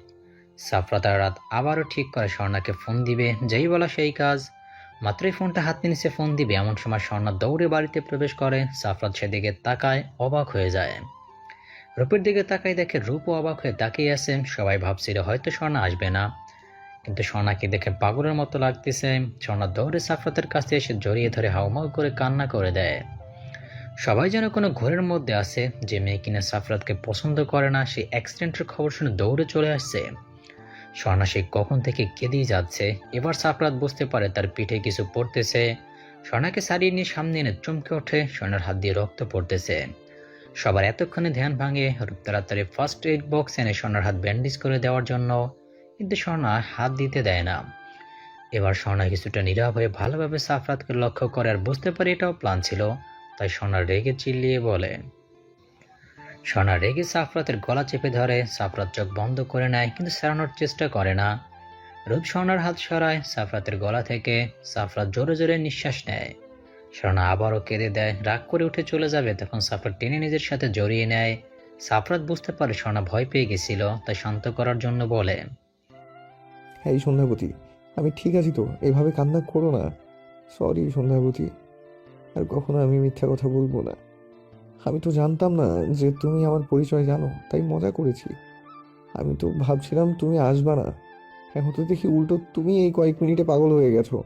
সাফরাত আর রাত আবারও ঠিক করে স্বর্ণাকে ফোন দিবে, যেই বলা সেই কাজ। মাত্রই ফোনটা হাতে নিচে ফোন দিবে, এমন সময় স্বর্ণা দৌড়ে বাড়িতে প্রবেশ করে। সাফরাত সেদিকে তাকায়, অবাক হয়ে যায়। রূপের দিকে তাকায় দেখে রূপও অবাক হয়ে তাকিয়ে আছে। সবাই ভাবছিল হয়তো স্বর্ণা আসবে না, কিন্তু স্বর্ণাকে দেখে পাগলের মতো লাগতেছে। স্বর্ণা দৌড়ে সাফরাতের কাছে এসে জড়িয়ে ধরে হাউমাউ করে কান্না করে দেয়। সবাই যেন কোনো ঘোরের মধ্যে আছে। যে মেয়ে কিনা সাফরাতকে পছন্দ করে না, সে অ্যাক্সিডেন্টের খবর শুনে দৌড়ে চলে আসছে। স্বর্ণা সে কখন থেকে কেঁদেই যাচ্ছে। এবার সাফরাত বুঝতে পারে তার পিঠে কিছু পড়তেছে। স্বর্ণাকে সারিয়ে নিয়ে সামনে এনে চমকে ওঠে। স্বর্ণার হাত দিয়ে রক্ত পড়তেছে। সবার এতক্ষণে ধ্যান ভাঙে রূপ তাড়াতাড়ি ফার্স্ট এইড বক্স এনে স্বর্ণার হাত ব্যান্ডেজ করে দেওয়ার জন্য, কিন্তু স্বর্ণা হাত দিতে দেয় না। এবার স্বর্ণা কিছুটা নীরব হয়ে ভালোভাবে সাফরাতকে লক্ষ্য করে আর বুঝতে পারে এটাও প্ল্যান ছিল, তাই স্বর্ণা রেগে চিল্লিয়ে বলে। স্বর্ণা রেগে সাফরাতের গলা চেপে ধরে, সাফরাত চোখ বন্ধ করে নেয় কিন্তু ছাড়ানোর চেষ্টা করে না। রূপ স্বর্ণার হাত সরায় সাফরাতের গলা থেকে, সাফরাত জোরে জোরে নিঃশ্বাস নেয়। স্বর্ণা আবারও কেঁদে দেয়, রাগ করে উঠে চলে যাবে, তখন সাফরাত টেনে নিজের সাথে জড়িয়ে নেয়। সাফরাত বুঝতে পারে স্বর্ণা ভয় পেয়ে গেছিল, তাই শান্ত করার জন্য বলে। হ্যাঁ সন্ধ্যাবতী, আমি ঠিক আছি তো, এভাবে কান্না করো না। সরি সন্ধ্যাবতী, আর কখনো আমি মিথ্যা কথা বলবো না। আমি তো জানতাম না যে তুমি আমার পরিচয় জানো, তাই মজা করেছি। আমি তো ভাবছিলাম তুমি আসবা না, এখন তো দেখি উল্টো তুমি এই কয়েক মিনিটে পাগল হয়ে গেছো।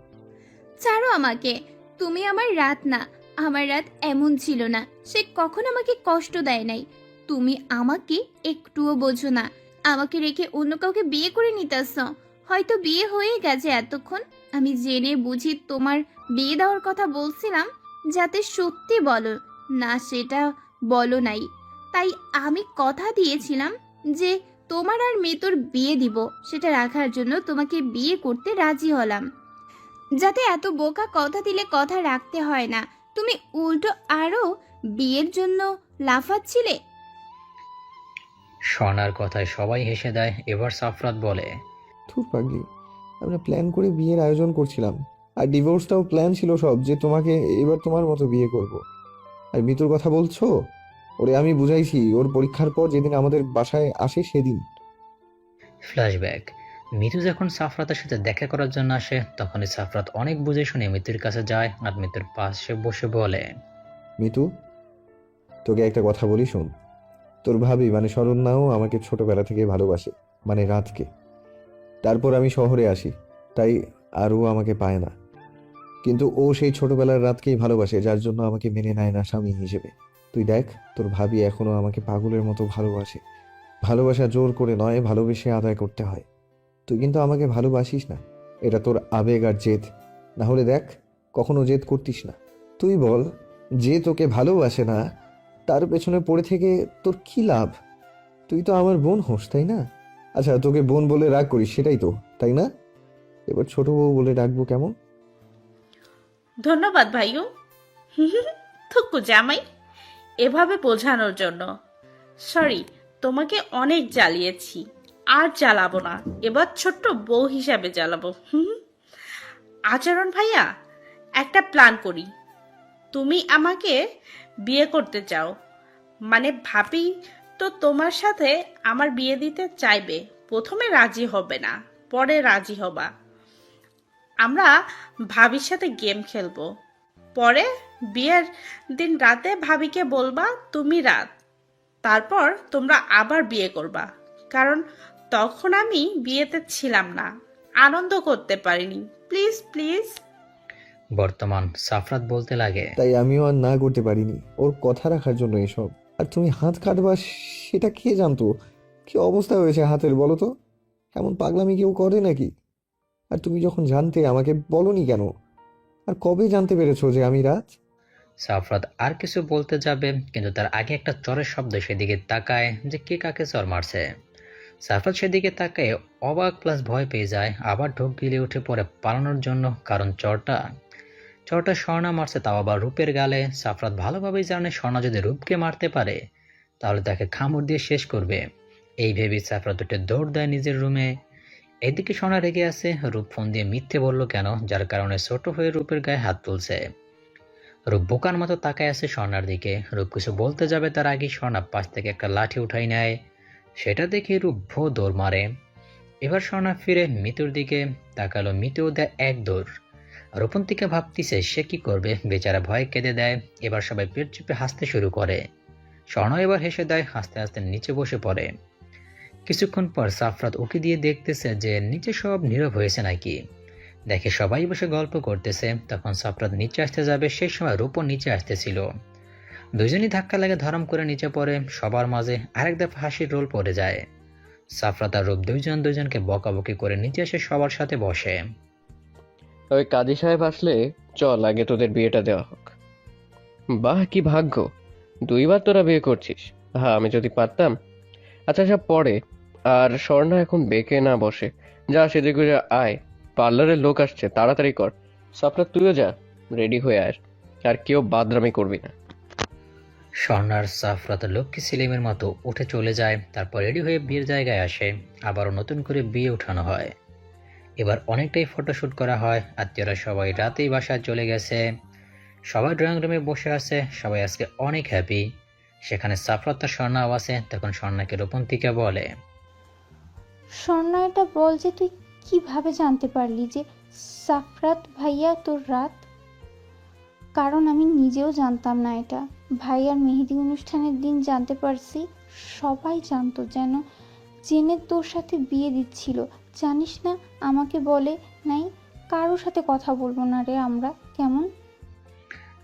ছাড়ো আমাকে, তুমি আমার রাত না। আমার রাত এমন ছিল না, সে কখনো আমাকে কষ্ট দেয় নাই। তুমি আমাকে একটুও বোঝো না। আমাকে রেখে অন্য কাউকে বিয়ে করে নিতেছ। হয়তো বিয়ে হয়ে গেছে এতক্ষণ। আমি জেনে বুঝি তোমার বিয়ে দেওয়ার কথা বলছিলাম, যাতে সত্যি বলো না, সেটা বলো নাই। তাই আমি কথা দিয়েছিলাম যে তোমার আর মেয়েতোর বিয়ে দিব, সেটা রাখার জন্য তোমাকে বিয়ে করতে রাজি হলাম, যাতে এত বোকা কথা দিলে কথা রাখতে হয় না। তুমি উল্টো আরো বিয়ের জন্য লাফাচ্ছিলে। স্বর্ণার কথায় সবাই হেসে দেয়। এবার সাফরাত বলে। ধুর পাগলি, আমরা প্ল্যান করে বিয়ের আয়োজন করছিলাম, আর ডিভোর্সটাও প্ল্যান ছিল সব, যে তোমাকে এবার তোমার মতো বিয়ে করব। আর মিতুর কথা বলছো? ওরে আমি বুঝাইছি, ওর পরীক্ষার পর যেদিন আমাদের বাসায় আসে সেদিন। ফ্ল্যাশব্যাক। মিতু যখন সাফরাতের সাথে দেখা করার জন্য আসে, তখনই সাফরাত অনেক বুঝে শুনে মিতুর কাছে যায় আর মিতুর পাশে বসে বলে। মিতু, তোকে একটা কথা বলি শোন। তোর ভাবি মানে শরণ্যাও আমাকে ছোটবেলা থেকে ভালোবাসে, মানে রাতকে। তারপর আমি শহরে আসি, তাই আর ও আমাকে পায় না। কিন্তু ও সেই ছোটবেলার রাতকেই ভালোবাসে, যার জন্য আমাকে মেনে নেয় না স্বামী হিসেবে। তুই দেখ, তোর ভাবি এখনো আমাকে পাগলের মতো ভালোবাসে। ভালোবাসা জোর করে নয়, ভালোবেসে আদায় করতে হয়। তুই কিন্তু আমাকে ভালোবাসিস না, এটা তোর আবেগ আর জেদ। না হলে দেখ, কখনো জেদ করতিস না। তুই বল, যে তোকে ভালোবাসে না তার পেছনে পড়ে থেকে তোর কি লাভ? তুই তো আমার বোন হোস, তাই না? আচ্ছা, তোকে বোন বলে রাগ করিস সেটাই তো, তাই না? এবার ছোট বউ বলে ডাকবো কেমন? ধন্যবাদ ভাইও। থুকু জামাই, এভাবে বোঝানোর জন্য। সরি, তোমাকে অনেক জ্বালিয়েছি, আর জ্বালাবো না। এবার ছোট্ট বউ হিসাবে জ্বালাবো। আচরণ ভাইয়া, একটা প্ল্যান করি। তুমি আমাকে বিয়ে করতে চাও, মানে ভাবি তো তোমার সাথে আমার বিয়ে দিতে চাইবে। প্রথমে রাজি হবে না, পরে রাজি হবা। আমরা ভাবির সাথে গেম খেলবো, পরে বিয়ের দিন রাতে ভাবিকে বলবা তুমি রাত, তারপর তোমরা আবার বিয়ে করবা। কারণ তখন আমি বিয়েতে ছিলাম না, আনন্দ করতে পারিনি। Please please. বর্তমান সাফরাত বলতে লাগে। তাই আমিও আর না করতে পারিনি ওর কথা রাখার জন্য এসব। আর তুমি হাত কাটবা সেটা কে জানতো? কি অবস্থা হয়েছে হাতের বলো তো? এমন পাগলামি কেউ করে নাকি? আর তুমি যখন জানতে আমাকে বলনি কেন? আর কবে জানতে পেরেছো যে আমি রাজ? সাফরাত আর কিছু বলতে যাবে, কিন্তু তার আগে একটা চরের শব্দ সেদিকে তাকায় যে কে কাকে চর মারছে। সাফরাত সেদিকে তাকায় অবাক প্লাস ভয় পেয়ে যায়, আবার ঢোক গিলে উঠে পড়ে পালানোর জন্য, কারণ চরটা স্বর্ণা মারছে, তাও আবার রূপের গালে। সাফরাত ভালোভাবেই জানে স্বর্ণা যদি রূপকে মারতে পারে তাহলে তাকে খামড় দিয়ে শেষ করবে। এই ভেবে সাফরাত উঠে দৌড় দেয় নিজের রুমে। এদিকে স্বর্ণা রেগে আছে, রূপ ফোন দিয়ে মিথ্যে বলল কেন, যার কারণে ছোট হয়ে রূপের গায়ে হাত তুলছে। রূপ বোকার মতো তাকায় আছে স্বর্ণার দিকে। রূপ কিছু বলতে যাবে তার আগে স্বর্ণা পাশ থেকে একটা লাঠি উঠাই নেয়। সেটা দেখে রূপ ভো দৌড় মারে। এবার স্বর্ণা ফিরে মিতুর দিকে তাকালো, মিতুও দেয় এক দৌড়। রূপন্তিকা ভাবতিছে সে কি করবে, বেচারা ভয়ে কেঁদে দেয়। এবার সবাই পেট চেপে হাসতে শুরু করে। স্বর্ণা এবার হেসে দেয়, হাসতে হাসতে নিচে বসে পড়ে। কিছুক্ষণ পর সাফরাত উকি দিয়ে দেখতেছে যে নিচে সব নীরব হয়েছে নাকি। দেখে সবাই বসে গল্প করতেছে। তখন সাফরাত নিচে আসতে যাবে, সেই সময় রূপও নিচে আসতেছিল। দুজনই ধাক্কা লাগে, ধরম করে নিচে পড়ে। সবার মাঝে আরেক দফা হাসির রোল পড়ে যায়। সাফরাত আর রূপ দুজনকে বকাবকি করে নিচে এসে সবার সাথে বসে। ওই কাজী সাহেব আসলে চল আগে তোদের বিয়েটা দেওয়া হোক। বাহ, কি ভাগ্য! 2বার তোরা বিয়ে করছিস। হ্যাঁ, আমি যদি পারতাম। আচ্ছা সব পরে। আর স্বর্ণা এখন বেঁকে না বসে, যা সেজে গুজে আয়। পার্লারের লোক আসছে, তাড়াতাড়ি কর। সাফরাত তুইও যা, রেডি হয়ে আয়। আর কেউ বাদরামি করবি না। স্বর্ণার সাফরাত লক্ষ্মী সেলিমের মতো উঠে চলে যায়, তারপর রেডি হয়ে বিয়ের জায়গায় আসে। আবারও নতুন করে বিয়ে উঠানো হয়। এবার অনেকটাই ফটোশ্যুট করা হয়। আত্মীয়রা সবাই রাতেই বাসায় চলে গেছে। সবাই ড্রয়িং রুমে বসে আছে, সবাই আজকে অনেক হ্যাপি। সেখানে সাফরাত আর স্বর্ণাও আছে। তখন স্বর্ণাকে রূপন্তিকা বলে, স্বর্ণা, এটা বল যে তুই কিভাবে জানতে পারলি যে সাফরাত ভাইয়া তোর রাত? কারণ আমি নিজেও জানতাম না এটা। ভাইয়ার মেহেদি অনুষ্ঠানের দিন জানতে পারছি। সবাই জানতো, যেন জেনে তোর সাথে বিয়ে দিচ্ছিল। জানিস না, আমাকে বলে নাই কারোর সাথে কথা বলবো না রে আমরা, কেমন?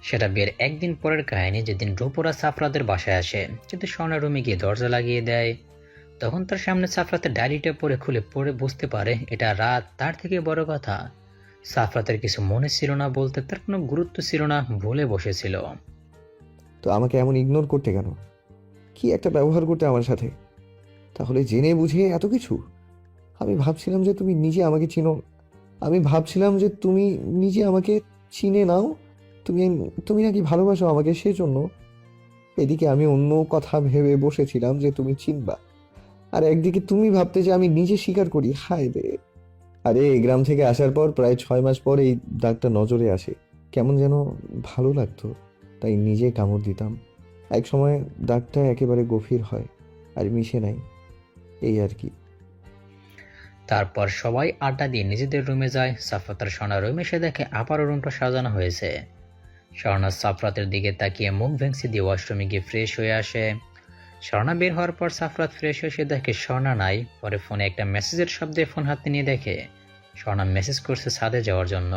সেটা বিয়ের একদিন পরের কাহিনী, যেদিন রূপরা সাফরাতের বাসায় আসে। কিন্তু স্বর্ণা রুমে গিয়ে দরজা লাগিয়ে দেয়। তখন তার সামনে সাফরাতের ডায়েরিটা খুলে পড়ে বুঝতে পারে এটা রাত। তার থেকে বড় কথা, সাফরাতের কিছু মনে ছিল না বলতে, তার কোনো গুরুত্ব ছিল না, ভুলে বসেছিল। তো আমাকে এমন ইগনোর করতে কেন? কি একটা ব্যবহার করতে আমার সাথে? তাহলে জেনে বুঝে এত কিছু? আমি ভাবছিলাম যে তুমি নিজে আমাকে চিনো। আমি ভাবছিলাম যে তুমি নিজে আমাকে চিনে নাও। তুমি তুমি নাকি ভালোবাসো আমাকে, সেজন্য। এদিকে আমি অন্য কথা ভেবে বসেছিলাম যে তুমি চিনবা, আর একদিকে তুমি ভাবতে যে আমি নিজে স্বীকার করি। হায় রে! আরে এই গ্রাম থেকে আসার পর প্রায় 6 মাস পর এই দাগটা নজরে আসে। কেমন যেন ভালো লাগতো, তাই নিজে কামড় দিতাম। এক সময় দাগটা একেবারে গভীর হয়, আর মিশে নাই, এই আর কি। তারপর সবাই আড্ডা দিয়ে নিজেদের রুমে যায়। সাফরাত আর স্বর্ণা রুমে এসে দেখে আবারও রুমটা সাজানো হয়েছে। স্বর্ণা সাফরাতের দিকে তাকিয়ে মুখ ভেঙসি দিয়ে ওয়াশরুমে গিয়ে ফ্রেশ হয়ে আসে। স্বর্ণা বের হওয়ার পর সাফরাত ফ্রেশ হয়ে এসে দেখে স্বর্ণা নাই। পরে ফোনে একটা মেসেজের শব্দে ফোন হাতে নিয়ে দেখে স্বর্ণা মেসেজ করছে ছাদে যাওয়ার জন্য।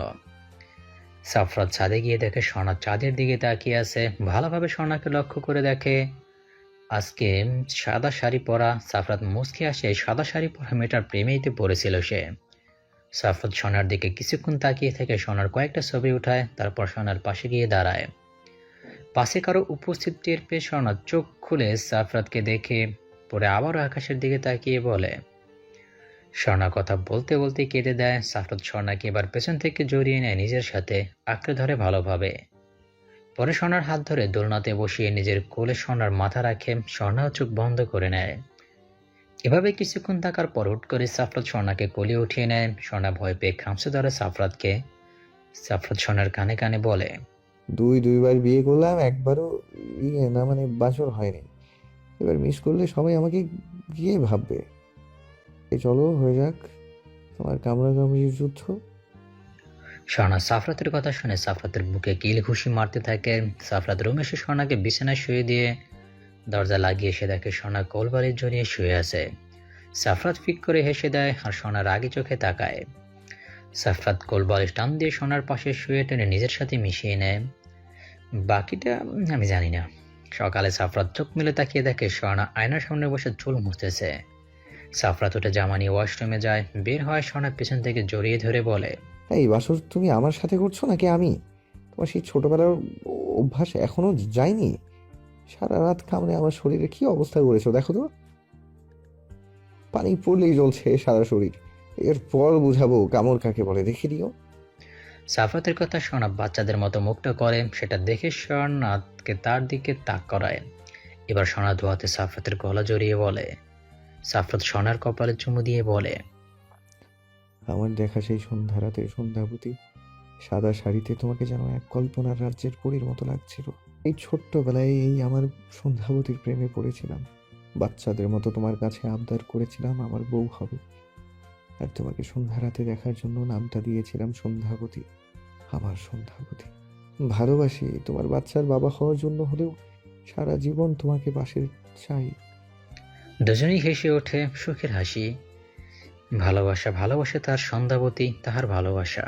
সাফরাত ছাদে গিয়ে দেখে স্বর্ণা চাঁদের দিকে তাকিয়ে আছে। ভালোভাবে স্বর্ণাকে লক্ষ্য করে দেখে আজকে সাদা শাড়ি পরা। সাফরাত মুচকি আসে, সাদা শাড়ি পরা মেয়েটার প্রেমেইতে পড়েছিল সে। সাফরাত স্বর্ণার দিকে কিছুক্ষণ তাকিয়ে থেকে স্বর্ণার কয়েকটা ছবি উঠায়, তারপর স্বর্ণার পাশে গিয়ে দাঁড়ায়। পাশে কারো উপস্থিত টের পেয়ে স্বর্ণা চোখ খুলে সাফরাতকে দেখে পরে আবারও আকাশের দিকে তাকিয়ে বলে। স্বর্ণা কথা বলতে বলতে কেঁদে দেয়। সাফরাত স্বর্ণাকে এবার পেছন থেকে জড়িয়ে নেয় নিজের সাথে, আঁকড়ে ধরে ভালোভাবে। পরে স্বর্ণার হাত ধরে দোলনাতে বসিয়ে নিজের কোলে স্বর্ণার মাথা রাখে। স্বর্ণাও চোখ বন্ধ করে নেয়। এভাবে কিছুক্ষণ থাকার পর হুট করে সাফরাত স্বর্ণাকে কোলে উঠিয়ে নেয়। স্বর্ণা ভয় পেয়ে খামচে ধরে সাফরাতকে। সাফরাত স্বর্ণার কানে কানে বলে, দুইবার বিয়ে করলাম, একবারও না, মানে বাসর হয়নি। এবার মিস করলে সবাই আমাকে গিয়ে ভাববে। এই চলো হয়ে যাক তোমার কামড়াকামড়ির যুদ্ধ। স্বর্ণা সাফরাতের কথা শুনে সাফরাতের বুকে কিল ঘুষি মারতে থাকে। সাফরাত রুমে এসে স্বর্ণাকে বিছানায় শুয়ে দিয়ে দরজা লাগিয়ে এসে দেখে স্বর্ণা কোলবালিশ জড়িয়ে শুয়ে আছে। সাফরাত ফিক করে হেসে দেয় আর স্বর্ণা রাগী চোখে তাকায়। সাফরাত কোলবালিশ টান দিয়ে স্বর্ণার পাশে শুয়ে টেনে নিজের সাথে মিশিয়ে নেয়। বাকিটা আমি জানি না। সকালে সাফরাত চোখ মেলে তাকিয়ে দেখে স্বর্ণা আয়নার সামনে বসে চুল মুছতেছে। সাফরাত উঠে জামা নিয়ে ওয়াশরুমে যায়। বের হয় স্বর্ণা পেছন থেকে জড়িয়ে ধরে বলে, এই বাসর তুমি আমার সাথে করছো নাকি আমি? তোমার সেই ছোটবেলার অভ্যাস এখনো যায়নি? সারা রাত কামড়ে আমার শরীরে কি অবস্থা করেছো দেখো তো। পানি পড়লেই জ্বলছে সারা শরীর। এরপর বুঝাবো কামড় কাকে বলে, দেখে দিও। সাফরাতের কথা স্বর্ণা বাচ্চাদের মতো মুখটা করে, সেটা দেখে স্বর্ণাকে তার দিকে তাক করায়। এবার স্বর্ণা ধোয়াতে সাফরাতের গলা জড়িয়ে বলে। সাফরাত স্বর্ণার কপালে চুমু দিয়ে বলে, আমার দেখা সেই সন্ধ্যা রাতে সন্ধ্যাবতী সাদা শাড়িতে তোমাকে যেন এক কল্পনার রাজ্যের পরীর মতো লাগছিল। এই ছোট্টবেলায় এই আমার সন্ধ্যাবতীর প্রেমে পড়েছিলাম। বাচ্চাদের মতো তোমার কাছে আবদার করেছিলাম আমার বউ হবে, আর তোমাকে সন্ধ্যা রাতে দেখার জন্য নামটা দিয়েছিলাম সন্ধ্যাবতী, আমার সন্ধ্যাবতী। ভালোবাসি, তোমার বাচ্চার বাবা হওয়ার জন্য হলেও সারা জীবন তোমাকে পাশে চাই। দুজনেই হেসে ওঠে সুখের হাসি। ভালোবাসা ভালোবাসে তার সন্ধ্যাবতী, তাহার ভালোবাসা।